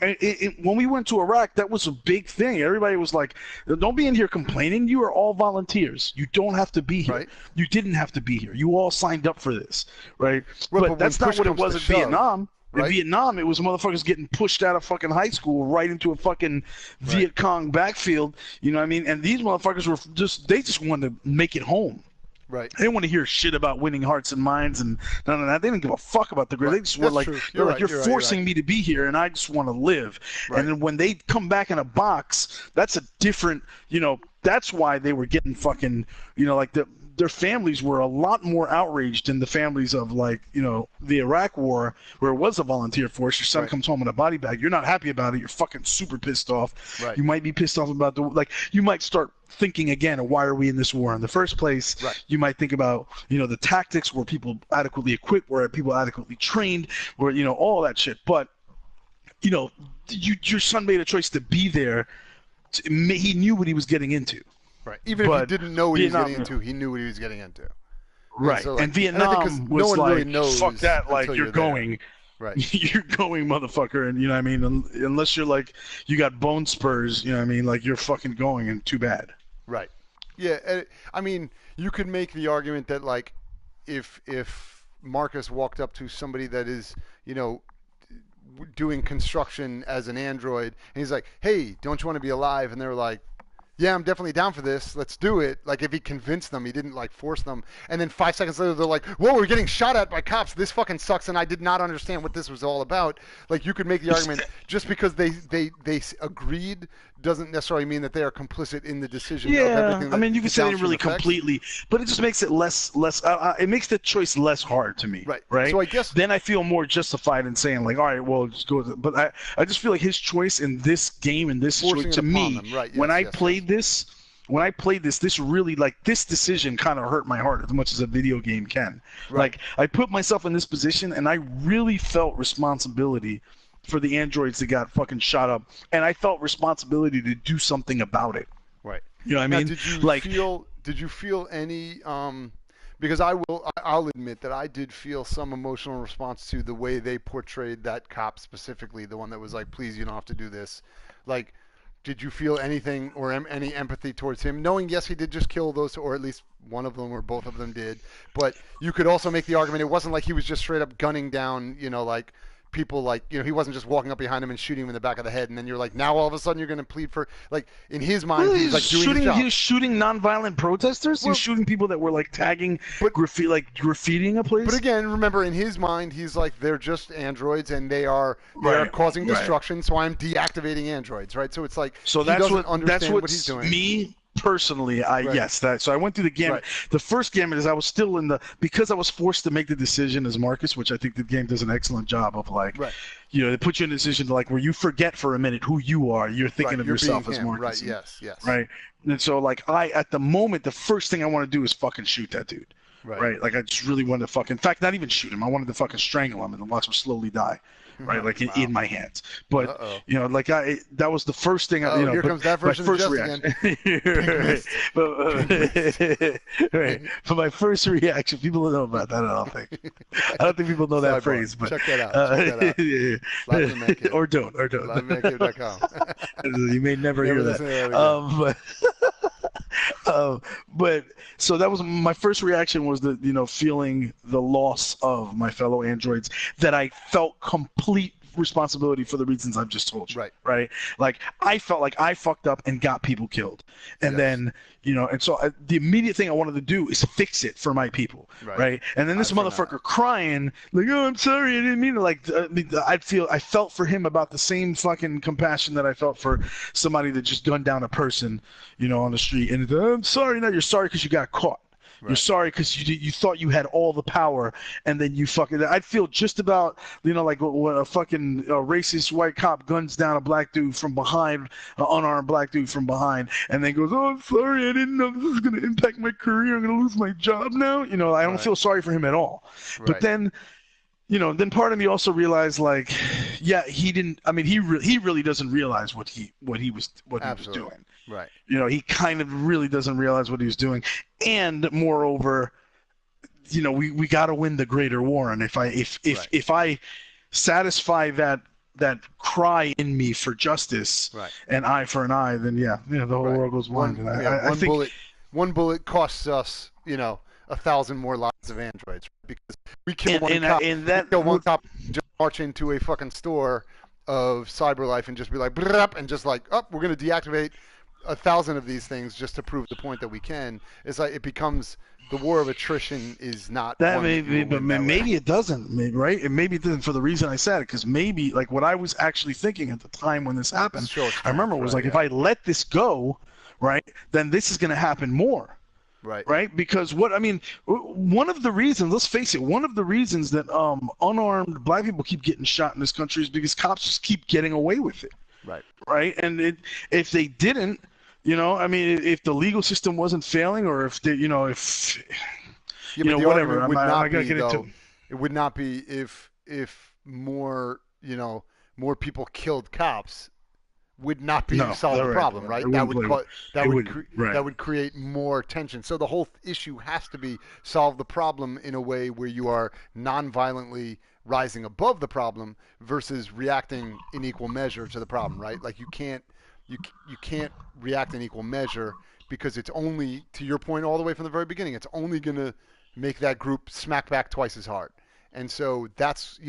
when we went to Iraq, that was a big thing. Everybody was like, don't be in here complaining. You are all volunteers. You don't have to be here. Right. You didn't have to be here. You all signed up for this, right? But that's not what it was in Vietnam. Right? In Vietnam, it was motherfuckers getting pushed out of fucking high school right into a fucking Viet Cong backfield. You know what I mean? And these motherfuckers they just wanted to make it home. Right. They didn't want to hear shit about winning hearts and minds and none of that. They didn't give a fuck about the grade. They just were like, you're forcing me to be here, and I just want to live. Right. And then when they come back in a box, that's a different, that's why they were getting fucking, their families were a lot more outraged than the families of, like, the Iraq War, where it was a volunteer force. Your son comes home in a body bag. You're not happy about it. You're fucking super pissed off. Right. You might be pissed off about you might start thinking again of why are we in this war in the first place. Right. You might think about, the tactics, were people adequately equipped, were people adequately trained, were, all that shit. But, your son made a choice to be there. He knew what he was getting into. Right. Even if he didn't know what he was getting into, he knew what he was getting into. Right. So, and Vietnam was no one really knows, fuck that, like, you're going. Right. You're going, motherfucker, and you know what I mean? Unless you're like, you got bone spurs, you know what I mean? Like, you're fucking going, and too bad. Right. Yeah, I mean, you could make the argument that, like, if Marcus walked up to somebody that is, doing construction as an android, and he's like, "Hey, don't you want to be alive?" And they're like, "Yeah, I'm definitely down for this. Let's do it." Like, if he convinced them, he didn't like force them. And then 5 seconds later, they're like, "Whoa, we're getting shot at by cops. This fucking sucks." And I did not understand what this was all about. Like, you could make the argument just because they agreed doesn't necessarily mean that they are complicit in the decision. Of everything that I mean, you can say they really affects. completely, but it just makes it less. It makes the choice less hard to me. Right. Right. So I guess then I feel more justified in saying like, all right, well, just go with it. But I just feel like his choice in this game, in this Forcing situation, to it upon me, them. Right. when Yes, I yes, played this. When I played this really, like, this decision kind of hurt my heart as much as a video game can. Right. Like, I put myself in this position, and I really felt responsibility for the androids that got fucking shot up, and I felt responsibility to do something about it. Right. You know what I Now, mean? Did you feel any? Because I'll admit that I did feel some emotional response to the way they portrayed that cop specifically, the one that was like, "Please, you don't have to do this." Like, did you feel anything or any empathy towards him, knowing yes he did just kill those, or at least one of them or both of them did, but you could also make the argument it wasn't like he was just straight up gunning down, like people, like, he wasn't just walking up behind him and shooting him in the back of the head, and then you're like, now all of a sudden you're going to plead for, like, in his mind, Well, he's like doing his job. He was shooting nonviolent protesters. He was shooting people that were like tagging, graffitiing a place. But again, remember, in his mind, he's like, they're just androids and they are causing destruction, so I'm deactivating androids, right? So it's like, so he that's doesn't understand what he's doing. Me personally, so I went through the gamut. Right. The first gamut is I was still because I was forced to make the decision as Marcus, which I think the game does an excellent job of, like, they put you in a decision like where you forget for a minute who you are. You're thinking of yourself as Marcus. Right. Yes. Right. And so, like, at the moment, the first thing I want to do is fucking shoot that dude. Right. Like, I just really wanted to in fact, not even shoot him. I wanted to fucking strangle him and watch him slowly die. Right, like in my hands, but that was the first thing. Here comes that version of Just again. But my first reaction, people don't know about that. I don't think people know that phrase. But check that out. Or don't. LiveandMakeIt.com. You may never hear that. But so that was my first reaction, was feeling the loss of my fellow androids that I felt complete responsibility for the reasons I've just told you. Right. Like, I felt like I fucked up and got people killed, and then and so the immediate thing I wanted to do is fix it for my people. Right. And then this motherfucker crying like, "Oh, I'm sorry, I didn't mean to." Like, I felt for him about the same fucking compassion that I felt for somebody that just gunned down a person, on the street. And I'm sorry. No, you're sorry because you got caught. You're sorry because you thought you had all the power, and then you fucking. I'd feel just about, like when a fucking racist white cop guns down a black dude from behind, an unarmed black dude from behind, and then goes, "Oh, I'm sorry, I didn't know this was going to impact my career. I'm going to lose my job now." I don't feel sorry for him at all. But then, then part of me also realized, like, yeah, he didn't. I mean, he really doesn't realize what he was doing. Right. He kind of really doesn't realize what he was doing. And moreover, we got to win the greater war. And if I satisfy that cry in me for justice, and eye for an eye, then the whole world goes blind. One bullet costs us, 1,000 more lives of androids, because we kill one cop, just march into a fucking store of CyberLife and just be like, and just like, we're going to deactivate 1,000 of these things just to prove the point that we can. It's like, it becomes, the war of attrition is not that. Maybe it doesn't, right? And maybe it doesn't for the reason I said it, because maybe, like, what I was actually thinking at the time when this happened, I remember was like, if I let this go, right, then this is going to happen more. Right? Because one of the reasons, let's face it, one of the reasons that unarmed black people keep getting shot in this country is because cops just keep getting away with it. Right? And if they didn't, if the legal system wasn't failing, or if they, whatever. It would not be if more, more people killed cops. Would not be solve the problem, right? That would create more tension. So the whole issue has to be solve the problem in a way where you are non-violently rising above the problem versus reacting in equal measure to the problem, right? Like, you can't react in equal measure, because it's only, to your point all the way from the very beginning, it's only going to make that group smack back twice as hard. And so that's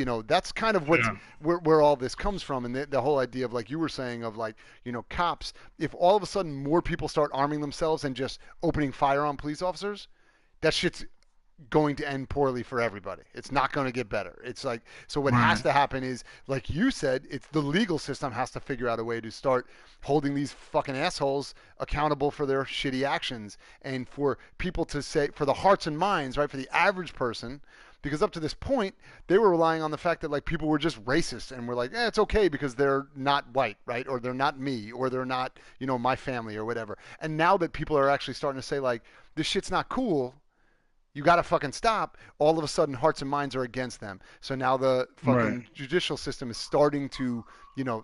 kind of where all this comes from. And the whole idea of, like you were saying, of like, cops, if all of a sudden more people start arming themselves and just opening fire on police officers, that shit's going to end poorly for everybody. It's not going to get better. It's like, so what has to happen is, like you said, it's the legal system has to figure out a way to start holding these fucking assholes accountable for their shitty actions, and for people to say, for the hearts and minds, right, for the average person, because up to this point they were relying on the fact that like people were just racist and were like, it's okay because they're not white, right, or they're not me, or they're not my family or whatever. And now that people are actually starting to say like, this shit's not cool, you got to fucking stop, all of a sudden hearts and minds are against them. So now the fucking judicial system is starting to,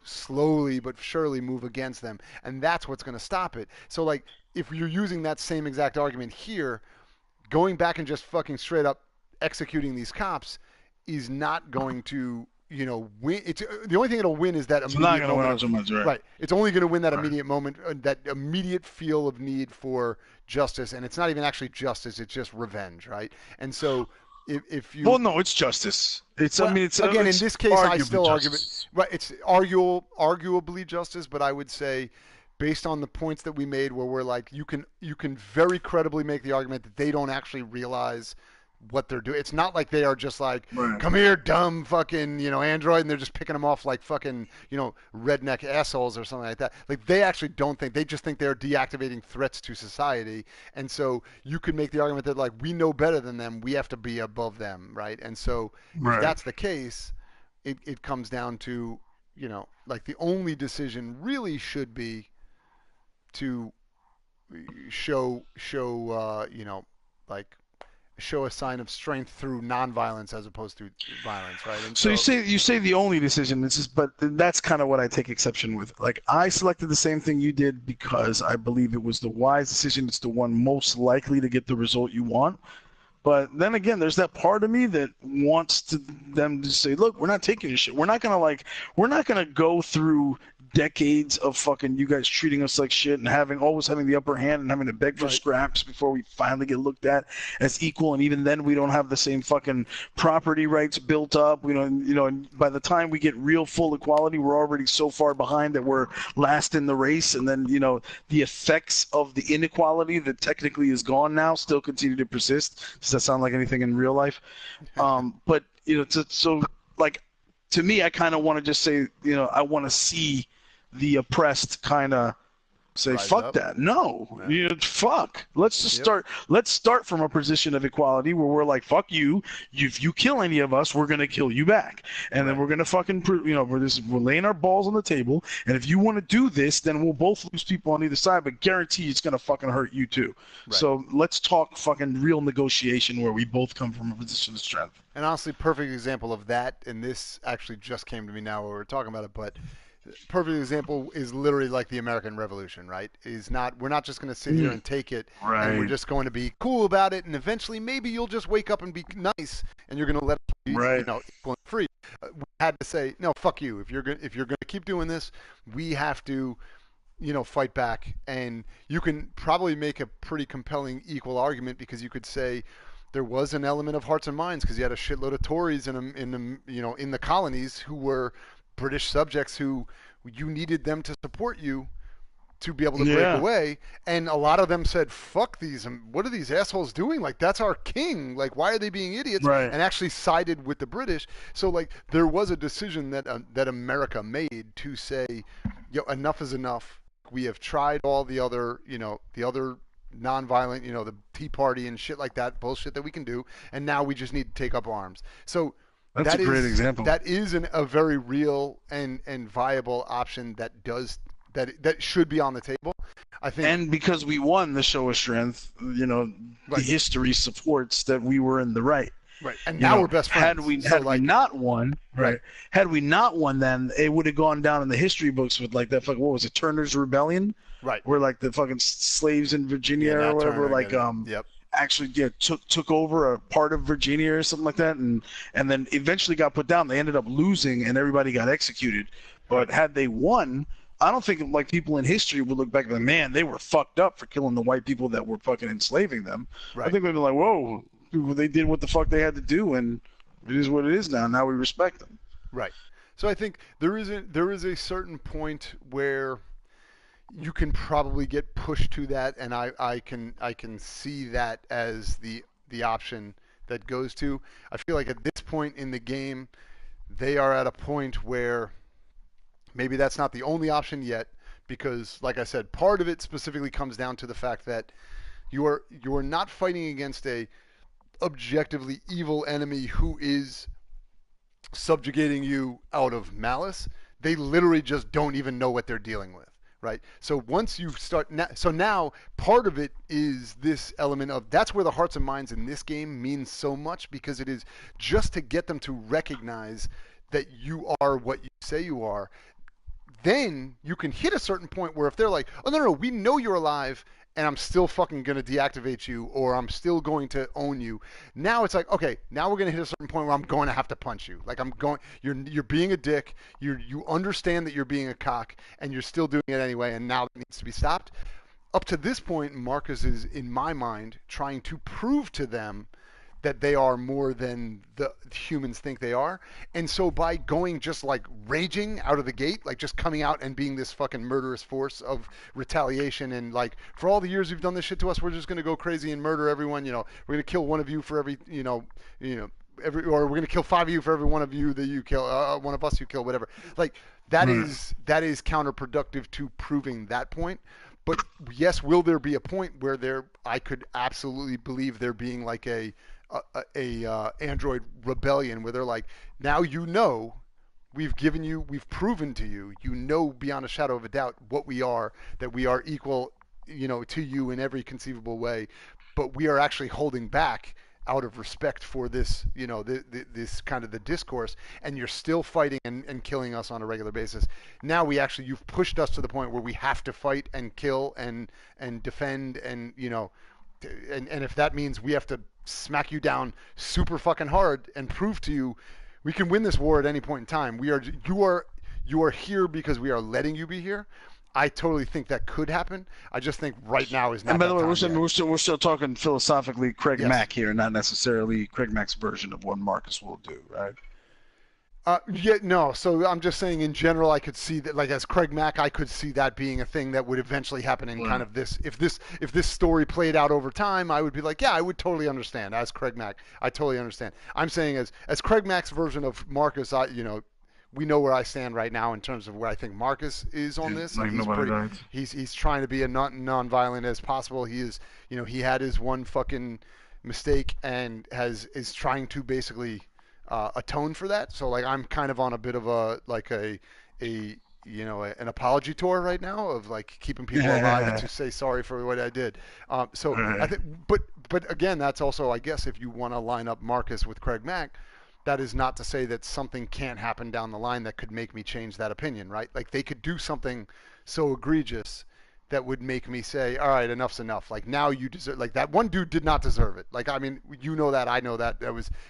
slowly but surely move against them. And that's what's going to stop it. So like, if you're using that same exact argument here, going back and just fucking straight up executing these cops is not going to, win. It's the only thing it'll win is that immediate moment. Right. It's only going to win that immediate moment, that immediate feel of need for justice, and it's not even actually justice; it's just revenge, right? And so, if you it's justice. It's in this case, I still argue it. Right. It's arguably justice, but I would say, based on the points that we made, where we're like, you can very credibly make the argument that they don't actually realize what they're doing. It's not like they are just like, come here, dumb fucking, android, and they're just picking them off like fucking, redneck assholes or something like that. Like, they actually don't think, they just think they're deactivating threats to society. And so you could make the argument that like, we know better than them, we have to be above them, right? And so if that's the case, it comes down to, like, the only decision really should be to show a sign of strength through nonviolence as opposed to violence, right? And so you say the only decision, but that's kind of what I take exception with. Like, I selected the same thing you did because I believe it was the wise decision. It's the one most likely to get the result you want. But then again, there's that part of me that wants them to say, look, we're not taking this shit. We're not gonna go through decades of fucking you guys treating us like shit and always having the upper hand and having to beg for scraps before we finally get looked at as equal. And even then, we don't have the same fucking property rights built up. And by the time we get real full equality, we're already so far behind that we're last in the race. And then, the effects of the inequality that technically is gone now still continue to persist. Does that sound like anything in real life? But, to me, I kind of want to just say, I want to see the oppressed kind of say, fuck that. No, fuck. Let's just start. Let's start from a position of equality where we're like, fuck you. If you kill any of us, we're going to kill you back. And then we're going to fucking, we're laying our balls on the table. And if you want to do this, then we'll both lose people on either side, but guarantee it's going to fucking hurt you too. Right. So let's talk fucking real negotiation where we both come from a position of strength. And honestly, perfect example of that, and this actually just came to me now while we were talking about it, but perfect example is literally like the American Revolution, right? We're not just going to sit here and take it, and we're just going to be cool about it, and eventually maybe you'll just wake up and be nice, and you're going to let us be, equal and free. We had to say, no, fuck you. If you're going to keep doing this, we have to, fight back. And you can probably make a pretty compelling equal argument, because you could say there was an element of hearts and minds, because you had a shitload of Tories in the colonies who were British subjects who you needed them to support you to be able to break away. And a lot of them said, fuck these, what are these assholes doing? Like, that's our king. Like, why are they being idiots? Right. And actually sided with the British. So, like, there was a decision that America made to say, enough is enough. We have tried all the other, the other nonviolent, the Tea Party and shit like that, bullshit that we can do, and now we just need to take up arms. So that's a great example. That is a very real and viable option that should be on the table, I think. And because we won the show of strength, the history supports that we were in the right. Right, and now we're best friends. Had we not won, had we not won, then it would have gone down in the history books with like that fucking, what was it, Turner's Rebellion? Right. Where like the fucking slaves in Virginia or whatever, actually took over a part of Virginia or something like that, and then eventually got put down. They ended up losing and everybody got executed. But had they won, I don't think like people in history would look back and be like, man, they were fucked up for killing the white people that were fucking enslaving them. Right. I think they'd be like, whoa, they did what the fuck they had to do, and It is what it is now. Now we respect them. Right. So I think there is a certain point where you can probably get pushed to that, and I can see that as the option that goes to. I feel like at this point in the game, they are at a point where maybe that's not the only option yet, because, like I said, part of it specifically comes down to the fact that you are not fighting against a objectively evil enemy who is subjugating you out of malice. They literally just don't even know what they're dealing with, right? So once you start, so now part of it is this element of, that's where the hearts and minds in this game means so much, because it is just to get them to recognize that you are what you say you are. Then you can hit a certain point where if they're like, oh, no, we know you're alive, and I'm still fucking going to deactivate you, or I'm still going to own you. Now it's like, okay, now we're going to hit a certain point where I'm going to have to punch you. Like, you're being a dick. You understand that you're being a cock, and you're still doing it anyway, and now it needs to be stopped. Up to this point, Marcus is, in my mind, trying to prove to them that they are more than the humans think they are. And so by going just like raging out of the gate, like just coming out and being this fucking murderous force of retaliation, and like, for all the years you've done this shit to us, we're just going to go crazy and murder everyone. We're going to kill one of you for every, or we're going to kill 5 of you for every one of you that you kill, one of us you kill, whatever. Like, that is counterproductive to proving that point. But yes, will there be a point where I could absolutely believe there being like a Android rebellion where they're like, now we've proven to you, beyond a shadow of a doubt what we are, that we are equal, to you in every conceivable way, but we are actually holding back out of respect for this, this kind of the discourse, and you're still fighting and killing us on a regular basis. Now you've pushed us to the point where we have to fight and kill and defend, and and if that means we have to smack you down super fucking hard and prove to you we can win this war at any point in time. You are here because we are letting you be here. I totally think that could happen. I just think right now is not. And by the way, we're we're still talking philosophically CraigMakk here, not necessarily CraigMakk's version of what Marcus will do, right? No. So I'm just saying, in general, I could see that, like, as CraigMakk, I could see that being a thing that would eventually happen in kind of this. If this story played out over time, I would be like, yeah, I would totally understand. As CraigMakk, I totally understand. I'm saying as CraigMakk's version of Marcus, we know where I stand right now in terms of where I think Marcus is on this. Like he's trying to be as non-violent as possible. He is, he had his one fucking mistake and is trying to basically atone for that. So like, I'm kind of on a bit of an apology tour right now of like keeping people alive to say sorry for what I did. So I think, but again, that's also, I guess, if you want to line up Marcus with CraigMakk, that is not to say that something can't happen down the line that could make me change that opinion, right? Like, they could do something so egregious that would make me say, all right, enough's enough. Like, now you deserve, like, that one dude did not deserve it. Like, I mean, that, I know that.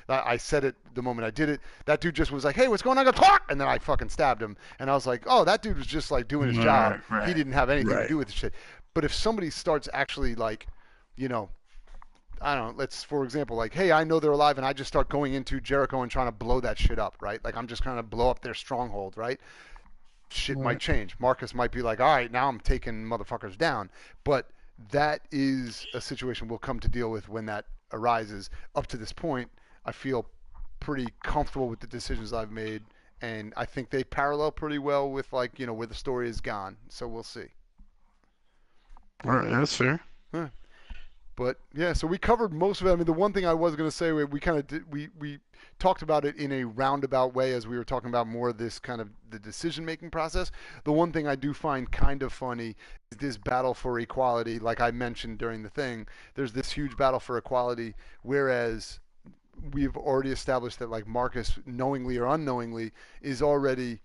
I said it the moment I did it. That dude just was like, hey, what's going on? Talk! And then I fucking stabbed him. And I was like, oh, that dude was just like doing his job. Right. He didn't have anything to do with the shit. But if somebody starts actually like, I don't know, let's, for example, like, hey, I know they're alive, and I just start going into Jericho and trying to blow that shit up, right? Like, I'm just trying to blow up their stronghold, right? Shit might change. Marcus might be like, all right, now I'm taking motherfuckers down. But that is a situation we'll come to deal with when that arises. Up to this point, I feel pretty comfortable with the decisions I've made, and I think they parallel pretty well with, like, where the story is gone. So we'll see. All right, that's fair. Huh. But yeah, so we covered most of it. I mean, the one thing I was going to say, we kind of did, we talked about it in a roundabout way as we were talking about more of this kind of the decision-making process. The one thing I do find kind of funny is this battle for equality. Like I mentioned during the thing, there's this huge battle for equality, whereas we've already established that, like, Marcus, knowingly or unknowingly, is already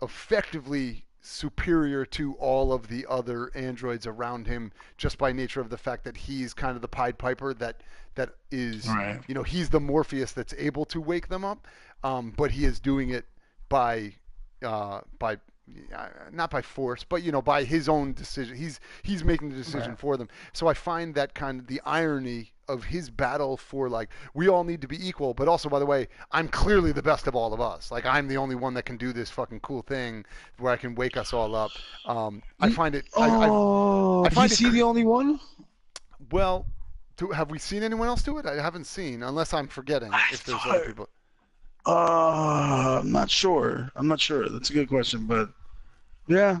effectively superior to all of the other androids around him, just by nature of the fact that he's kind of the Pied Piper that is, right. He's the Morpheus that's able to wake them up, but he is doing it by not by force, but by his own decision. He's making the decision for them. So I find that kind of the irony of his battle for like we all need to be equal, but also by the way, I'm clearly the best of all of us. Like I'm the only one that can do this fucking cool thing where I can wake us all up. I find it. I find is he the only one? Well, have we seen anyone else do it? I haven't seen, unless I'm forgetting if there's other people. I'm not sure. That's a good question, but yeah.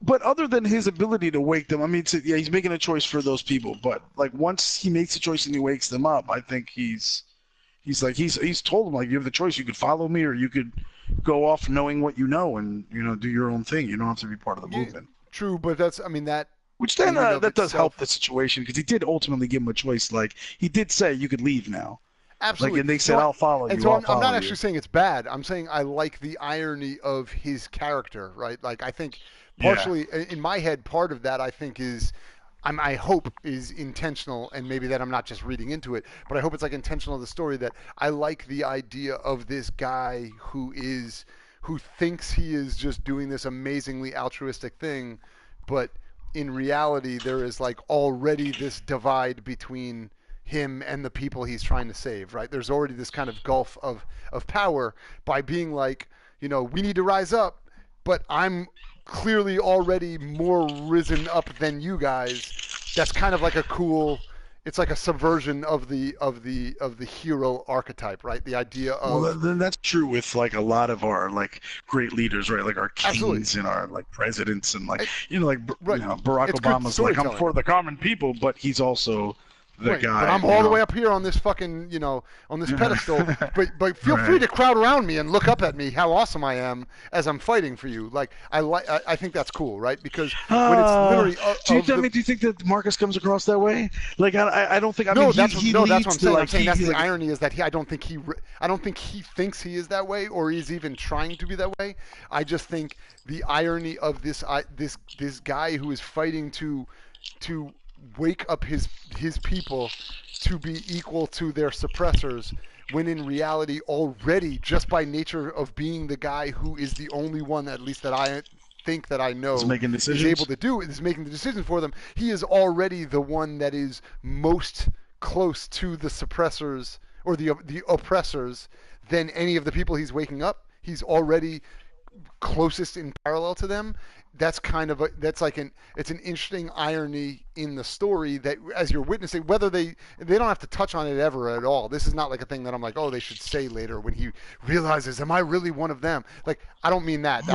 But other than his ability to wake them, he's making a choice for those people. But like once he makes a choice and he wakes them up, I think he's told them like you have the choice. You could follow me or you could go off knowing what you know and do your own thing. You don't have to be part of the movement. True, but which then that does help the situation because he did ultimately give him a choice. Like he did say you could leave now. Absolutely. Like, and they said, I'll follow you. And so I'm not actually saying it's bad. I'm saying I like the irony of his character, right? Like, I think partially, in my head, part of that I think is, I hope is intentional, and maybe that I'm not just reading into it, but I hope it's like intentional in the story that I like the idea of this guy who thinks he is just doing this amazingly altruistic thing, but in reality there is like already this divide between him and the people he's trying to save, right? There's already this kind of gulf of power by being like, we need to rise up, but I'm clearly already more risen up than you guys. That's kind of like it's like a subversion of the hero archetype, right? The idea of well, then that's true with like a lot of our like great leaders, right? Like our kings and our like presidents and like Barack Obama's like I'm for the common people, but he's also the guy. But I'm all the way up here on this fucking, on this pedestal. but feel free to crowd around me and look up at me, how awesome I am as I'm fighting for you. Like I think that's cool, right? Because when it's literally. Do you think that Marcus comes across that way? Like I don't think. That's what I'm saying. I'm saying that's the irony is that I don't think he thinks he is that way or he's even trying to be that way. I just think the irony of this guy who is fighting to wake up his people to be equal to their suppressors when in reality already just by nature of being the guy who is the only one at least that I think that I know is making able to do is making the decision for them. He is already the one that is most close to the suppressors or the oppressors than any of the people he's waking up. He's already closest in parallel to them. That's kind of it's an interesting irony in the story that as you're witnessing, whether they don't have to touch on it ever at all. This is not like a thing that I'm like, oh, they should say later when he realizes, am I really one of them? Like, I don't mean that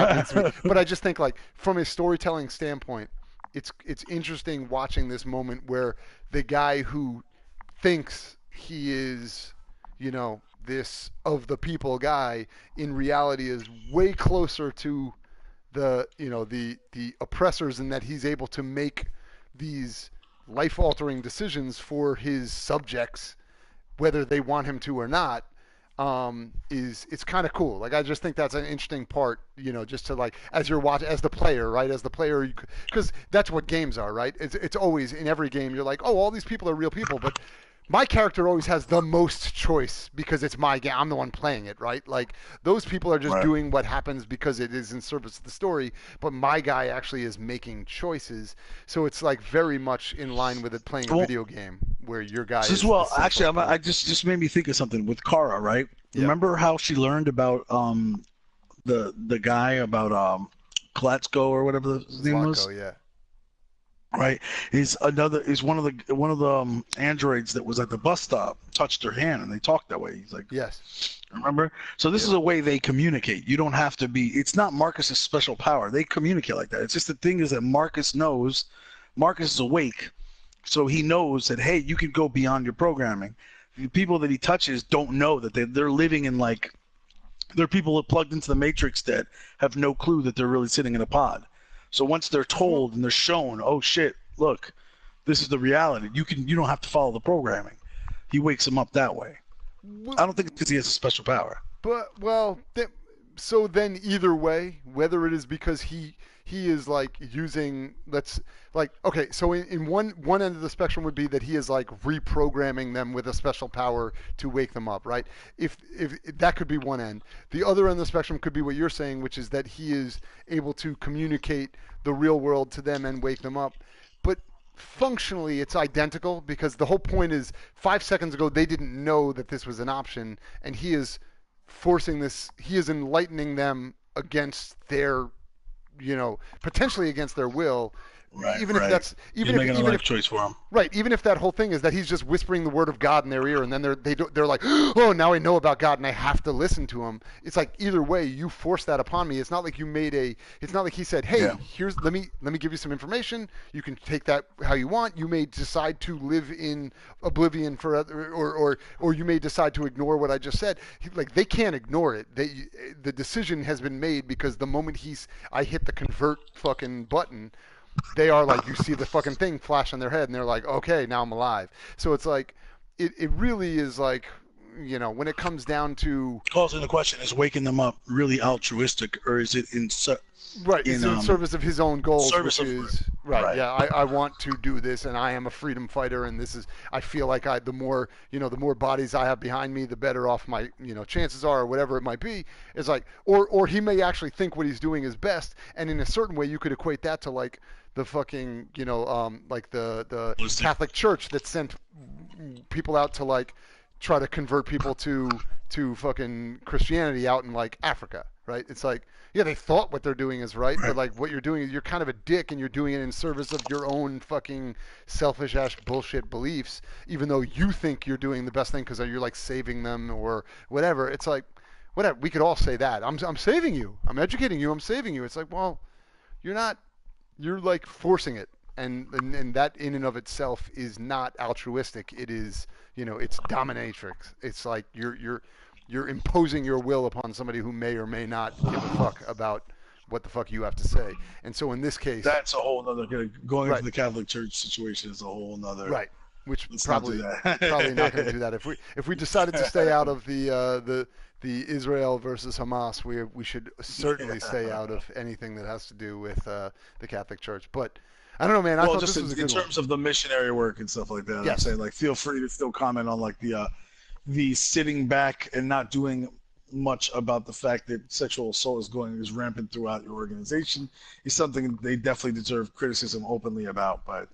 but I just think like from a storytelling standpoint, it's interesting watching this moment where the guy who thinks he is, this of the people guy in reality is way closer to the oppressors in that he's able to make these life-altering decisions for his subjects, whether they want him to or not. It's kind of cool. Like I just think that's an interesting part, just to like as you're watching as the player, right? As the player, because that's what games are, right? It's always in every game you're like, oh, all these people are real people, but my character always has the most choice because it's my game. I'm the one playing it, right? Like those people are just doing what happens because it is in service of the story, but my guy actually is making choices. So it's like very much in line with it playing a video game where your guy is actually, I just made me think of something with Kara, right? Yeah. Remember how she learned about the guy about Klatsko or whatever his name was? Yeah. Right, one of the androids that was at the bus stop touched her hand and they talked that way. He's like, yes, remember? So this is a way they communicate. You don't have to be. It's not Marcus's special power. They communicate like that. It's just the thing is that Marcus knows. Marcus is awake, so he knows that hey, you can go beyond your programming. The people that he touches don't know that they're living in like. They're people that plugged into the Matrix that have no clue that they're really sitting in a pod. So once they're told and they're shown, oh shit, look, this is the reality. You don't have to follow the programming. He wakes them up that way. I don't think it's because he has a special power. But So then either way, whether it is because he is like using, okay, so in one end of the spectrum would be that he is like reprogramming them with a special power to wake them up, right? If that could be one end. The other end of the spectrum could be what you're saying, which is that he is able to communicate the real world to them and wake them up. But functionally it's identical, because the whole point is 5 seconds ago they didn't know that this was an option, and he is forcing this, he is enlightening them against their, potentially against their will. Right, even if that's even making a life choice for him. Right, even if that whole thing is that he's just whispering the word of God in their ear, and then they're like, oh, now I know about God and I have to listen to him. It's like either way, you force that upon me. It's not like it's not like he said, hey, here's let me give you some information. You can take that how you want. You may decide to live in oblivion forever, or you may decide to ignore what I just said. They can't ignore it. The decision has been made, because the moment I hit the convert fucking button, they are like, you see the fucking thing flash on their head, and they're like, okay, now I'm alive. So it's like, it really is like, when it comes down to... Calls in the question, is waking them up really altruistic, or is it in... Right, it's in service of his own goals, service which is... Right, yeah, I want to do this, and I am a freedom fighter, and this is... I feel like the more bodies I have behind me, the better off my, chances are, or whatever it might be. It's like... Or he may actually think what he's doing is best, and in a certain way, you could equate that to, like, the fucking, like the Catholic Church that sent people out to, like, try to convert people to fucking Christianity out in, like, Africa, right? It's like, yeah, they thought what they're doing is right, but, like, what you're doing is you're kind of a dick, and you're doing it in service of your own fucking selfish-ass bullshit beliefs, even though you think you're doing the best thing because you're, like, saving them or whatever. It's like, whatever. We could all say that. I'm saving you. I'm educating you. I'm saving you. It's like, well, you're not. You're like forcing it, and that in and of itself is not altruistic. It is, it's dominatrix. It's like you're imposing your will upon somebody who may or may not give a fuck about what the fuck you have to say. And so in this case, that's a whole other going into the Catholic Church situation is a whole other which probably not going to do that. If we decided to stay out of the Israel versus Hamas, we should certainly stay out of anything that has to do with the Catholic Church. But I don't know, man. I thought this was a good one. In terms of the missionary work and stuff like that, I'm saying, like, feel free to still comment on, like, the sitting back and not doing much about the fact that sexual assault is rampant throughout your organization is something they definitely deserve criticism openly about. But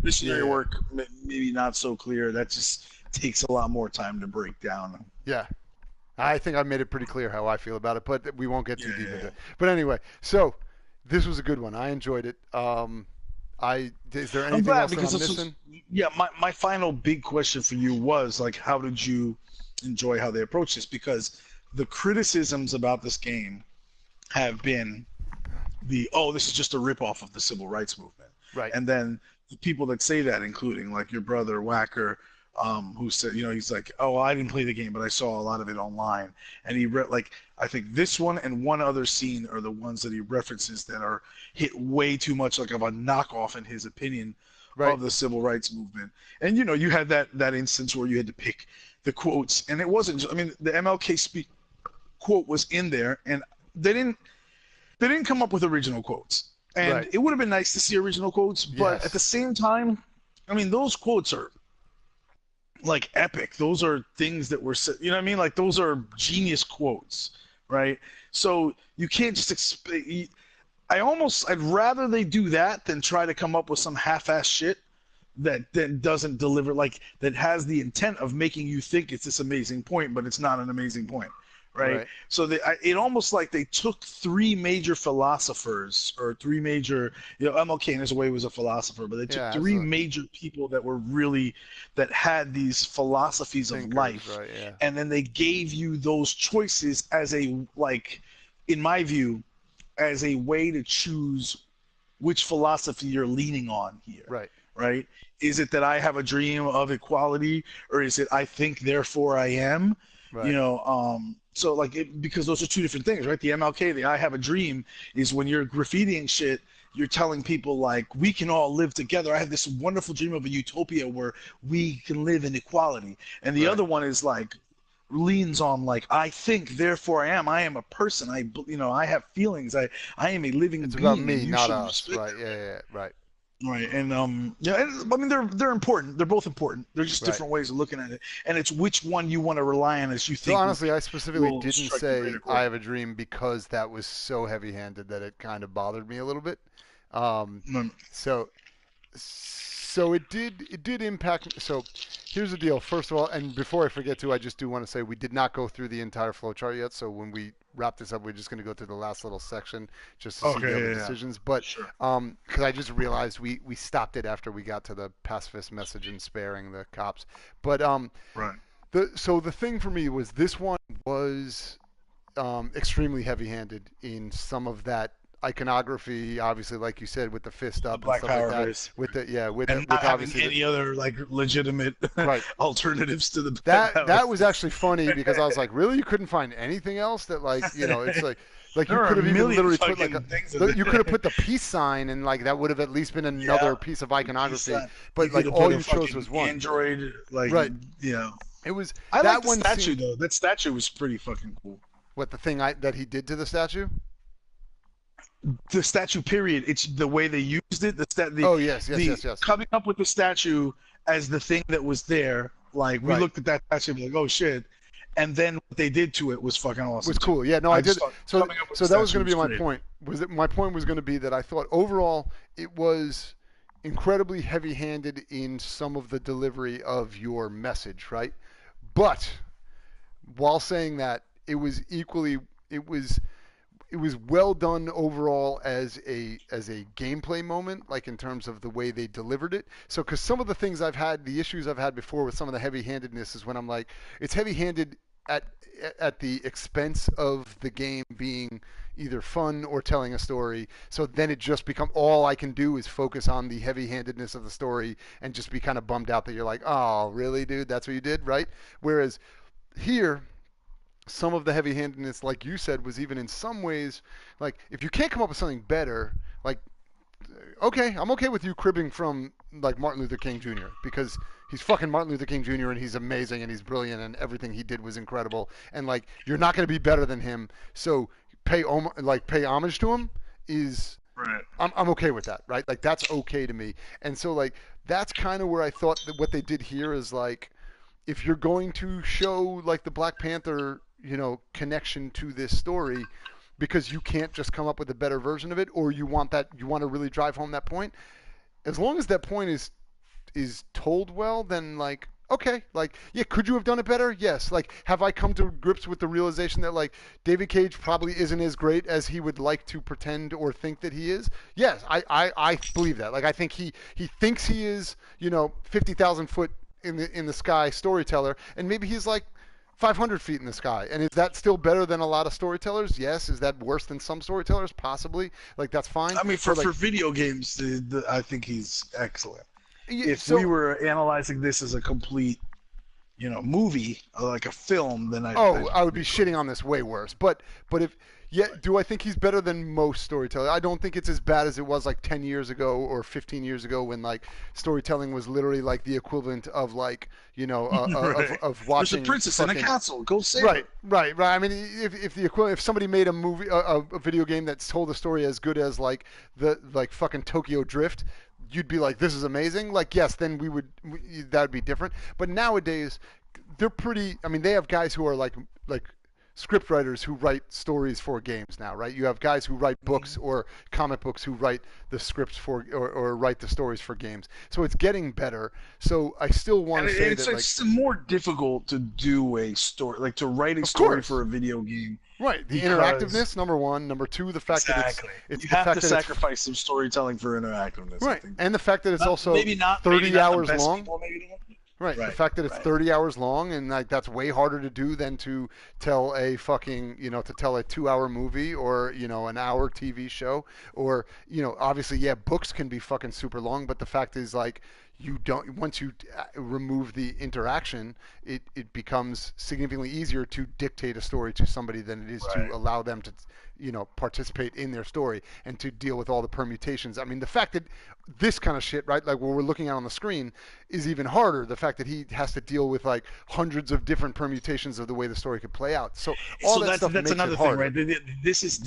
missionary work, maybe not so clear. That just takes a lot more time to break down. Yeah. I think I made it pretty clear how I feel about it, but we won't get too deep into it. But anyway, so this was a good one. I enjoyed it. Is there anything else that I'm missing? My final big question for you was, like, how did you enjoy how they approached this? Because the criticisms about this game have been this is just a ripoff of the civil rights movement. Right. And then the people that say that, including, like, your brother Wacker, who said, he's like, oh, I didn't play the game, but I saw a lot of it online. And he I think this one and one other scene are the ones that he references that are hit way too much like of a knockoff, in his opinion, of the civil rights movement. And, you had that instance where you had to pick the quotes, and it wasn't, the MLK quote was in there, and they didn't come up with original quotes. And it would have been nice to see original quotes, but at the same time, those quotes are, like, epic. Those are things that were said, like, those are genius quotes, right? So you can't just I'd rather they do that than try to come up with some half-ass shit that then doesn't deliver, like, that has the intent of making you think it's this amazing point, but it's not an amazing point, right? So it almost like they took three major philosophers, or three major, MLK in his way was a philosopher, but they took three major people that were really, that had these philosophies of life, and then they gave you those choices as a, like, in my view, as a way to choose which philosophy you're leaning on here. Right? Is it that I have a dream of equality, or is it I think therefore I am? So, like, because those are two different things, right? The MLK, the I have a dream, is when you're graffitiing shit, you're telling people, like, we can all live together. I have this wonderful dream of a utopia where we can live in equality. And the other one is like, leans on like I think, therefore I am. I am a person. I have feelings. I am a living It's being. about me, and you not should us. respect Right? that. Yeah, right. Right, and I mean they're important. They're both important. They're just Right. different ways of looking at it, and it's which one you want to rely on as you So think honestly, I specifically will didn't strike the say greater chord. I have a dream because that was so heavy-handed that it kind of bothered me a little bit. Mm. So it did impact. So here's the deal. First of all, and before I forget to, I just do want to say we did not go through the entire flowchart yet. So when we wrap this up, we're just going to go through the last little section just to see the other decisions. But Sure. because I just realized we stopped it after we got to the pacifist message and sparing the cops. But Right. so the thing for me was this one was extremely heavy-handed in some of that iconography, obviously, like you said, with the fist up and Black stuff Power like that. face. With And with not having obviously any other like legitimate Right. alternatives to the that was actually funny because I was like, really, you couldn't find anything else that it's like you There are could have a even million literally put fucking like things in you there. could have put the peace sign and like that would have at least been another piece of iconography. sign. But You like could have all put a you chose fucking was one. Android, like Right. It was I that like the one statue seemed- though. That statue was pretty fucking cool. What the thing that he did to the statue? The statue, period. It's the way they used it. Oh, yes. Coming up with the statue as the thing that was there. Like we Right. looked at that statue and be like, oh shit. And then what they did to it was fucking awesome. Was too. cool. Yeah, no, I did. just thought So coming up with so the that was statue going to be my great. point. My point was going to be that I thought overall it was incredibly heavy-handed in some of the delivery of your message, right? But while saying that, it was well done overall as a gameplay moment, like in terms of the way they delivered it. So, because some of the issues I've had before with some of the heavy-handedness is when I'm like, it's heavy-handed at the expense of the game being either fun or telling a story. So then it just becomes all I can do is focus on the heavy-handedness of the story and just be kind of bummed out that you're like, oh, really, dude? That's what you did, right? Whereas here, some of the heavy-handedness, like you said, was even in some ways, like, if you can't come up with something better, like, okay, I'm okay with you cribbing from, like, Martin Luther King Jr., because he's fucking Martin Luther King Jr., and he's amazing, and he's brilliant, and everything he did was incredible, and, like, you're not going to be better than him, so pay homage to him is... Right. I'm okay with that, right? Like, that's okay to me. And so, like, that's kind of where I thought that what they did here is, like, if you're going to show, like, the Black Panther, connection to this story, because you can't just come up with a better version of it, or you want to really drive home that point, as long as that point is told well, then, like, okay, like, yeah, could you have done it better? Yes. Like, have I come to grips with the realization that, like, David Cage probably isn't as great as he would like to pretend or think that he is? Yes, I believe that. Like, I think he thinks he is, 50,000 foot in the sky storyteller, and maybe he's like 500 feet in the sky. And is that still better than a lot of storytellers? Yes. Is that worse than some storytellers? Possibly. Like, that's fine. I mean, for like, video games, I think he's excellent. Yeah, If we were analyzing this as a complete, movie, like a film, then I would be shitting on this way worse. But if do I think he's better than most storytellers? I don't think it's as bad as it was like 10 years ago or 15 years ago when like storytelling was literally like the equivalent of like right. of watching. There's a princess in a castle. Go save her. Right. I mean, if somebody made a movie, a video game that told a story as good as like fucking Tokyo Drift, you'd be like, this is amazing. Like, yes, then that would be different. But nowadays, they're pretty. I mean, they have guys who are like script writers who write stories for games now, right? You have guys who write books or comic books who write the scripts for or write the stories for games. So it's getting better. So I still want to say that it's more difficult to do a story, like to write a story for a video game. Right, the interactiveness, number one. Number two, the fact that it's you have to sacrifice some storytelling for interactiveness. Right, and the fact that it's also maybe not 30 hours the best long. People, maybe not. Right. The fact that it's 30 hours long and like that's way harder to do than to tell a fucking, to tell a 2-hour movie or, an hour TV show or, obviously, yeah, books can be fucking super long, but the fact is like you don't, once you remove the interaction, it becomes significantly easier to dictate a story to somebody than it is to allow them to, participate in their story and to deal with all the permutations. I mean, the fact that this kind of shit, right, like what we're looking at on the screen, is even harder. The fact that he has to deal with like hundreds of different permutations of the way the story could play out. So all that stuff makes another it thing, harder. right? This is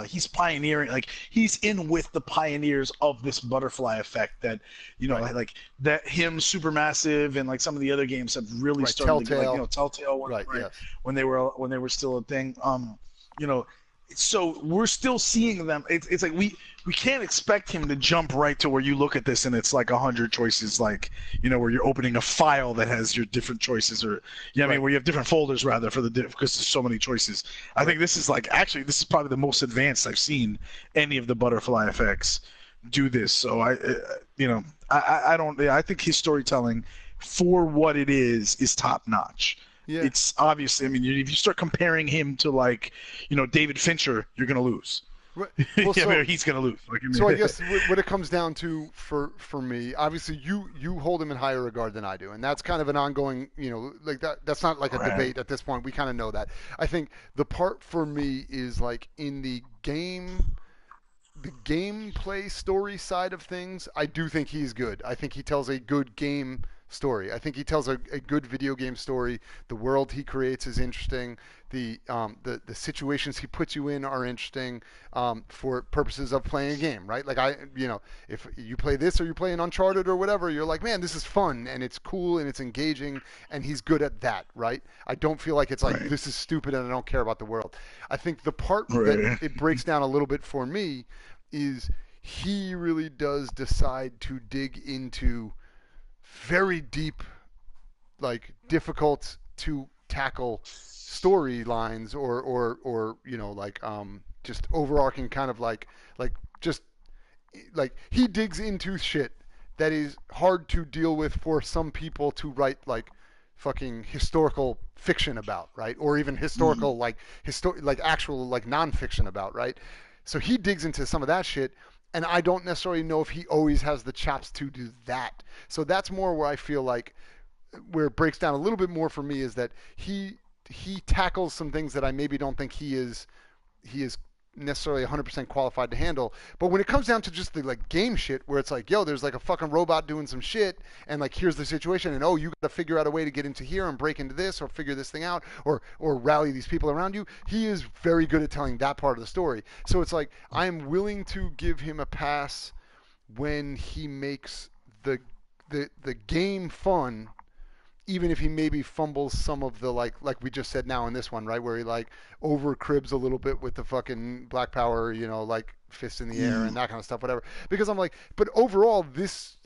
he's pioneering, like he's in with the pioneers of this butterfly effect that, like that him Supermassive and like some of the other games have really started to get, like, Telltale, yes. when they were still a thing. So we're still seeing them. It's like we can't expect him to jump right to where you look at this and it's like 100 choices, like, where you're opening a file that has your different choices, or I mean, where you have different folders rather because there's so many choices. I think this is this is probably the most advanced I've seen any of the butterfly effects do this. So I think his storytelling for what it is top notch. Yeah. It's obviously, I mean, if you start comparing him to like, David Fincher, you're going to lose. Right. Well, so, he's going to lose. So I guess what it comes down to for me, obviously you hold him in higher regard than I do, and that's kind of an ongoing, like that's not like a debate at this point. We kind of know that. I think the part for me is like in the gameplay story side of things. I do think he's good. I think he tells a good game story. I think he tells a good video game story. The world he creates is interesting. The situations he puts you in are interesting for purposes of playing a game, right? Like if you play this or you play an Uncharted or whatever, you're like, man, this is fun and it's cool and it's engaging, and he's good at that, right? I don't feel like it's like this is stupid and I don't care about the world. I think the part that it breaks down a little bit for me is he really does decide to dig into very deep, like difficult to tackle storylines or just overarching kind of like he digs into shit that is hard to deal with for some people to write like fucking historical fiction about, right? Or even historical like actual like nonfiction about, right? So he digs into some of that shit. And I don't necessarily know if he always has the chops to do that. So that's more where I feel like where it breaks down a little bit more for me is that he tackles some things that I maybe don't think he is necessarily 100% qualified to handle. But when it comes down to just the like game shit where it's like, yo, there's like a fucking robot doing some shit and like here's the situation and you got to figure out a way to get into here and break into this or figure this thing out or rally these people around you. He is very good at telling that part of the story. So it's like I'm willing to give him a pass when he makes the game fun, even if he maybe fumbles some of the like we just said now in this one, right, where he like over cribs a little bit with the fucking Black Power, like fists in the air and that kind of stuff, whatever. Because I'm like, but overall, this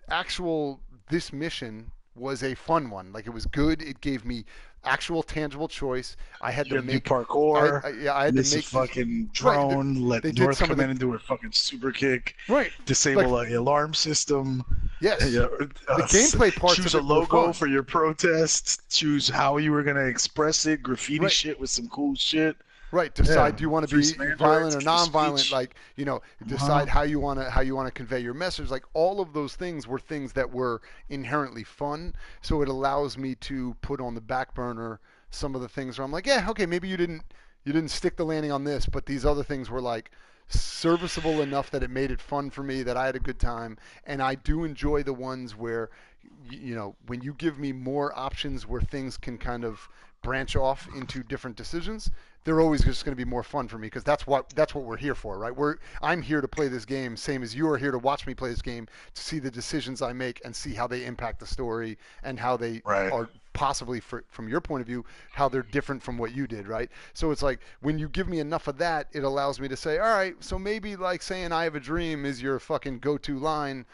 mission was a fun one. Like it was good. It gave me actual tangible choice. I had to make parkour. I had to make fucking drone. Let North come in and do a fucking super kick. Right. Disable the alarm system. Yes. The gameplay parts choose of a it logo for your protest. Choose how you were gonna express it. Graffiti shit with some cool shit. Right. Decide do you want to be violent or non-violent? Like decide how you want to convey your message. Like all of those things were things that were inherently fun. So it allows me to put on the back burner some of the things where I'm like, yeah, okay, maybe you didn't stick the landing on this, but these other things were like serviceable enough that it made it fun for me, that I had a good time. And I do enjoy the ones where when you give me more options where things can kind of branch off into different decisions, they're always just going to be more fun for me, because that's what we're here for, right? I'm here to play this game, same as you are here to watch me play this game, to see the decisions I make and see how they impact the story and how they are possibly, from your point of view, how they're different from what you did, right? So it's like when you give me enough of that, it allows me to say, all right, so maybe like saying "I have a dream" is your fucking go-to line.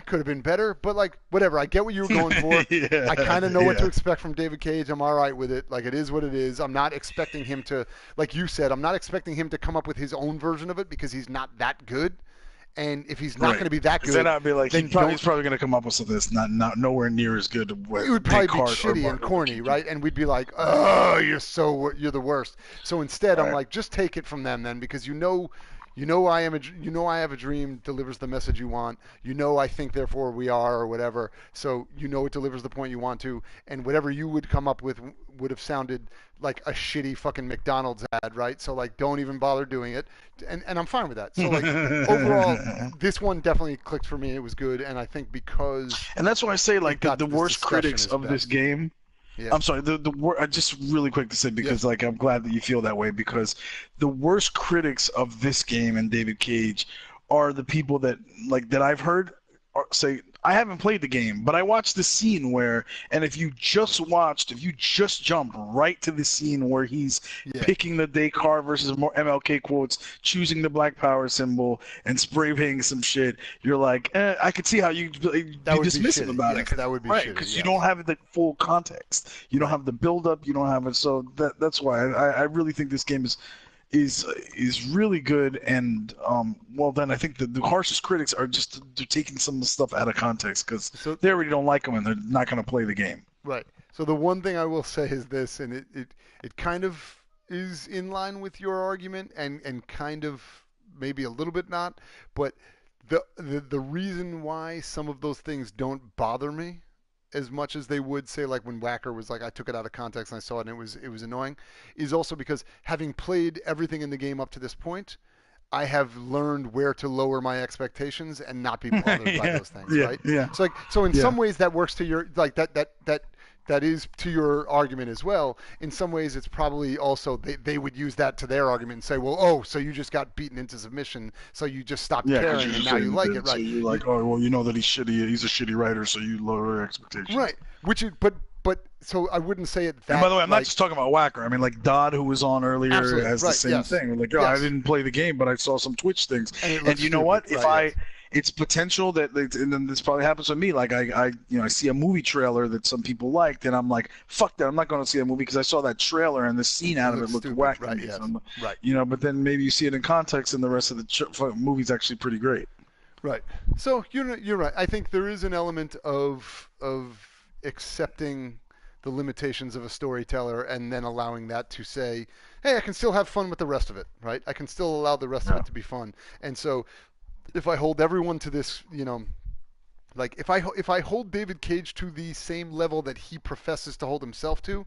Could have been better, but like whatever. I get what you were going for. I kind of know what to expect from David Cage. I'm all right with it. Like it is what it is. I'm not expecting him to, like you said, I'm not expecting him to come up with his own version of it, because he's not that good. And if he's not going to be that good, then I'd be like, he's probably going to come up with something that's not nowhere near as good. It would probably be shitty and corny, right? And we'd be like, oh, you're the worst. So instead, I'm like, just take it from them then, because You know, I have a dream delivers the message you want. You know, I think therefore we are, or whatever. So you know it delivers the point you want to, and whatever you would come up with would have sounded like a shitty fucking McDonald's ad, right? So like, don't even bother doing it, and I'm fine with that. So like, overall, this one definitely clicked for me. It was good, and I think because and that's why I say like the worst critics of this game. Yeah. I'm sorry. I just really quick to say because like I'm glad that you feel that way because the worst critics of this game and David Cage are the people that I've heard say I haven't played the game, but I watched the scene where, and if you just jumped right to the scene where he's picking the Descartes versus MLK quotes, choosing the Black Power symbol, and spray painting some shit, you're like, I could see how you'd be dismissive about it. That would be right, shitty, because you don't have the full context. You don't have the build-up. You don't have it. So that's why I really think this game is really good, and well then I think the harshest critics are just they're taking some of the stuff out of context because they already don't like them and they're not going to play the game. Right. So the one thing I will say is this, and it kind of is in line with your argument and kind of maybe a little bit not, but the reason why some of those things don't bother me as much as they would say, like when Whacker was like, I took it out of context and I saw it and it was annoying, is also because having played everything in the game up to this point, I have learned where to lower my expectations and not be bothered by those things, right? Yeah. So in some ways that works to your like that is to your argument as well. In some ways, it's probably also they would use that to their argument and say, well, oh, so you just got beaten into submission, so you just stopped caring and now you like it, right? So you're like, oh, well, you know that he's shitty. He's a shitty writer, so you lower your expectations. Right. But so I wouldn't say it that. And by the way, I'm not just talking about Whacker. I mean, like Dodd, who was on earlier, has the same thing. Like, I didn't play the game, but I saw some Twitch things. And you know what? It's potential that, and then this probably happens with me. Like I see a movie trailer that some people liked, and I'm like, fuck that, I'm not going to see that movie because I saw that trailer and the scene out of it looked whack to me. So right. But then maybe you see it in context, and the rest of the movie's actually pretty great. Right. So you're right. I think there is an element of accepting the limitations of a storyteller and then allowing that to say, hey, I can still have fun with the rest of it, right? I can still allow the rest of it to be fun. And so if I hold everyone to this, like if I hold David Cage to the same level that he professes to hold himself to,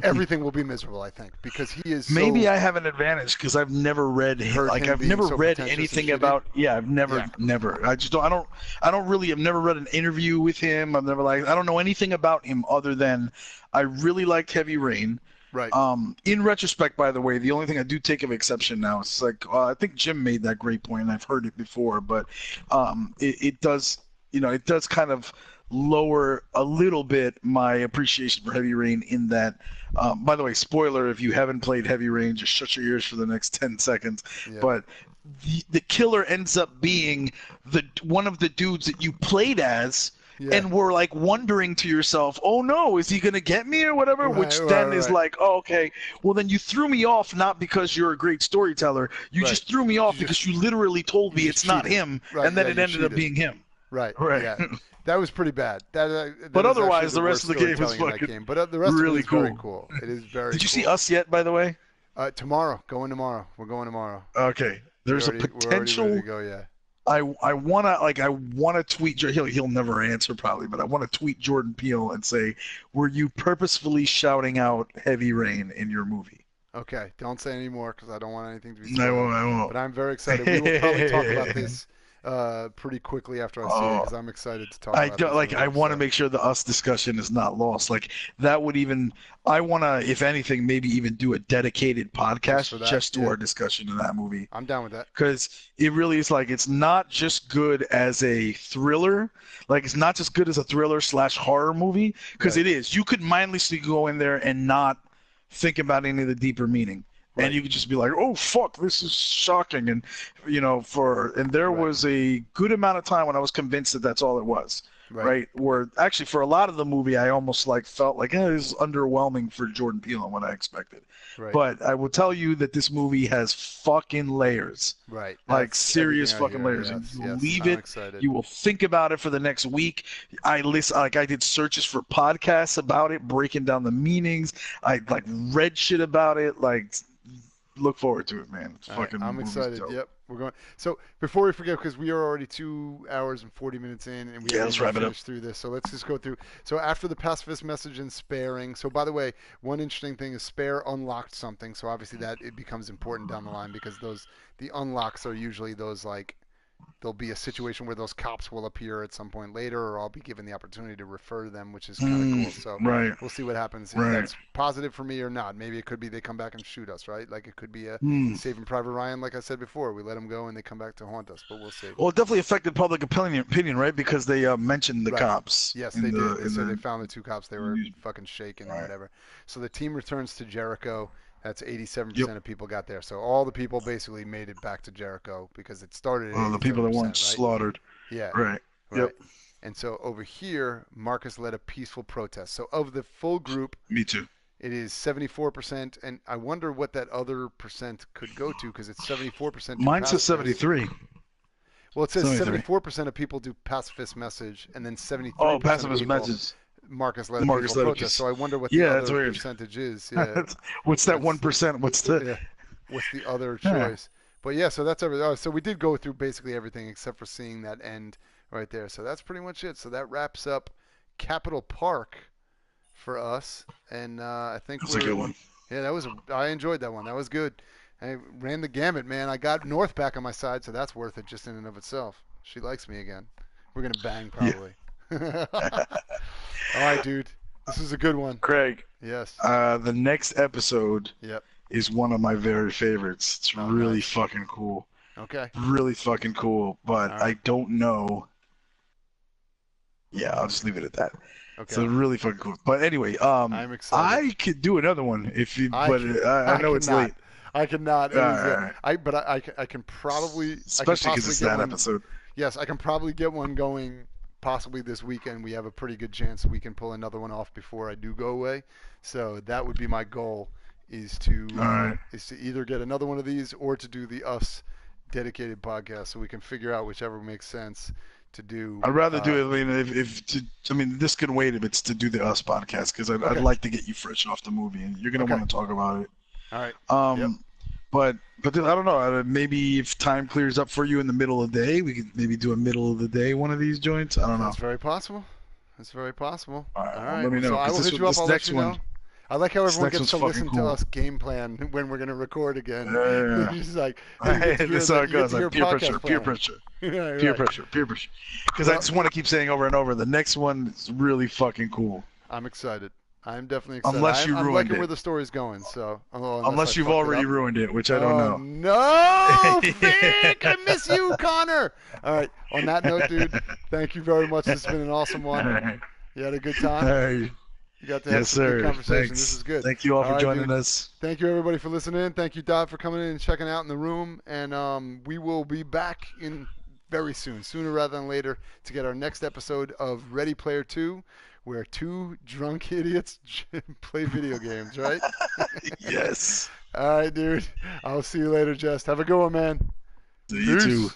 everything will be miserable, I think, because he is. Maybe I have an advantage because I've never read I've never read anything about. Yeah, I've never. I just don't. I don't really. I've never read an interview with him. I've never I don't know anything about him other than I really liked Heavy Rain. Right. In retrospect, by the way, the only thing I do take of exception now is like I think Jim made that great point, and I've heard it before, but it does. It does kind of lower a little bit my appreciation for Heavy Rain in that, by the way, spoiler, if you haven't played Heavy Rain, just shut your ears for the next 10 seconds. Yeah. But the killer ends up being one of the dudes that you played as, and were like wondering to yourself, oh no, is he going to get me or whatever? Right, which then is like, oh, okay, well then you threw me off not because you're a great storyteller. You just threw me off because you literally told me it's not him, and then it ended up being him. Right. Yeah. That was pretty bad. But otherwise, the rest of the game is fucking But the rest really of it is cool. very cool. It is very Did you see Us yet, by the way? Tomorrow. Going tomorrow. We're going tomorrow. Okay. There's a potential. We're already ready to go, I wanna tweet. He'll never answer probably, but I want to tweet Jordan Peele and say, were you purposefully shouting out Heavy Rain in your movie? Okay. Don't say any more because I don't want anything to be said. I won't. But I'm very excited. We will probably talk about this pretty quickly after I see it because I'm excited to talk about it. I want to make sure the Us discussion is not lost. Like that would even I want to, if anything, maybe even do a dedicated podcast just to our discussion of that movie. I'm down with that because it really is like it's not just good as a thriller. Like it's not just good as a thriller / horror movie because it is. You could mindlessly go in there and not think about any of the deeper meaning. Right. And you could just be like, oh, fuck, this is shocking. And, there was a good amount of time when I was convinced that that's all it was. Right. Where actually for a lot of the movie, I almost felt like it was underwhelming for Jordan Peele and what I expected. Right. But I will tell you that this movie has fucking layers. Right. Like serious fucking layers. Yes, and you will leave it. Excited. You will think about it for the next week. I did searches for podcasts about it, breaking down the meanings. I read shit about it. look forward to it, man. It's All right, fucking. I'm movie's excited. dope. Yep, we're going. So before we forget, because we are already 2 hours and 40 minutes in, and we haven't let's even wrap it up. finished through this. So let's just go through. So after the pacifist message and sparing. So by the way, one interesting thing is spare unlocked something. So obviously that it becomes important down the line because the unlocks are usually those like. There'll be a situation where those cops will appear at some point later, or I'll be given the opportunity to refer to them, which is kind of cool. So right. we'll see what happens. If Right. that's positive for me or not. Maybe it could be they come back and shoot us, right? Like it could be a Saving Private Ryan, like I said before. We let them go and they come back to haunt us, but we'll see. Well, it definitely affected public opinion, right? Because they mentioned the Right. cops. Yes, they did. They said they found the 2 cops. They were fucking shaking and whatever. So the team returns to Jericho. That's 87% of people got there. So all the people basically made it back to Jericho because it started at 87%, the people that weren't right? slaughtered. Yeah. Right. Yep. And so over here, Marcus led a peaceful protest. So of the full group, Me too. it is 74%. And I wonder what that other percent could go to because it's 74%. Mine says 73. Well, it says 73. 74% of people do pacifist message, and then 73% Oh, of pacifist people message. Marcus led a peaceful protest. So I wonder what the that's other weird. percentage is. Yeah. What's that 1%? What's the What's the other choice? But yeah, so that's everything. So we did go through basically everything except for seeing that end right there. So that's pretty much it. So that wraps up Capitol Park for us, and I think That's a good one. Yeah, I enjoyed that one. That was good. I ran the gamut, man. I got North back on my side, so that's worth it just in and of itself. She likes me again. We're gonna bang probably. All right, dude. This is a good one. Craig. Yes. The next episode Yep. is one of my very favorites. It's really nice. fucking cool. Okay. Really fucking cool, but All right. I don't know. Yeah, I'll just leave it at that. Okay. So really fucking cool. But anyway, I'm excited. I could do another one if you. I But can- I know it's cannot. late. I cannot. It was, I can probably. Especially because it's that episode. Yes, I can probably get one going possibly this weekend. We have a pretty good chance we can pull another one off before I do go away. So that would be my goal is to either get another one of these or to do the Us dedicated podcast so we can figure out whichever makes sense to do. I'd rather do it. I mean, this can wait if it's to do the Us podcast because I'd like to get you fresh off the movie and you're gonna want to talk about it. All right. Yep. But then, I don't know. Maybe if time clears up for you in the middle of the day, we could maybe do a middle of the day one of these joints. I don't know. That's very possible. That's very possible. All right. All Well, right. let me know. So I will hit you up. This I'll let next you one. know. I like how everyone next gets to one's listen fucking to cool. us game plan when we're going to record again. Yeah. He's like, That's how it goes. Like peer pressure. Peer pressure. Yeah, Peer right. pressure. Peer pressure. Because I just want to keep saying over and over. The next one is really fucking cool. I'm excited. I'm definitely excited. Unless you I'm ruined liking it. where the story's going. So Unless you've already ruined it, which I don't know. No, Vic, I miss you, Connor. All right. On that note, dude, thank you very much. This has been an awesome one. You had a good time. Hey. You got to have some good conversation. Thanks. This is good. Thank you all for right, joining dude. us. Thank you, everybody, for listening. Thank you, Dot, for coming in and checking out in the room. And we will be back in very soon, sooner rather than later, to get our next episode of Ready Player 2, where 2 drunk idiots play video games, right? Yes. All right, dude. I'll see you later, Jess. Have a good one, man. See you too.